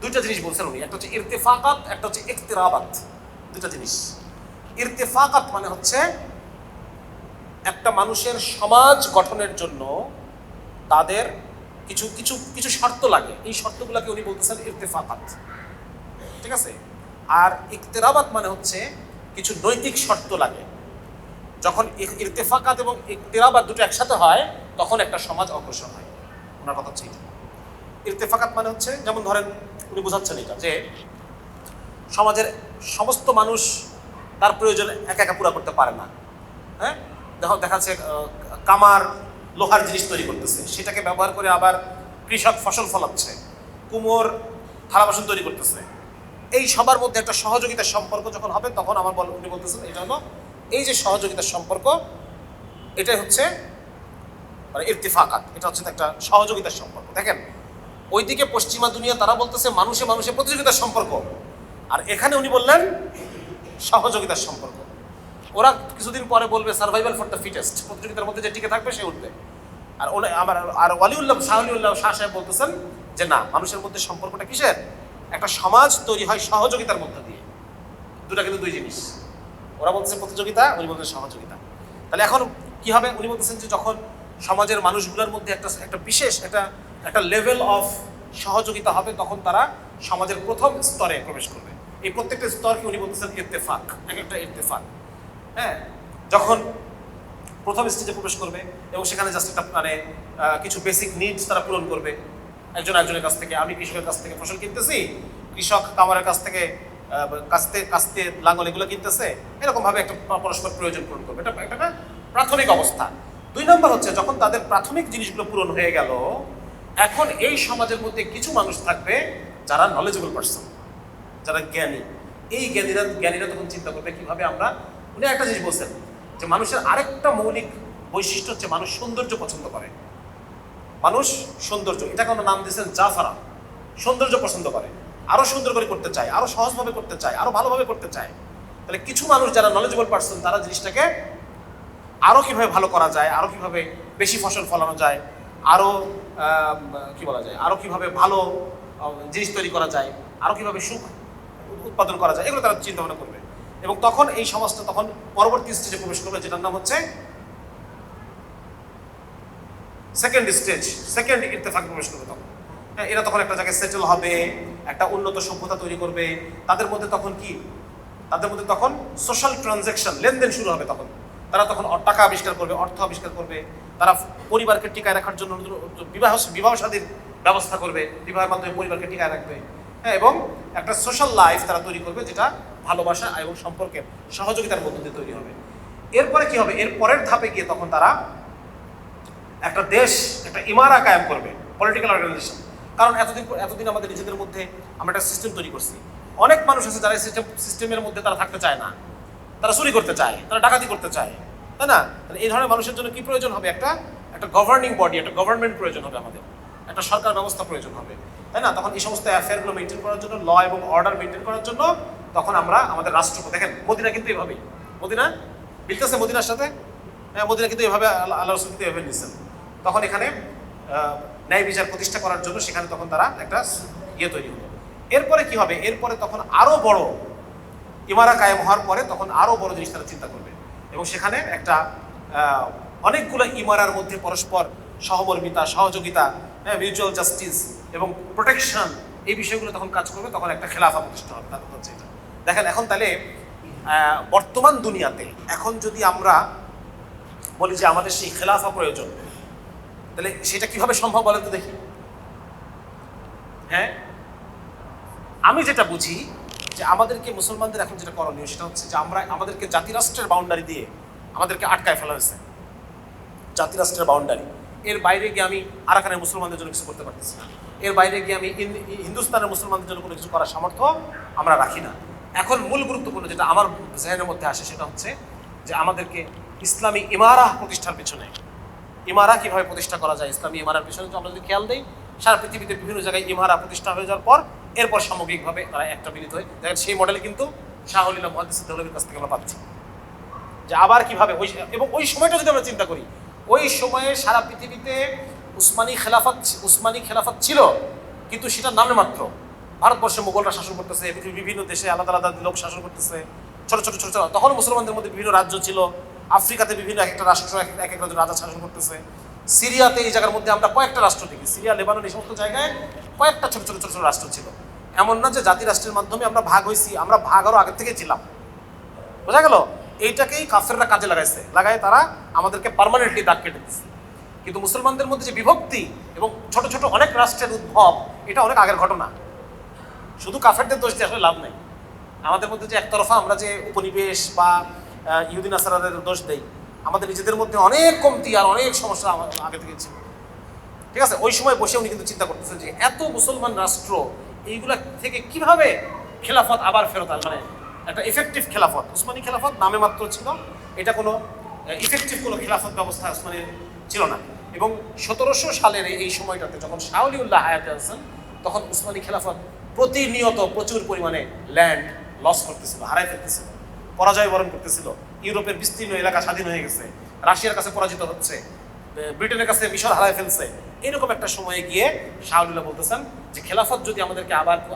দুইটা জিনিস বলছেন উনি, একটা হচ্ছে ইরতেফাকাত, একটা হচ্ছে ইকতিরাবাত। দুটা জিনিস। ইরতেফাকাত মানে হচ্ছে একটা মানুষের সমাজ গঠনের জন্য তাদের কিছু কিছু কিছু শর্ত লাগে, এই শর্তগুলোকে উনি বলতেছেন ইরতেফাকাত, ঠিক আছে? আর ইকতিরাবাত মানে হচ্ছে কিছু নৈতিক শর্ত লাগে। যখন ইরতেফাকাত এবং ইকতিরাবাত দুটো একসাথে হয়, তখন একটা সমাজ অগ্রসর হয়। ওনার কথা হচ্ছে এটা। ইরতেফাকাত মানে হচ্ছে, যেমন ধরেন উনি বোঝাচ্ছেন এটা যে সমাজের সমস্ত মানুষ তার প্রয়োজন একা একা পুরা করতে পারে না। হ্যাঁ, দেখা যাচ্ছে কামার লোহার জিনিস তৈরি করতেছে, সেটাকে ব্যবহার করে আবার কৃষক ফসল ফলাচ্ছে, কুমোর থালা বাসন তৈরি করতেছে। এই সবার মধ্যে একটা সহযোগিতার সম্পর্ক যখন হবে তখন উনি বলতেছেন এটা হলো এই যে সহযোগিতার সম্পর্ক, এটাই হচ্ছে মানে ইরতিফাকাত, এটা হচ্ছে একটা সহযোগিতার সম্পর্ক। দেখেন ওইদিকে পশ্চিমা দুনিয়া তারা বলতেছে মানুষে মানুষে প্রতিযোগিতার সম্পর্ক, আর এখানে উনি বললেন সহযোগিতার সম্পর্ক। ওরা কিছুদিন পরে বলবে সার্ভাইভাল ফর দ্য ফিটেস্ট, প্রতিযোগিতার মধ্যে যে টিকে থাকবে সে উঠবে। আর ওয়ালিউল্লাহ শাহ সাহেব বলতেছেন যে না, মানুষের মধ্যে সম্পর্কটা কিসের, একটা সমাজ তৈরি হয় সহযোগিতার মধ্যে দিয়ে। দুটা কিন্তু দুই জিনিস। ওরা বলতেছে প্রতিযোগিতা, উনি বলতেছেন সহযোগিতা। তাহলে এখন কি হবে, উনি বলতেছেন যে যখন সমাজের মানুষগুলোর মধ্যে একটা বিশেষ একটা লেভেল অফ সহযোগিতা হবে তখন তারা সমাজের প্রথম স্তরে প্রবেশ করবে। এই প্রত্যেকটা স্তরকে উনি বলতেছেন ইত্তেফাক, এক একটা ইত্তেফাক। হ্যাঁ, যখন প্রথম স্টেজে প্রবেশ করবে এবং সেখানে জাস্ট একটা মানে কিছু বেসিক নিডস তারা পূরণ করবে। একজনের কাছ থেকে, আমি কৃষকের কাছ থেকে ফসল কিনতেছি, কৃষক কামারের কাছ থেকে কাস্তে লাঙ্গল এগুলো কিনতেছে, এরকমভাবে একটা পরস্পর প্রয়োজন পূরণ করবে। এটা একটা প্রাথমিক অবস্থা। 2 নম্বর হচ্ছে যখন তাদের প্রাথমিক জিনিসগুলো পূরণ হয়ে গেল, এখন এই সমাজের মধ্যে কিছু মানুষ থাকবে যারা নলেজেবল পারসন, যারা জ্ঞানী। এই জ্ঞানীরা তখন চিন্তা করবে কিভাবে আমরা, উনি একটা জিনিস বলছেন যে মানুষের আরেকটা মৌলিক বৈশিষ্ট্য হচ্ছে মানুষ সৌন্দর্য পছন্দ করে। মানুষ সৌন্দর্য, এটাকে আমরা নাম দিয়েছেন জাফারা, সৌন্দর্য পছন্দ করে, আরো সুন্দর করে করতে চায়, আরো সহজভাবে করতে চায়, আরো ভালোভাবে করতে চায়। তাহলে কিছু মানুষ যারা নলেজেবল পারসন তারা জিনিসটাকে আরো কিভাবে ভালো করা যায়, আরো কিভাবে বেশি ফসল ফলানো যায়, আরো কি বলা যায়, আরো কিভাবে ভালো জিনিস তৈরি করা যায়, আরো কিভাবে সুখ উৎপাদন করা যায়, এগুলো তারা চিন্তা ভাবনা করবে। এবং তখন এই সমাজটা তখন পরবর্তী স্টেজে প্রবেশ করবে, যেটার নাম হচ্ছে সেকেন্ড স্টেজ, সেকেন্ড ইত্তেফাক প্রবেশ করবে। তখন এরা তখন একটা জায়গায় সেটেল হবে, একটা উন্নত সভ্যতা তৈরি করবে। তাদের মধ্যে তখন সোশ্যাল ট্রানজ্যাকশন, লেনদেন শুরু হবে। তখন তারা টাকা আবিষ্কার করবে, অর্থ আবিষ্কার করবে। তারা পরিবারকে টিকায় রাখার জন্য বিবাহ শাদীর ব্যবস্থা করবে, বিবাহের মাধ্যমে পরিবারকে টিকায় রাখবে। হ্যাঁ, এবং একটা সোশ্যাল লাইফ তারা তৈরি করবে যেটা ভালোবাসা এবং সম্পর্কের সহযোগিতার মধ্য দিয়ে তৈরি হবে। এরপরে কি হবে, এর পরের ধাপে গিয়ে তখন তারা একটা দেশ, একটা ইমারা কায়েম করবে, পলিটিক্যাল অর্গানাইজেশন। কারণ এতদিন আমাদের নিজেদের মধ্যে আমরা একটা সিস্টেম তৈরি করছি। অনেক মানুষ আছে যারা সিস্টেমের মধ্যে তারা থাকতে চায় না, তারা চুরি করতে চায়, তারা ডাকাতি করতে চায়, তাই না? তাহলে এই ধরনের মানুষের জন্য কি প্রয়োজন হবে, একটা গভর্নিং বডি, একটা গভর্নমেন্ট প্রয়োজন হবে, আমাদের একটা সরকার ব্যবস্থা প্রয়োজন হবে, তাই না? তখন এই সমস্ত অ্যাফেয়ারগুলো মেনটেন করার জন্য, ল এবং অর্ডার মেনটেন করার জন্য তখন আমরা আমাদের রাষ্ট্রকে, দেখেন মদিনা কিন্তু এইভাবেই, মদিনা মিলতেছে মদিনার সাথে, হ্যাঁ, মদিনা কিন্তু এইভাবে আল্লাহ রাসূল কিন্তু এইভাবে নিচ্ছেন। তখন এখানে ন্যায় বিচার প্রতিষ্ঠা করার জন্য সেখানে তখন তারা একটা তৈরি হলো। এরপরে কি হবে, এরপরে তখন আরো বড় ইমারা কায়েম হওয়ার পরে তখন আরো বড় জিনিস তারা চিন্তা করবে, এবং সেখানে একটা অনেকগুলো ইমারার মধ্যে পরস্পর সহমর্মিতা, সহযোগিতা, মিউচুয়াল জাস্টিস এবং প্রোটেকশন, এই বিষয়গুলো তখন কাজ করবে। তখন একটা খেলাফা প্রতিষ্ঠা হবে। তাদের হচ্ছে এটা। দেখেন এখন তাহলে বর্তমান দুনিয়াতে এখন যদি আমরা বলি যে আমাদের সেই খেলাফা প্রয়োজন, তাহলে সেটা কিভাবে সম্ভব বলেন তো দেখি। হ্যাঁ, আমি যেটা বুঝি যে আমাদেরকে মুসলমানদের এখন যেটা করণীয় সেটা হচ্ছে যে আমাদেরকে জাতিরাষ্ট্রের বাউন্ডারি দিয়ে আমাদেরকে আটকায় ফেলা হয়েছে। জাতিরাষ্ট্রের বাউন্ডারি, এর বাইরে গিয়ে আমি আরাকানের মুসলমানদের জন্য কিছু করতে পারতেছি না, এর বাইরে গিয়ে আমি হিন্দুস্তানের মুসলমানদের জন্য কোনো কিছু করার সামর্থ্য আমরা রাখি না। এখন মূল গুরুত্বপূর্ণ যেটা আমার জেহেনের মধ্যে আসে সেটা হচ্ছে যে আমাদেরকে ইসলামী ইমারা প্রতিষ্ঠার পিছনে, ইমারা কিভাবে প্রতিষ্ঠা করা যায়, ইসলামী ইমারার পিছনে আমরা যদি খেয়াল দিই, সারা পৃথিবীতে বিভিন্ন জায়গায় ইমারা প্রতিষ্ঠা হয়ে যাওয়ার পর এরপর সামগ্রিকভাবে তারা একটা মিলিত হয়ে দেখেন সেই মডেলে কিন্তু শাহ ওয়ালিউল্লাহ মুহাদ্দিস দেহলভীর কাছ থেকে আমরা পাচ্ছি যে আবার কিভাবে এবং ওই সময়টা যদি আমরা চিন্তা করি, ওই সময়ে সারা পৃথিবীতে উসমানী খেলাফত ছিল, কিন্তু সেটা নামে মাত্র। ভারতবর্ষে মোগলরা শাসন করতেছে, পৃথিবীর বিভিন্ন দেশে আলাদা আলাদা লোক শাসন করতেছে, ছোট ছোট ছোট ছোট। তখন মুসলমানদের মধ্যে বিভিন্ন রাজ্য ছিল, আফ্রিকাতে বিভিন্ন একটা রাষ্ট্র এক এক রাজা শাসন করতেছে, সিরিয়াতে এই জায়গার মধ্যে আমরা কয়েকটা রাষ্ট্র দেখি, সিরিয়া, লেবানন, এই সমস্ত জায়গায় কয়েকটা ছোট ছোট ছোট ছোট রাষ্ট্র ছিল। এমন না যে জাতি রাষ্ট্রের মাধ্যমে আমরা ভাগ হয়েছি, আমরা ভাগ আরও আগের থেকে ছিলাম। বোঝা গেল? এইটাকেই কাফেররা কাজে লাগায় তারা আমাদেরকে পার্মানেন্টলি দাগ কেটে দিচ্ছে। কিন্তু মুসলমানদের মধ্যে যে বিভক্তি এবং ছোট ছোট অনেক রাষ্ট্রের উদ্ভব, এটা অনেক আগের ঘটনা। শুধু কাফেরদের দোষ দিয়ে আসলে লাভ নেই। আমাদের মধ্যে যে একতরফা আমরা যে উপনিবেশ বা ইহুদিন আসারাদের দোষ দেই, আমাদের নিজেদের মধ্যে অনেক কমতি আর অনেক সমস্যা আগে থেকে ছিল। ঠিক আছে, ওই সময় বসে উনি কিন্তু চিন্তা করতেছেন যে এত মুসলমান রাষ্ট্র, এইগুলা থেকে কিভাবে খেলাফত আবার ফেরত আসবে, মানে একটা ইফেক্টিভ খেলাফত। উসমানী খেলাফত নামে মাত্র ছিল, এটা কোনো ইফেক্টিভ কোনো খেলাফত ব্যবস্থা উসমানীর ছিল না। এবং 1700 সালের এই সময়টাতে যখন শাহ ওলিউল্লাহ হায়াতে আছেন, তখন উসমানী খেলাফত প্রতিনিয়ত প্রচুর পরিমাণে ল্যান্ড লস করতেছিল, হারাই ফেলতেছিল, পরাজয় বরণ করতেছিল। ইউরোপের বিস্তীর্ণ এলাকা স্বাধীন হয়ে গেছে, রাশিয়ার কাছে পরাজিত হচ্ছে, ব্রিটেনের কাছে মিশর হারাই ফেলছে। এরকম একটা সময়ে গিয়ে শাহ ওলিউল্লাহ বলতেছেন যে খেলাফত যদি আমাদেরকে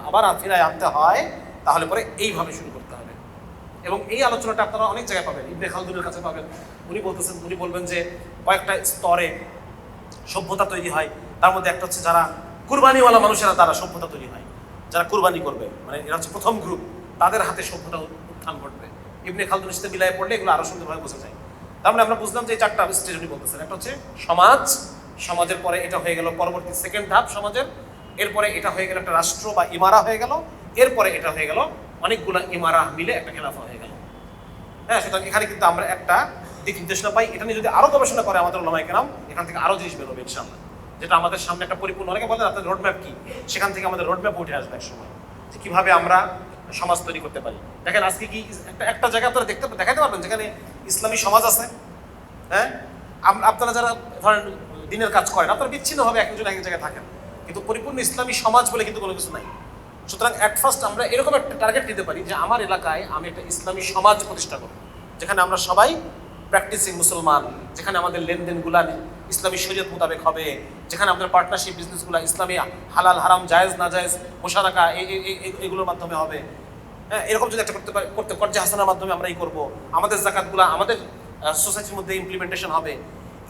আবার ফিরায় আনতে হয়, তাহলে পরে এইভাবে শুরু করতে হবে। এবং এই আলোচনাটা আপনারা অনেক জায়গায় পাবেন, ইবনে খালদুনের কাছে পাবেন। উনি বলবেন যে কয়েকটা স্তরে সভ্যতা তৈরি হয়। তার মধ্যে একটা হচ্ছে যারা কুরবানিওয়ালা মানুষেরা, তারা সভ্যতা তৈরি হয়। যারা কুরবানি করবে, মানে এরা হচ্ছে প্রথম গ্রুপ, তাদের হাতে সভ্যতা উত্থান ঘটবে। ইবনে খালদুনের সাথে মিলায় পড়লে এগুলো আরো সুন্দরভাবে বোঝা যায়। তার মানে আমরা বুঝলাম যে 4টা স্টেজ উনি বলতেছেন। একটা হচ্ছে সমাজ, সমাজের পরে এটা হয়ে গেল পরবর্তী সেকেন্ড ধাপ সমাজের, এরপরে এটা হয়ে গেল একটা রাষ্ট্র বা ইমারা হয়ে গেল, এরপরে এটা হয়ে গেল অনেকগুলো ইমারা মিলে একটা খেলাফা হয়ে গেল। হ্যাঁ, সুতরাং এখানে কিন্তু আমরা একটা দিক নির্দেশনা পাই। এটা নিয়ে যদি আরো গবেষণা করে আমাদের ওলামায়ে কেরাম, এখান থেকে আরো জিনিস বেরোবে ইনশাআল্লাহ, যেটা আমাদের সামনে একটা পরিপূর্ণ। অনেকে বলেন আপনাদের রোডম্যাপ কি, সেখান থেকে আমাদের রোডম্যাপ উঠে আসবে এক সময়, যে কিভাবে আমরা সমাজ তৈরি করতে পারি। দেখেন আজকে কি একটা জায়গা আপনারা দেখাতে পারবেন যেখানে ইসলামী সমাজ আছে? হ্যাঁ, আপনারা যারা ধরেন দিনের কাজ করেন, আপনারা বিচ্ছিন্নভাবে একজন এক জায়গায় থাকেন, কিন্তু পরিপূর্ণ ইসলামী সমাজ বলে কিন্তু কোনো কিছু নাই। সুতরাং অ্যাট ফার্স্ট আমরা এরকম একটা টার্গেট নিতে পারি যে আমার এলাকায় আমি একটা ইসলামী সমাজ প্রতিষ্ঠা করব, যেখানে আমরা সবাই প্র্যাকটিসিং মুসলমান, যেখানে আমাদের লেনদেনগুলা ইসলামী শরীয়ত মোতাবেক হবে, যেখানে আমাদের পার্টনারশিপ বিজনেসগুলো ইসলামী হালাল হারাম জায়েজ না জায়েজ মোশারাকা এগুলোর মাধ্যমে হবে। হ্যাঁ, এরকম যদি একটা করতে কর্জে হাসানার মাধ্যমে আমরা এই করবো, আমাদের জাকাতগুলো আমাদের সোসাইটির মধ্যে ইমপ্লিমেন্টেশন হবে।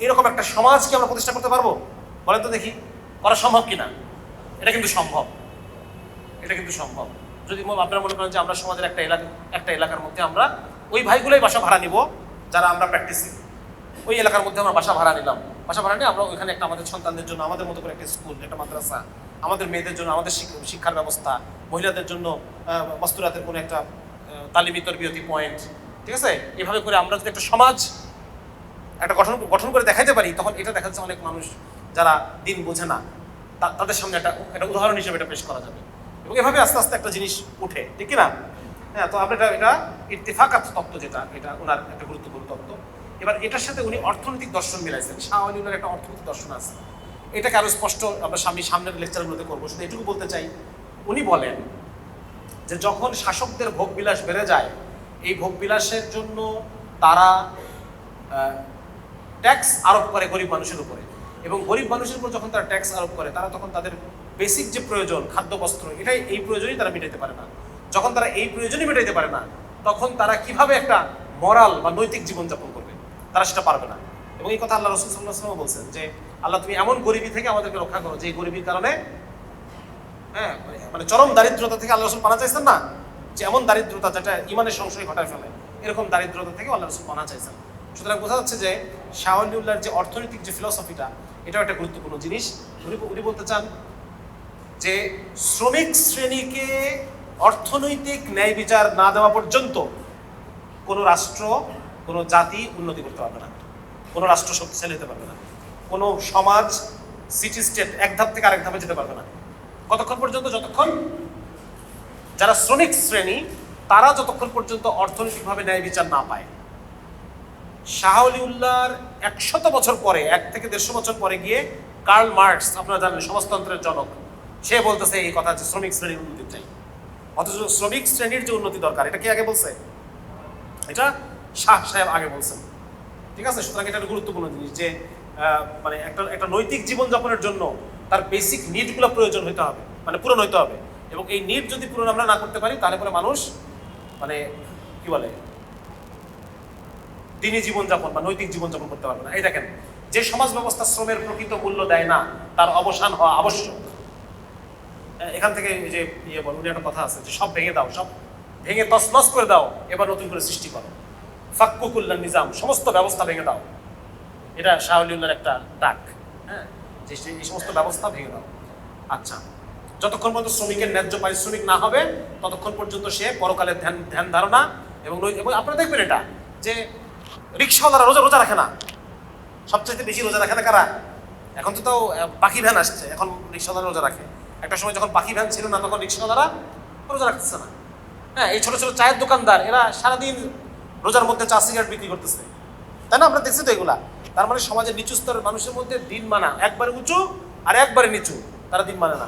এরকম একটা সমাজকে আমরা প্রতিষ্ঠা করতে পারবো? বলেন তো দেখি, করা সম্ভব কিনা? এটা কিন্তু সম্ভব, এটা কিন্তু সম্ভব। যদি আপনারা মনে করেন যে আমরা সমাজের একটা এলাকার মধ্যে আমরা ওই ভাইগুলোই বাসা ভাড়া নিব যারা আমরা প্র্যাকটিসিং, ওই এলাকার মধ্যে আমরা বাসা ভাড়া নিলাম, বাসা ভাড়া নিয়ে আমরা ওইখানে একটা আমাদের সন্তানদের জন্য আমাদের মতো করে একটা স্কুল, একটা মাদ্রাসা, আমাদের মেয়েদের জন্য আমাদের শিক্ষার ব্যবস্থা, মহিলাদের জন্য মস্তুরাতের কোনো একটা তালিমি তরবিয়তি পয়েন্ট, ঠিক আছে? এভাবে করে আমরা যদি একটা সমাজ একটা গঠন করে দেখাইতে পারি, তখন এটা দেখা যাচ্ছে অনেক মানুষ যারা দিন বোঝে না, তাদের সামনে একটা উদাহরণ হিসেবে এটা পেশ করা যাবে। এবং এভাবে আস্তে আস্তে একটা জিনিস উঠে, ঠিক কিনা? হ্যাঁ, তো আমরা এটা ইত্তেফাকাত তত্ত্ব, যেটা এটা ওনার একটা গুরুত্বপূর্ণ তত্ত্ব। এবার এটার সাথে উনি অর্থনৈতিক দর্শন মিলাইছেন। শাহ ওলিউল্লাহর একটা অর্থনৈতিক দর্শন আছে, এটাকে আরো স্পষ্ট আমরা সামনের লেকচারগুলোতে করবো। শুধু এটুকু বলতে চাই, উনি বলেন যে যখন শাসকদের ভোগবিলাস বেড়ে যায়, এই ভোগবিলাসের জন্য তারা ট্যাক্স আরোপ করে গরিব মানুষের উপরে, এবং গরিব মানুষের উপর যখন তারা ট্যাক্স আরোপ করে, তারা তখন তাদের বেসিক যে প্রয়োজন খাদ্য বস্ত্র, এই প্রয়োজনই তারা মেটাইতে পারে না। যখন তারা এই প্রয়োজনই মেটাইতে পারে না, তখন তারা কিভাবে একটা মরাল বা নৈতিক জীবনযাপন করবে? তারা সেটা পারবে না। এবং এই কথা আল্লাহ রাসূল সাল্লাল্লাহু আলাইহি ওয়াসাল্লাম বলছেন যে আল্লাহ, তুমি এমন গরিবী থেকে আমাদেরকে রক্ষা করো যে গরিবীর কারণে, হ্যাঁ, মানে চরম দারিদ্রতা থেকে আল্লাহ রাসূল পানা চাইছেন না, যে এমন দারিদ্রতা যেটা ইমানের সংশয় ঘটায় ফেলে, এরকম দারিদ্রতা থেকে আল্লাহ রাসূল পানা চাইছেন। সুতরাং বোঝা যাচ্ছে যে শাহ ওলিউল্লাহর যে অর্থনৈতিক যে ফিলসফিটা, এটাও একটা গুরুত্বপূর্ণ জিনিস। উনি বলতে চান যে শ্রমিক শ্রেণীকে অর্থনৈতিক ন্যায় বিচার না দেওয়া পর্যন্ত কোনো রাষ্ট্র, কোনো জাতি উন্নতি করতে পারবে না, কোনো রাষ্ট্র শক্তিশালী হতে পারবে না, কোনো সমাজ, সিটি স্টেট এক ধাপ থেকে আরেক ধাপে যেতে পারবে না। কতক্ষণ পর্যন্ত? যতক্ষণ যারা শ্রমিক শ্রেণী, তারা যতক্ষণ পর্যন্ত অর্থনৈতিকভাবে ন্যায় বিচার না পায়। শাহ ওলিউল্লাহর 100 বছর পরে, 1 থেকে 150 বছর পরে গিয়ে কার্ল মার্কস, আপনারা জানেন সমাজতন্ত্রের জনক, সে বলতেছে এই কথা যে শ্রমিক শ্রেণীর উন্নতি চাই। অথচ শ্রমিক শ্রেণীর যে উন্নতি দরকার, এটা কি আগে বলছে? এটা শাহ সাহেব আগে বলছেন, ঠিক আছে? সুতরাং এটা একটা গুরুত্বপূর্ণ জিনিস যে মানে একটা নৈতিক জীবনযাপনের জন্য তার বেসিক নিডগুলো প্রয়োজন হইতে হবে, মানে পূরণ হইতে হবে। এবং এই নিড যদি পূরণ আমরা না করতে পারি, তাহলে পরে মানুষ মানে কি বলে, দিনী জীবনযাপন বা নৈতিক জীবনযাপন করতে পারবে না। এই দেখেন, যে সমাজ ব্যবস্থা শ্রমের প্রকৃত মূল্য দেয় না, তার অবসান হওয়া আবশ্যক। এখান থেকে যে উনি একটা কথা আছে যে সব ভেঙে দাও, সব ভেঙে তছনছ করে দাও, এবার নতুন করে সৃষ্টি করো। ফাক্কুকুল্লাহ নিজাম, সমস্ত ব্যবস্থা ভেঙে দাও। এটা শাহ ওলিউল্লাহর একটা ডাক, হ্যাঁ, যে এই সমস্ত ব্যবস্থা ভেঙে দাও। আচ্ছা, যতক্ষণ পর্যন্ত শ্রমিকের ন্যায্য পারিশ্রমিক না হবে ততক্ষণ পর্যন্ত সে পরকালের ধ্যান ধারণা এবং আপনারা দেখবেন এটা যে রিক্সাওয়ালারা রোজা রাখে না, সবচেয়ে বেশি রোজা রাখে না কারা? এখন তো তাও পাখি ভ্যান আসছে, এখন রিক্সাওয়ালারা রোজা রাখে। একটা সময় যখন পাখি ভ্যান ছিল না তখন রিক্সাওয়ালারা রোজা রাখতেছে না। হ্যাঁ, এই ছোট ছোট চায়ের দোকানদার এরা সারাদিন রোজার মধ্যে চা সিগারেট বিক্রি করতেছে, তাই না? আমরা দেখছি তো এগুলা। তার মানে সমাজের নিচু স্তরের মানুষের মধ্যে দিন মানা একবারে উঁচু আর একবারে নিচু, তারা দিন মানে না।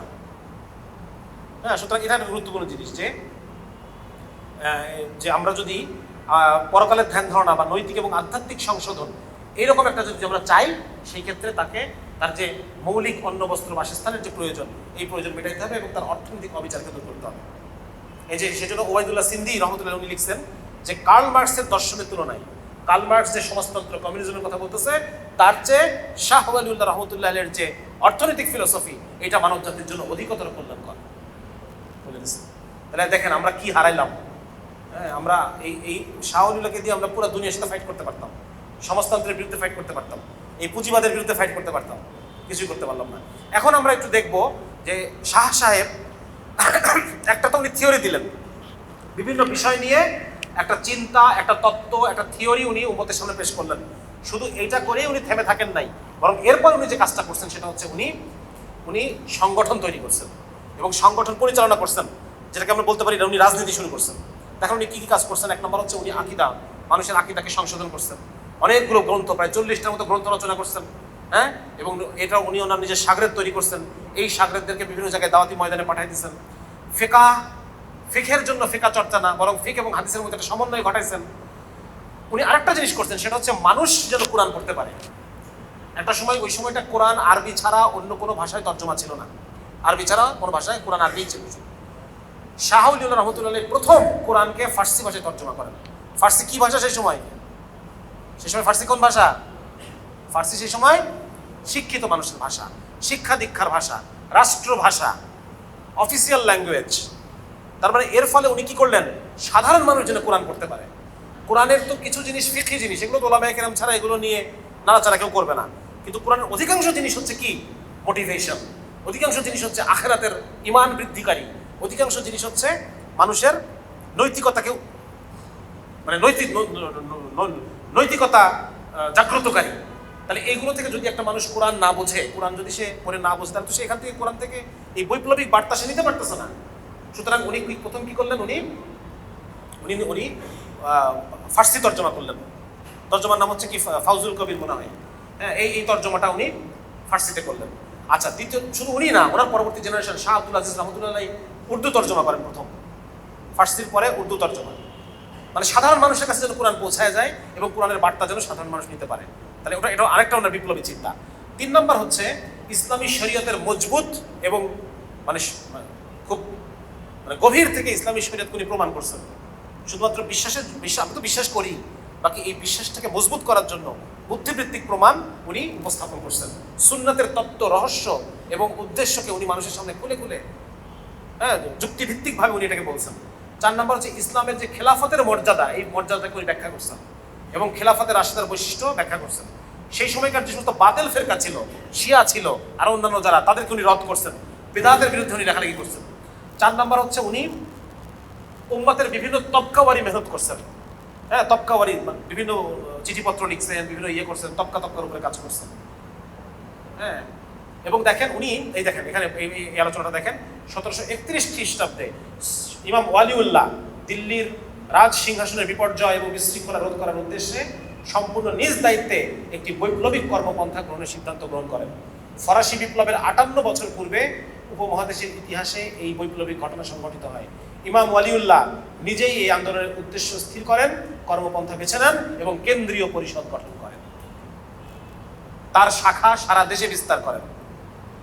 হ্যাঁ, সুতরাং এটা একটা গুরুত্বপূর্ণ জিনিস যে আমরা যদি পরকালের ধ্যান ধারণা বা নৈতিক এবং আধ্যাত্মিক সংশোধন এইরকম একটা যদি আমরা চাই, সেই ক্ষেত্রে তাকে তার যে মৌলিক অন্ন বস্ত্র বাসস্থানের যে প্রয়োজন, এই প্রয়োজন মেটাইতে হবে এবং তার অর্থনৈতিক অবিচারকে দূর করতে হবে। এই যে সেজন্য ওবায়দুল্লাহ সিন্ধি রহমতুল্লাহ উনি লিখছেন যে কার্ল মার্কসের দর্শনের তুলনায় কার্ল মার্কস যে সমাজতন্ত্র কমিউনিজমের কথা বলতেছে, তার চেয়ে শাহ ওয়ালিউল্লাহ রহমতুল্লাহের যে অর্থনৈতিক ফিলোসফি, এটা মানব জাতির জন্য অধিকতর কল্যাণকর বলে দিচ্ছে। তাহলে দেখেন আমরা কি হারাইলাম। হ্যাঁ, আমরা এই শাহ ওয়ালিউল্লাহকে দিয়ে আমরা পুরো দুনিয়ার সাথে ফাইট করতে পারতাম, সমাজতন্ত্রের বিরুদ্ধে ফাইট করতে পারতাম, এই পুঁজিবাদের বিরুদ্ধে ফাইট করতে পারতাম, কিছুই করতে পারলাম না। এখন আমরা একটু দেখব যে শাহ সাহেব একটা তো উনি থিওরি দিলেন, বিভিন্ন বিষয় নিয়ে একটা চিন্তা, একটা তত্ত্ব, একটা থিওরি উনি উম্মতের সামনে পেশ করলেন। শুধু এইটা করেই উনি থেমে থাকেন নাই, বরং এরপর উনি যে কাজটা করছেন সেটা হচ্ছে উনি সংগঠন তৈরি করছেন এবং সংগঠন পরিচালনা করছেন, যেটাকে আমরা বলতে পারি উনি রাজনীতি শুরু করছেন। দেখেন উনি কি কি কাজ করছেন। এক নম্বর হচ্ছে উনি আকীদা, মানুষের আকীদাকে সংশোধন করছেন। অনেকগুলো গ্রন্থ, প্রায় 40টার মতো গ্রন্থ রচনা করছেন। হ্যাঁ, এবং এটা উনি ওনার নিজের শাগরেদ তৈরি করছেন। এই শাগরেদদেরকে বিভিন্ন জায়গায় দাওয়াতি ময়দানে পাঠিয়ে দিয়েছেন। ফিকের জন্য ফিকা চর্চা না, বরং ফিক এবং হাদিসের মধ্যে একটা সমন্বয় ঘটাইছেন। উনি আরেকটা জিনিস করছেন, সেটা হচ্ছে মানুষ যেন কোরআন পড়তে পারে। একটা সময়, ওই সময়টা কোরআন আরবি ছাড়া অন্য কোনো ভাষায় তর্জমা ছিল না, আরবি ছাড়া কোনো ভাষায় কোরআন আরবি ছিল। শাহ ওলিউল্লাহ রহমতুল্লাহ প্রথম কোরআনকে ফার্সি ভাষায় তর্জমা করেন। ফার্সি কি ভাষা সেই সময়? ফার্সি কোন ভাষা? ফার্সি সেই সময় শিক্ষিত মানুষের ভাষা, শিক্ষা দীক্ষার ভাষা, রাষ্ট্র ভাষা, অফিসিয়াল ল্যাঙ্গুয়েজ। তার মানে এর ফলে উনি কি করলেন? সাধারণ মানুষ যেন কোরআন পড়তে পারে। কোরআনের তো কিছু জিনিস ফিকহি জিনিস, এগুলো তো ওলামায়ে কেরাম ছাড়া এগুলো নিয়ে নাড়াচাড়া কেউ করবে না। কিন্তু কোরআনের অধিকাংশ জিনিস হচ্ছে কি? মোটিভেশন। অধিকাংশ জিনিস হচ্ছে আখিরাতের ঈমান বৃদ্ধিকারী। অধিকাংশ জিনিস হচ্ছে মানুষের নৈতিকতাকে, মানে নৈতিকতা জাগ্রতকারী। তাহলে এইগুলো থেকে যদি একটা মানুষ কোরআন না বোঝে, কোরআন যদি সে পড়ে না বোঝে, তাহলে তো সে এখান থেকে কোরআন থেকে এই বৈপ্লবিক বার্তা সে নিতে পারতেছে না। সুতরাং উনি প্রথম কি করলেন? উনি ফার্সি তর্জমা করলেন। তর্জমার নাম হচ্ছে কি? ফাউজুল কবির মনে হয়। হ্যাঁ, এই তর্জমাটা উনি ফার্সিতে করলেন। আচ্ছা, দ্বিতীয়, শুধু উনি না, ওনার পরবর্তী জেনারেশন শাহ আব্দুল আজিজ রহমতুল্লাহ উর্দু তর্জমা করেন প্রথম, ফার্সির পরে উর্দু তর্জমা। মানে সাধারণ মানুষের কাছে যেন কোরআন পৌঁছায় যায় এবং কোরআনের বার্তা যেন সাধারণ মানুষ নিতে পারে। তাহলে এটা আরেকটা ওনার বিপ্লবী চিন্তা। 3 নম্বর হচ্ছে ইসলামী শরীয়তের মজবুত এবং মানে খুব গভীর থেকে ইসলামী শরীয়ত উনি প্রমাণ করছেন। শুধুমাত্র আমি তো বিশ্বাস করি, বাকি এই বিশ্বাসটাকে মজবুত করার জন্য বুদ্ধিবৃত্তিক প্রমাণ উনি উপস্থাপন করছেন। সুন্নাতের তত্ত্ব, রহস্য এবং উদ্দেশ্যকে উনি মানুষের সামনে খুলে খুলে, হ্যাঁ, যুক্তিভিত্তিকভাবে উনি এটাকে বলছেন। 4 নম্বর হচ্ছে ইসলামের যে খেলাফতের মর্যাদা, এই মর্যাদাকে উনি ব্যাখ্যা করছেন এবং খেলাফতের রাশিদার বৈশিষ্ট্য ব্যাখ্যা করছেন। সেই সময়কার যে সমস্ত বাতিল ফেরকা ছিল, শিয়া ছিল আর অন্যান্য যারা, তাদেরকে উনি রদ করছেন, বিদআতের বিরুদ্ধে উনি লেখালেখি করছেন। 4 নম্বর হচ্ছে উনি উম্মতের বিভিন্ন তবকাওয়ারি মেহনত করছেন। হ্যাঁ, তবকাওয়ারি বিভিন্ন চিঠিপত্র লিখছেন, বিভিন্ন করছেন, তবকার উপরে কাজ করছেন। হ্যাঁ, এবং দেখেন উনি এই দেখেন এখানে এই আলোচনাটা দেখেন 1731 খ্রিস্টাব্দে ইমাম ওয়ালিউল্লাহ দিল্লির রাজ সিংহাসনের বিপর্যয় এবং বিশৃঙ্খলা রোধ করার উদ্দেশ্যে সম্পূর্ণ নিজ দায়িত্বে একটি বৈপ্লবিক কর্মপন্থা গ্রহণের সিদ্ধান্ত গ্রহণ করেন। ফরাসি বিপ্লবের 58 বছর পূর্বে উপমহাদেশের ইতিহাসে এই বৈপ্লবিক ঘটনা সংঘটিত হয়। ইমাম ওয়ালিউল্লাহ নিজেই এই আন্দোলনের উদ্দেশ্য স্থির করেন, কর্মপন্থা বেছে নেন এবং কেন্দ্রীয় পরিষদ গঠন করেন। তার শাখা সারা দেশে বিস্তার করেন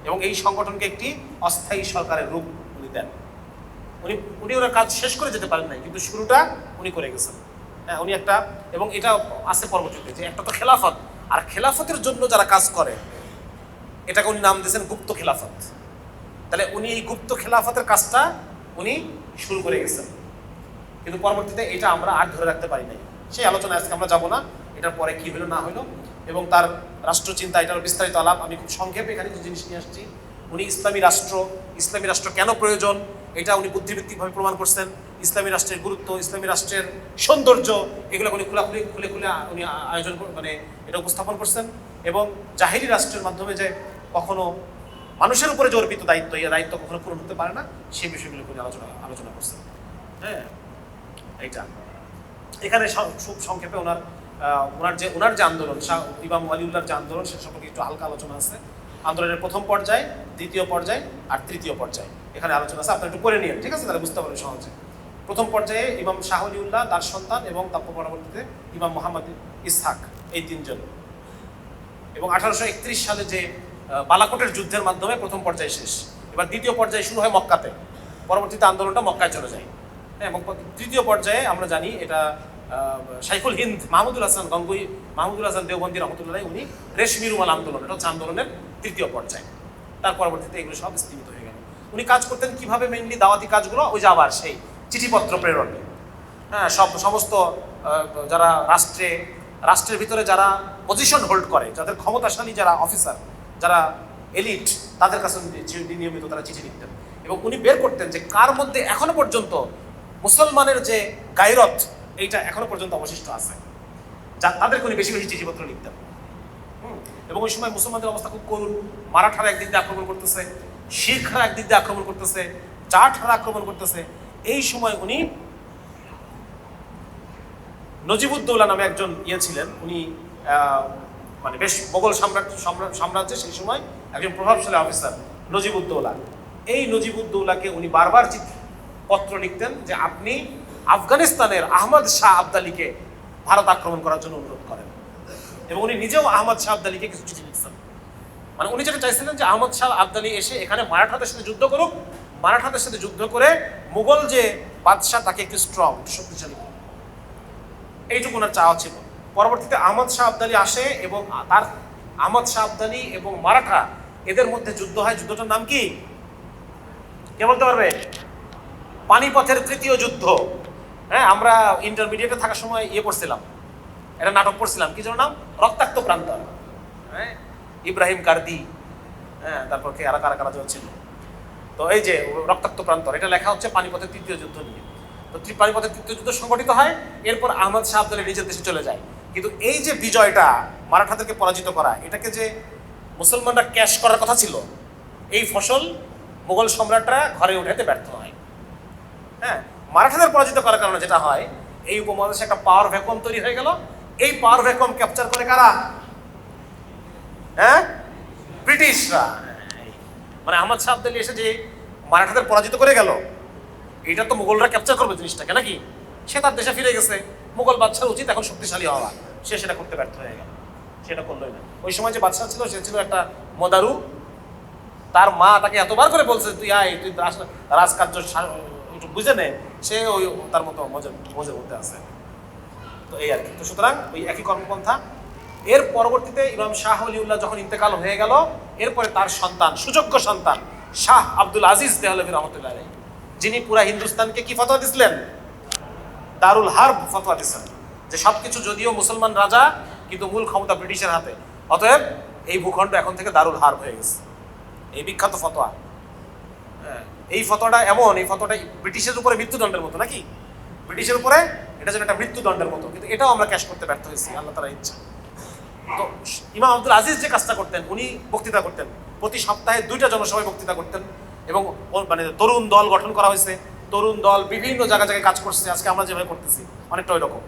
এবং এই সংগঠনকে একটি অস্থায়ী সরকারের রূপ উনি দেন। উনি ওরা কাজ শেষ করে যেতে পারেন নাই, কিন্তু শুরুটা উনি করে গেছেন। হ্যাঁ, উনি একটা, এবং এটা আছে পরবর্তীতে, যে একটা তো খেলাফত, আর খেলাফতের জন্য যারা কাজ করে এটাকে উনি নাম দিয়েছেন গুপ্ত খেলাফত। তাহলে উনি এই গুপ্ত খেলাফতের কাজটা উনি শুরু করে গেছেন, কিন্তু পরবর্তীতে এটা আমরা আর ধরে রাখতে পারি নাই। সেই আলোচনা আজকে আমরা যাবো না, এটার পরে কি হলো না হলো এবং তার রাষ্ট্রচিন্তা, এটার বিস্তারিত আলাপ। আমি খুব সংক্ষেপে এখানে কিছু জিনিস নিয়ে আসছি। উনি ইসলামী রাষ্ট্র কেন প্রয়োজন এটা উনি বুদ্ধিভিত্তিকভাবে প্রমাণ করছেন। ইসলামী রাষ্ট্রের গুরুত্ব, ইসলামী রাষ্ট্রের সৌন্দর্য, এগুলো উনি খুলে উনি আয়োজন মানে এটা উপস্থাপন করছেন। এবং জাহিরি রাষ্ট্রের মাধ্যমে যে কখনো মানুষের উপরে যে অর্পিত দায়িত্ব, এই দায়িত্ব কখনো পূরণ হতে পারে না, সেই বিষয়গুলো উনি আলোচনা করছেন। হ্যাঁ, এইটা এখানে খুব সংক্ষেপে ওনার যে আন্দোলন, ইমাম ওয়ালিউল্লাহর যে আন্দোলন, সে সম্পর্কে একটু হালকা আলোচনা আছে। আন্দোলনের প্রথম পর্যায়, দ্বিতীয় পর্যায় আর তৃতীয় পর্যায় এখানে আলোচনা আছে। আপনারা একটু করে নিন, ঠিক আছে? তাহলে বুঝতে পারবেন সহজে। প্রথম পর্যায়ে ইমাম শাহ ওয়ালিউল্লাহ, তার সন্তান এবং তার পরবর্তীতে ইমাম মোহাম্মদ ইসহাক, এই তিনজন। এবং 1831 সালে যে বালাকোটের যুদ্ধের মাধ্যমে প্রথম পর্যায় শেষ। এবার দ্বিতীয় পর্যায়ে শুরু হয় মক্কাতে, পরবর্তীতে আন্দোলনটা মক্কায় চলে যায়। হ্যাঁ, এবং তৃতীয় পর্যায়ে আমরা জানি এটা শাইখুল হিন্দ মাহমুদুল হাসান গঙ্গুই, মাহমুদুল হাসান দেওবন্দি রহমতুল্লাহ, উনি রেশমি রুমাল আন্দোলন, এটা হচ্ছে আন্দোলনের তৃতীয় পর্যায়ে। তার পরবর্তীতে এগুলো সব স্থগিত হয়ে গেল। উনি কাজ করতেন কিভাবে? মেইনলি দাওয়াতি কাজগুলো, ওই যে আবার সেই চিঠিপত্র প্রেরণ। হ্যাঁ, সমস্ত যারা রাষ্ট্রের ভিতরে যারা পজিশন হোল্ড করে, যাদের ক্ষমতাশালী যারা অফিসার, যারা এলিট, তাদের কাছে নিয়মিত তারা চিঠি লিখতেন। এবং উনি বের করতেন যে কার মধ্যে এখনো পর্যন্ত মুসলমানের যে গায়রত, এইটা এখনো পর্যন্ত অবশিষ্ট আছে, তাদেরকে উনি বেশি বেশি চিঠিপত্র লিখতেন। এবং ওই সময় মুসলমানদের অবস্থা খুব করুণ। মারাঠারা একদিক দিয়ে আক্রমণ করতেছে, শিখরা একদিক দিয়ে আক্রমণ করতেছে, জাটরা আক্রমণ করতেছে। এই সময় উনি নজিবুদ্দৌলা নামে একজন ছিলেন, উনি মানে বেশ মোগল সাম্রাজ্যে সেই সময় একজন প্রভাবশালী অফিসার নজিবুদ্দৌলা। এই নজিবুদ্দৌলাকে উনি বারবার পত্র লিখতেন যে আপনি আফগানিস্তানের আহমদ শাহ আবদালিকে ভারত আক্রমণ করার জন্য অনুরোধ করেন। এবং উনি নিজেও আহমদ শাহ আবদালিকে কিছু চিঠি লিখতেন। মানে উনি যেটা চাইছিলেন যে আহমদ শাহ আবদালি এসে এখানে মারাঠাদের সাথে যুদ্ধ করুক, মারাঠাদের সাথে যুদ্ধ করে মুঘল যে বাদশাহ তাকে একটু স্ট্রং, শক্তিশালী, এইটুকু ওনার চাওয়া ছিল। পরবর্তীতে আহমদ শাহ আবদালি আসে এবং তার আহমদ শাহ আবদালি এবং মারাঠা, এদের মধ্যে যুদ্ধ হয়। যুদ্ধটার নাম কি? কে বলতে পারবে? পানিপথের তৃতীয় যুদ্ধ। হ্যাঁ, আমরা ইন্টারমিডিয়েটে থাকার সময় পড়ছিলাম, এটা নাটক পড়ছিলাম, কি যেন নাম? রক্তাক্ত প্রান্তর। হ্যাঁ, ইব্রাহিম কার্দি, হ্যাঁ, তারপর কে কারা ছিল। তো এই যে রক্তাক্ত প্রান্তর, এটা লেখা হচ্ছে পানিপথের তৃতীয় যুদ্ধ নিয়ে। তো পানিপথের তৃতীয় যুদ্ধ সংগঠিত হয়, এরপর আহমদ শাহ আবদালি নিজের দেশে চলে যায়। কিন্তু এই যে বিজয়টা, মারাঠাদেরকে পরাজিত করা, এটাকে যে মুসলমানরা ক্যাশ করার কথা ছিল, এই ফসল মুঘল সম্রাটরা ঘরে উঠাতে ব্যর্থ হয়। হ্যাঁ, মারাঠাদের পরাজিত করার কারণে যেটা হয়, এই উপমহাদেশে একটা পাওয়ার ভ্যাকুয়াম তৈরি হয়ে গেল। এই পাওয়ার ভ্যাকুয়াম ক্যাপচার করে কারা? হ্যাঁ, ব্রিটিশরা। মানে আহমদ শাহ আবদালি এসে যে মারাঠাদের পরাজিত করে গেল, এটা তো মুঘলরা ক্যাপচার করবে জিনিসটাকে নাকি? সে তার দেশে ফিরে গেছে। মুঘল বাদশার উচিত এখন শক্তিশালী হওয়া, সে সেটা করতে ব্যর্থ হয়ে গেল, সেটা করলোই না। ওই সময় যে বাদশা ছিল, সে ছিল একটা মদারু। তার মা তাকে এতবার করে বলছে তুই আয়, তুই রাজকার্য একটু বুঝে নে, সে ওই তার মতো মজে মধ্যে আছে। তো এই আর কি। তো সুতরাং ওই একই কর্মপন্থা। এর পরবর্তীতে ইমাম শাহ ওয়ালিউল্লাহ যখন ইন্তেকাল হয়ে গেল, এরপরে তার সন্তান, সুযোগ্য সন্তান শাহ আব্দুল আজিজ দেহলভী রহমতুল্লাহ আলাইহি, যিনি পুরা হিন্দুস্তানকে কি ফতোয়া দিছিলেন? দারুল হার্ব ফতোয়া দিয়েছেন, যে সবকিছু যদিও মুসলমান রাজা, কিন্তু মূল ক্ষমতা ব্রিটিশের হাতে, অতএব এই ভূখণ্ড এখন থেকে দারুল হার্ব হয়ে গেছে। এই বিখ্যাত ফতোয়া। এই ফতোয়াটা এমন, এই ফতোয়াটা ব্রিটিশের উপরে মৃত্যুদণ্ডের মতো নাকি? ব্রিটিশের উপরে এটা যেন একটা মৃত্যুদণ্ডের মতো, কিন্তু এটাও আমরা ক্যাশ করতে ব্যর্থ হয়েছি, আল্লাহ তাআলার ইচ্ছা। তো ইমাম আব্দুল আজিজ যে কাজটা করতেন, উনি বক্তৃতা করতেন, প্রতি সপ্তাহে 2টা জনসভায় বক্তৃতা করতেন। এবং মানে তরুণ দল গঠন করা হয়েছে, তরুণ দল বিভিন্ন জায়গায় কাজ করছে, আজকে আমরা যেভাবে করতেছি অনেকটা ওই রকম।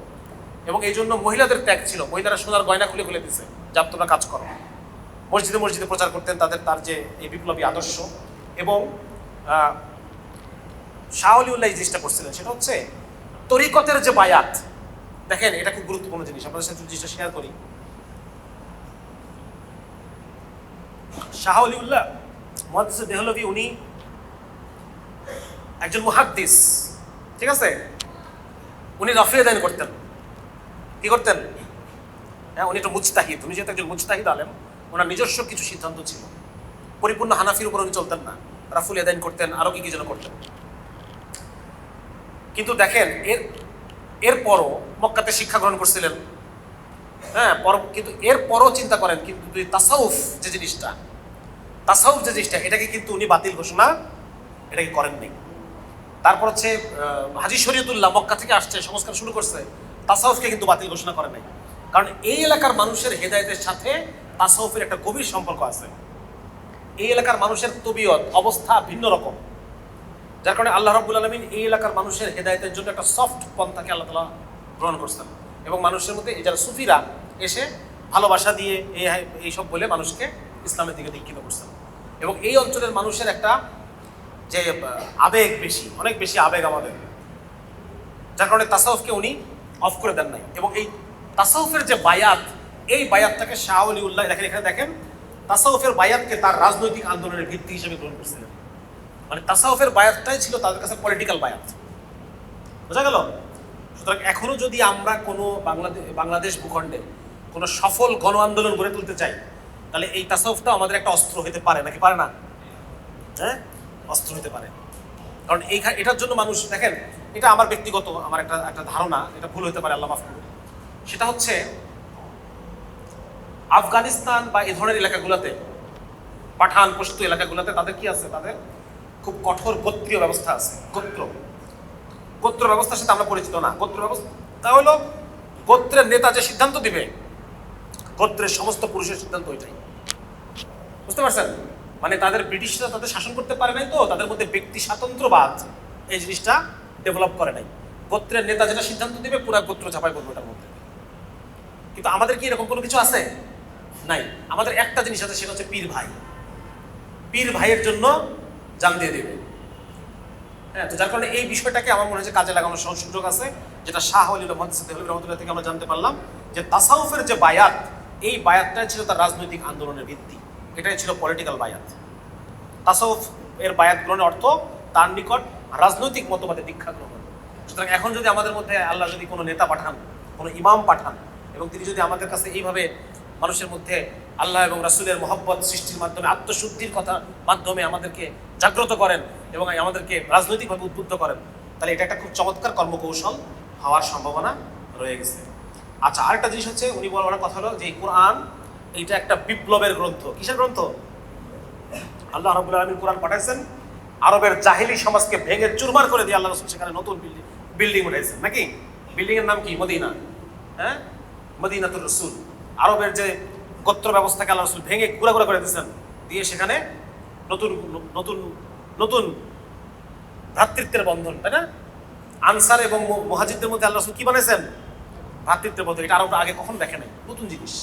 এবং এই জন্য মহিলাদের ত্যাগ ছিল, মহিলারা সোনার গয়না খুলে খুলে দিচ্ছে, যাব তোমরা কাজ করো। মসজিদে মসজিদে প্রচার করতেন তার যে এই বিপ্লবী আদর্শ। এবং শাহ ওয়ালিউল্লাহ এই জিনিসটা করছিলেন, সেটা হচ্ছে তরিকতের যে বায়াত। দেখেন, এটা খুব গুরুত্বপূর্ণ জিনিস, আপনাদের সাথে জিনিসটা শেয়ার করি। শাহ ওয়ালিউল্লাহ মুহাদ্দিস দেহলভী, উনি একজন মুহাদ্দিস, ঠিক আছে? উনি রফিয়ে দান করতেন। কি করতেন? হ্যাঁ, উনি একটা মুজতাহিদ। উনি যেহেতু একজন মুজতাহিদ আলেম, ওনার নিজস্ব কিছু সিদ্ধান্ত ছিল। পরিপূর্ণ হানাফির উপর উনি চলতেন না, রাফুল ইয়াদাইন করতেন, আরো কি যেন করতেন। কিন্তু দেখেন, এরপরও মক্কাতে শিক্ষা গ্রহণ করছিলেন, হ্যাঁ, কিন্তু এর পরও চিন্তা করেন, কিন্তু তাসাউফ যে জিনিসটা, এটাকে কিন্তু উনি বাতিল ঘোষণা এটাকে করেননি। তারপর হচ্ছে হাজী শরীয়তুল্লাহ মক্কা থেকে আসছে, সংস্কার শুরু করছে, তাসাউফকে কিন্তু বাতিল ঘোষণা করেন নাই। কারণ এই এলাকার মানুষের হেদায়েতের সাথে তাসাউফের একটা গভীর সম্পর্ক আছে। এই এলাকার মানুষের তবিয়ত অবস্থা ভিন্ন রকম, যার কারণে আল্লাহ রাব্বুল আলামিন এই এলাকার মানুষের হেদায়েতের জন্য একটা সফট পন্থাকে আল্লাহ তাআলা গ্রহণ করছেন। এবং মানুষের মধ্যে যারা সুফিরা এসে ভালোবাসা দিয়ে এইসব বলে মানুষকে ইসলামের দিকে দীক্ষিত করছেন। এবং এই অঞ্চলের মানুষের একটা যে আবেগ বেশি, অনেক বেশি আবেগ আমাদের, যার কারণে তাসাউফকে উনি অফ করে দেন নাই। এবং এই তাসাউফের যে বায়াত, এই বায়াতটাকে শাহ ওলিউল্লাহ দেখেন, এখানে দেখেন, তাসাউফের বায়াতকে তার রাজনৈতিক আন্দোলনের ভিত্তি হিসেবে গ্রহণ করছিলেন। মানে তাসাউফের বায়াতটাই ছিল তাদের কাছে পলিটিক্যাল বায়াত, বোঝা গেল? সুতরাং এখনো যদি আমরা কোনো বাংলাদেশ ভূখণ্ডে কোনো সফল গণ আন্দোলন গড়ে তুলতে চাই, তাহলে এই তাসাউফটা আমাদের একটা অস্ত্র হতে পারে, নাকি পারে না? হ্যাঁ, অস্ত্র হতে পারে। কারণ এটার জন্য মানুষ, দেখেন, এটা আমার ব্যক্তিগত আমার একটা ধারণা, এটা ভুল হতে পারে, আল্লাহ মাফ করুন। সেটা হচ্ছে আফগানিস্তান বা এই ধরনের এলাকাগুলোতে, পাঠান পশতু এলাকাগুলোতে তাদের কি আছে? তাদের খুব কঠোর গোত্রীয় ব্যবস্থা আছে। গোত্র ব্যবস্থার সাথে আমরা পরিচিত না। গোত্র ব্যবস্থা হলো গোত্রের নেতা যে সিদ্ধান্ত দিবে, গোত্রের সমস্ত পুরুষের সিদ্ধান্ত ওইটাই, বুঝতে পারছেন? মানে তাদের ব্রিটিশরা তাদের শাসন করতে পারে নাই, তো তাদের মধ্যে ব্যক্তি স্বাতন্ত্র্যবাদ এই জিনিসটা ডেভেলপ করে নাই। গোত্রের নেতা যেটা সিদ্ধান্ত দিবে পুরো গোত্র ঝাঁপাই পড়বে ওটার মধ্যে। কিন্তু আমাদের কি এরকম কোনো কিছু আছে? নাই। আমাদের একটা জিনিস আছে, সেটা হচ্ছে পীর ভাই। পীর ভাইয়ের জন্য জান দিয়ে দেবে। হ্যাঁ, তো যার কারণে এই বিষয়টাকে আমার মনে হচ্ছে কাজে লাগানোর সুযোগ আছে, যেটা শাহ ওলি রহমতুল্লাহ থেকে আমরা জানতে পারলাম যে তাসাউফের যে বায়াত, এই বায়াতটাই ছিল তার রাজনৈতিক আন্দোলনের ভিত্তি, এটাই ছিল পলিটিক্যাল বায়াত। তাসাউফ এর বায়াত গ্রহণের অর্থ তার নিকট রাজনৈতিক মতবাদে দীক্ষা গ্রহণ। সুতরাং এখন যদি আমাদের মধ্যে আল্লাহ যদি কোনো নেতা পাঠান, কোনো ইমাম পাঠান, এবং তিনি যদি আমাদের কাছে এইভাবে মানুষের মধ্যে আল্লাহ এবং রাসূলের মহব্বত সৃষ্টির মাধ্যমে, আত্মশুদ্ধির কথা মাধ্যমে আমাদেরকে জাগ্রত করেন এবং আমাদেরকে রাজনৈতিকভাবে উদ্বুদ্ধ করেন, তাহলে এটা একটা খুব চমৎকার কর্মকৌশল হওয়ার সম্ভাবনা রয়ে গেছে। আচ্ছা, আরেকটা জিনিস হচ্ছে, উনি বলার কথা হলো যে কোরআন এইটা একটা বিপ্লবের গ্রন্থ। কিসের গ্রন্থ? আল্লাহ রাব্বুল আলামিন কোরআন পাঠাইছেন আরবের জাহিলি সমাজকে ভেঙে চুরমার করে দিয়ে আল্লাহ রাসূল সেখানে নতুন বিল্ডিং উঠাইছেন, নাকি? বিল্ডিং এর নাম কি? মদিনা। হ্যাঁ, মদিনাতুর রাসূল। আরবের যে গোত্র ব্যবস্থাকে আল্লাহ রাসূল ভেঙে গুঁড়া করে দিয়েছেন, দিয়ে সেখানে নতুন নতুন নতুন ভ্রাতৃত্বের বন্ধন, তাই না? আনসার এবং মুহাজিরদের মধ্যে আল্লাহ রাসূল কি বানাইছেন? ভ্রাতৃত্বের বন্ধন। এটা আরবরা আগে কখন দেখে নাই, নতুন জিনিস।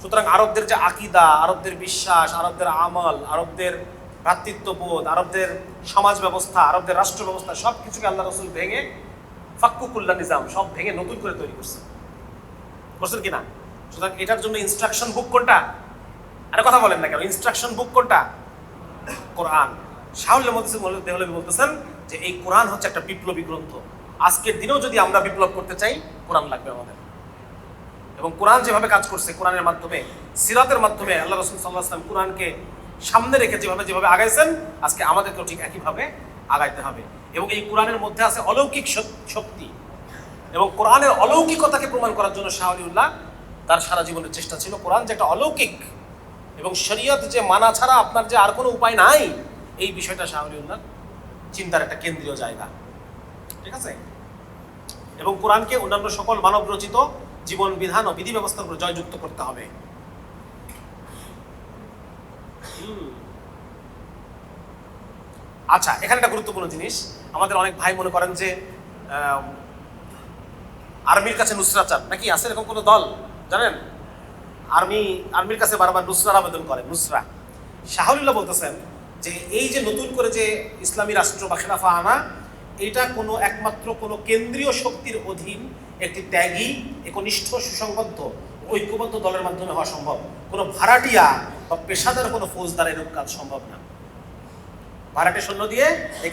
সুতরাং আরবদের যে আকীদা, আরবদের বিশ্বাস, আরবদের আমল, আরবদের ভ্রাতৃত্ববোধ, আরবদের সমাজ ব্যবস্থা, আরবদের রাষ্ট্র ব্যবস্থা, সব কিছুকে আল্লাহ রাসূল ভেঙে ফাক্কুকুল্লাহ নিজাম সব ভেঙে নতুন করে তৈরি করছেন, বুঝছেন কিনা? সুতরাং এটার জন্য ইনস্ট্রাকশন বুক কোনটা? আরে কথা বলেন না কেন? ইনস্ট্রাকশন বুক কোনটা? কোরআন। শাহুল দেহলভী বলতেছেন যে এই কোরআন হচ্ছে একটা বিপ্লবী গ্রন্থ। আজকের দিনেও যদি আমরা বিপ্লব করতে চাই, কোরআন লাগবে আমাদের। এবং কোরআন যেভাবে কাজ করছে, কোরআনের মাধ্যমে, সিরাতের মাধ্যমে আল্লাহ রাসূল সাল্লাল্লাহু আলাইহি ওয়াসাল্লাম কোরআনকে সামনে রেখে যেভাবে আগাইছেন, আজকে আমাদেরকেও ঠিক একইভাবে আগাইতে হবে। এবং এই কোরআনের মধ্যে আছে অলৌকিক শক্তি, এবং কোরআনের অলৌকিকতাকে প্রমাণ করার জন্য শাহ ওলিউল্লাহ তার সারা জীবনের চেষ্টা ছিল কোরআন যে একটা অলৌকিক, এবং শরীয়ত যে মানা ছাড়া আপনার যে আর কোনো উপায় নাই, এই বিষয়টা শাহ ওলিউল্লাহ চিন্তার একটা কেন্দ্রীয় জায়গা, ঠিক আছে? এবং কোরআনকে অন্যান্য সকল মানব রচিত জীবন বিধান ও বিধি ব্যবস্থার উপর জয়যুক্ত করতে হবে। আচ্ছা, এখানে একটা গুরুত্বপূর্ণ জিনিস, আমাদের অনেক ভাই মনে করেন যে আর্মির কাছে নুসরা চান, নাকি? আছে এরকম কোনো দল জানেন? আর্মির কাছে বারবার নুসরার আবেদন করে। নুসরা, শাহ ওলিউল্লাহ বলতেছেন যে এই যে নতুন করে যে ইসলামী রাষ্ট্র বা খেলাফা আনা, এটা কোনো একমাত্র কোনো কেন্দ্রীয় শক্তির অধীন একটি ত্যাগী, একনিষ্ঠ, সুসংবদ্ধ, ঐক্যবদ্ধ দলের মাধ্যমে হওয়া সম্ভব। কোনো ভাড়াটিয়া বা পেশাদার কোনো ফৌজদার এরকম কাজ সম্ভব না। ভাড়াটে সৈন্য দিয়ে এই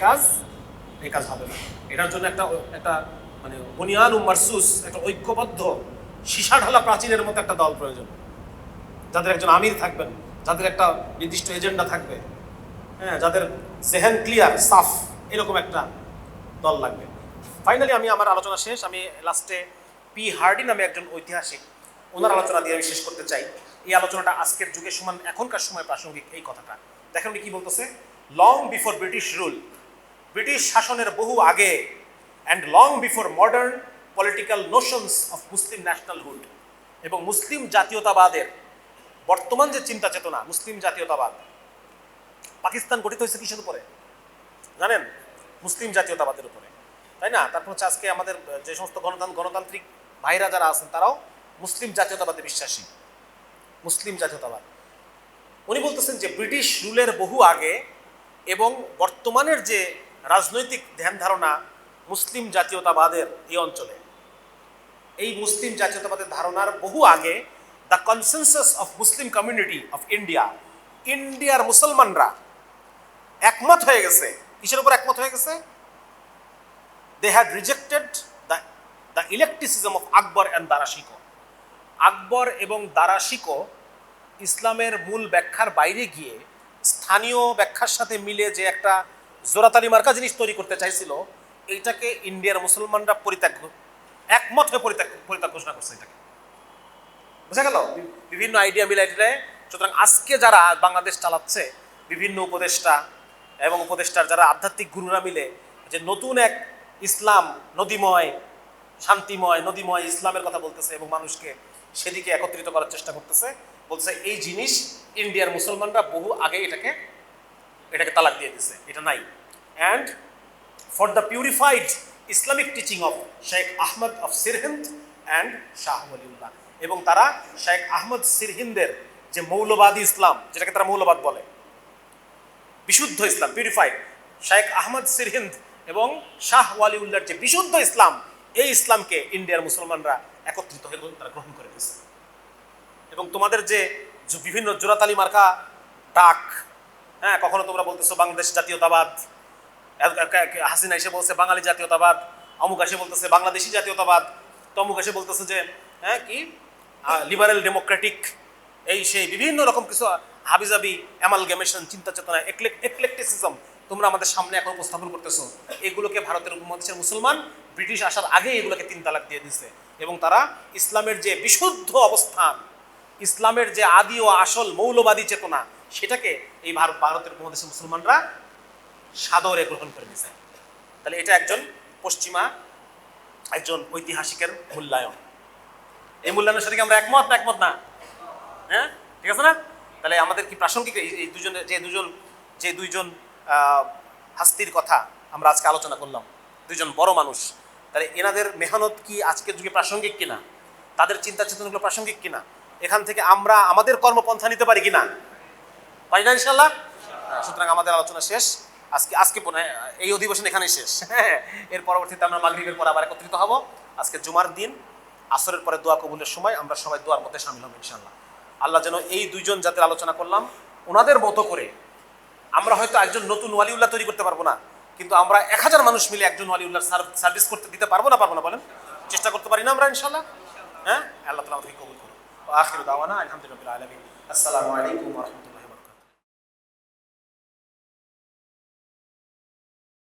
কাজ হবে না। এটার জন্য একটা মানে বুনিয়ান ও মারসুস, একটা ঐক্যবদ্ধ সীসা ঢালা প্রাচীরের মতো একটা দল প্রয়োজন, যাদের একজন আমির থাকবেন, যাদের একটা নির্দিষ্ট এজেন্ডা থাকবে, হ্যাঁ, যাদের জেহেন ক্লিয়ার, সাফ, এরকম একটা দল লাগবে। ফাইনালি আমি আমার আলোচনা শেষ। আমি লাস্টে পি হার্ডি নামে একজন ঐতিহাসিক, ওনার আলোচনা দিয়ে আমি শেষ করতে চাই। এই আলোচনাটা আজকের যুগে সমান এখনকার সময় প্রাসঙ্গিক। এই কথাটা দেখেন উনি কি বলতেছে, long before British rule, British শাসনের বহু আগে, and long before modern political notions of Muslim nationalhood, এবং মুসলিম জাতীয়তাবাদের বর্তমান যে চিন্তা চেতনা, মুসলিম জাতীয়তাবাদ, পাকিস্তান গঠিত হয়েছে কিসের উপরে জানেন? মুসলিম জাতীয়তাবাদের উপরে, তাই না? তারপর হচ্ছে আজকে আমাদের যে সমস্ত গণতান্ত্রিক ভাইরা যারা আছেন তারাও মুসলিম জাতীয়তাবাদে বিশ্বাসী, মুসলিম জাতীয়তাবাদ। উনি বলতেছেন যে ব্রিটিশ রুলের বহু আগে এবং বর্তমানের যে রাজনৈতিক ধ্যান ধারণা মুসলিম জাতীয়তাবাদের এই অঞ্চলে, এই মুসলিম জাতীয়তাবাদের ধারণার বহু আগে the consensus of Muslim community of India, ইন্ডিয়ার মুসলমানরা একমত হয়ে গেছে। কিসের উপর একমত হয়ে গেছে? They had rejected the eclecticism of Akbar and Dara Shikoh. Akbar এবং দারাশিকো ইসলামের মূল ব্যাখ্যার বাইরে গিয়ে স্থানীয় ব্যাখ্যার সাথে মিলে যে একটা জোরাতালি মার্কা জিনিস তৈরি করতে চাইছিল, এইটাকে ইন্ডিয়ার মুসলমানরা একমত হয়ে পরিত্যাগ ঘোষণা করছে। এটাকে বোঝা গেল? বিভিন্ন আইডিয়া মিলাই টিলাই। সুতরাং আজকে যারা বাংলাদেশ চালাচ্ছে, বিভিন্ন উপদেষ্টা এবং উপদেষ্টার যারা আধ্যাত্মিক গুরুরা মিলে যে নতুন এক ইসলাম, নদীময়, শান্তিময়, নদীময় ইসলামের কথা বলতেছে এবং মানুষকে সেদিকে একত্রিত করার চেষ্টা করতেছে, বলছে এই জিনিস ইন্ডিয়ার মুসলমানরা বহু আগে এটাকে তালাক দিয়ে দিছে, এটা নাই। And for the purified Islamic teaching of Sheikh Ahmad of Sirhind and Shah Waliullah, এবং তারা শেখ আহমদ সিরহিন্দের যে মৌলবাদী ইসলাম, যেটাকে তারা মৌলবাদ বলে, বিশুদ্ধ ইসলাম, পিউরিফাইড, শেখ আহমদ সিরহিন্দ এবং শাহ ওয়ালিউল্লাহর যে বিশুদ্ধ ইসলাম, এই ইসলামকে ইন্ডিয়ার মুসলমানরা একত্রিত হয়ে তারা গ্রহণ করে দিয়েছে। এবং তোমাদের যে বিভিন্ন জোরাতালি মার্কা ডাক, হ্যাঁ, কখনো তোমরা বলতেছো বাংলাদেশ জাতীয়তাবাদ, হাসিনা এসে বলছে বাঙালি জাতীয়তাবাদ, অমুক এসে বলতেছে বাংলাদেশি জাতীয়তাবাদ, তমুক এসে বলতেছে যে হ্যাঁ কি লিবারেল ডেমোক্রেটিক, এই সেই বিভিন্ন রকম কিছু হাবিজাবি অ্যামালগেমেশন, চিন্তা চেতনা, এক্লেকটিসিজম তোমরা আমাদের সামনে এখন উপস্থাপন করতেছো। এগুলোকে ভারতের উপমহাদেশের মুসলমান ব্রিটিশ আসার আগে এগুলোকে 3 তালাক দিয়ে দিচ্ছে, এবং তারা ইসলামের যে বিশুদ্ধ অবস্থান, ইসলামের যে আদি ও আসল মৌলবাদী চেতনা, সেটাকে এই ভারতের উপমহাদেশের মুসলমানরা সাদরে গ্রহণ করে দিয়েছে। তাহলে এটা একজন পশ্চিমা একজন ঐতিহাসিকের মূল্যায়ন। এই মূল্যায়নের সাথে আমরা একমত না? একমত না? হ্যাঁ, ঠিক আছে না? তাহলে আমাদের কি প্রাসঙ্গিক এই যে দুইজন হাস্তির কথা আমরা আজকে আলোচনা করলাম, দুইজন বড় মানুষ, তাহলে এনাদের মেহনত কি আজকের যুগে প্রাসঙ্গিক কিনা, তাদের চিন্তা চেতনাগুলো প্রাসঙ্গিক কিনা, এখান থেকে আমরা আমাদের কর্মপন্থা নিতে পারি কিনা? পারি না ইনশাল্লাহ। সুতরাং আমাদের আলোচনা শেষ আজকে এই অধিবেশন এখানেই শেষ। এর পরবর্তীতে আমরা মাগরিবের পর আবার একত্রিত হব। আজকে জুমার দিন, আসরের পরে দোয়া কবুলের সময় আমরা সবাই দোয়ার মধ্যে শামিল হব ইনশাল্লাহ। আল্লাহ যেন এই দুইজন যাদের আলোচনা করলাম ওনাদের মতো করে, আমরা হয়তো একজন নতুন ওয়ালিউল্লাহ তৈরি করতে পারবো না, কিন্তু আমরা 1000 মানুষ মিলে একজন ওয়ালিউল্লাহর সার্ভিস করতে দিতে পারবো না বলেন? চেষ্টা করতে পারি না আমরা ইনশাল্লাহ? হ্যাঁ, আল্লাহ তাআলা আমাদেরকে কবুল করুন। আখিরু দাওয়ানা আলহামদুলিল্লাহি রাব্বিল আলামিন। আসসালামু আলাইকুম ওয়া রাহমাতুল্লাহ।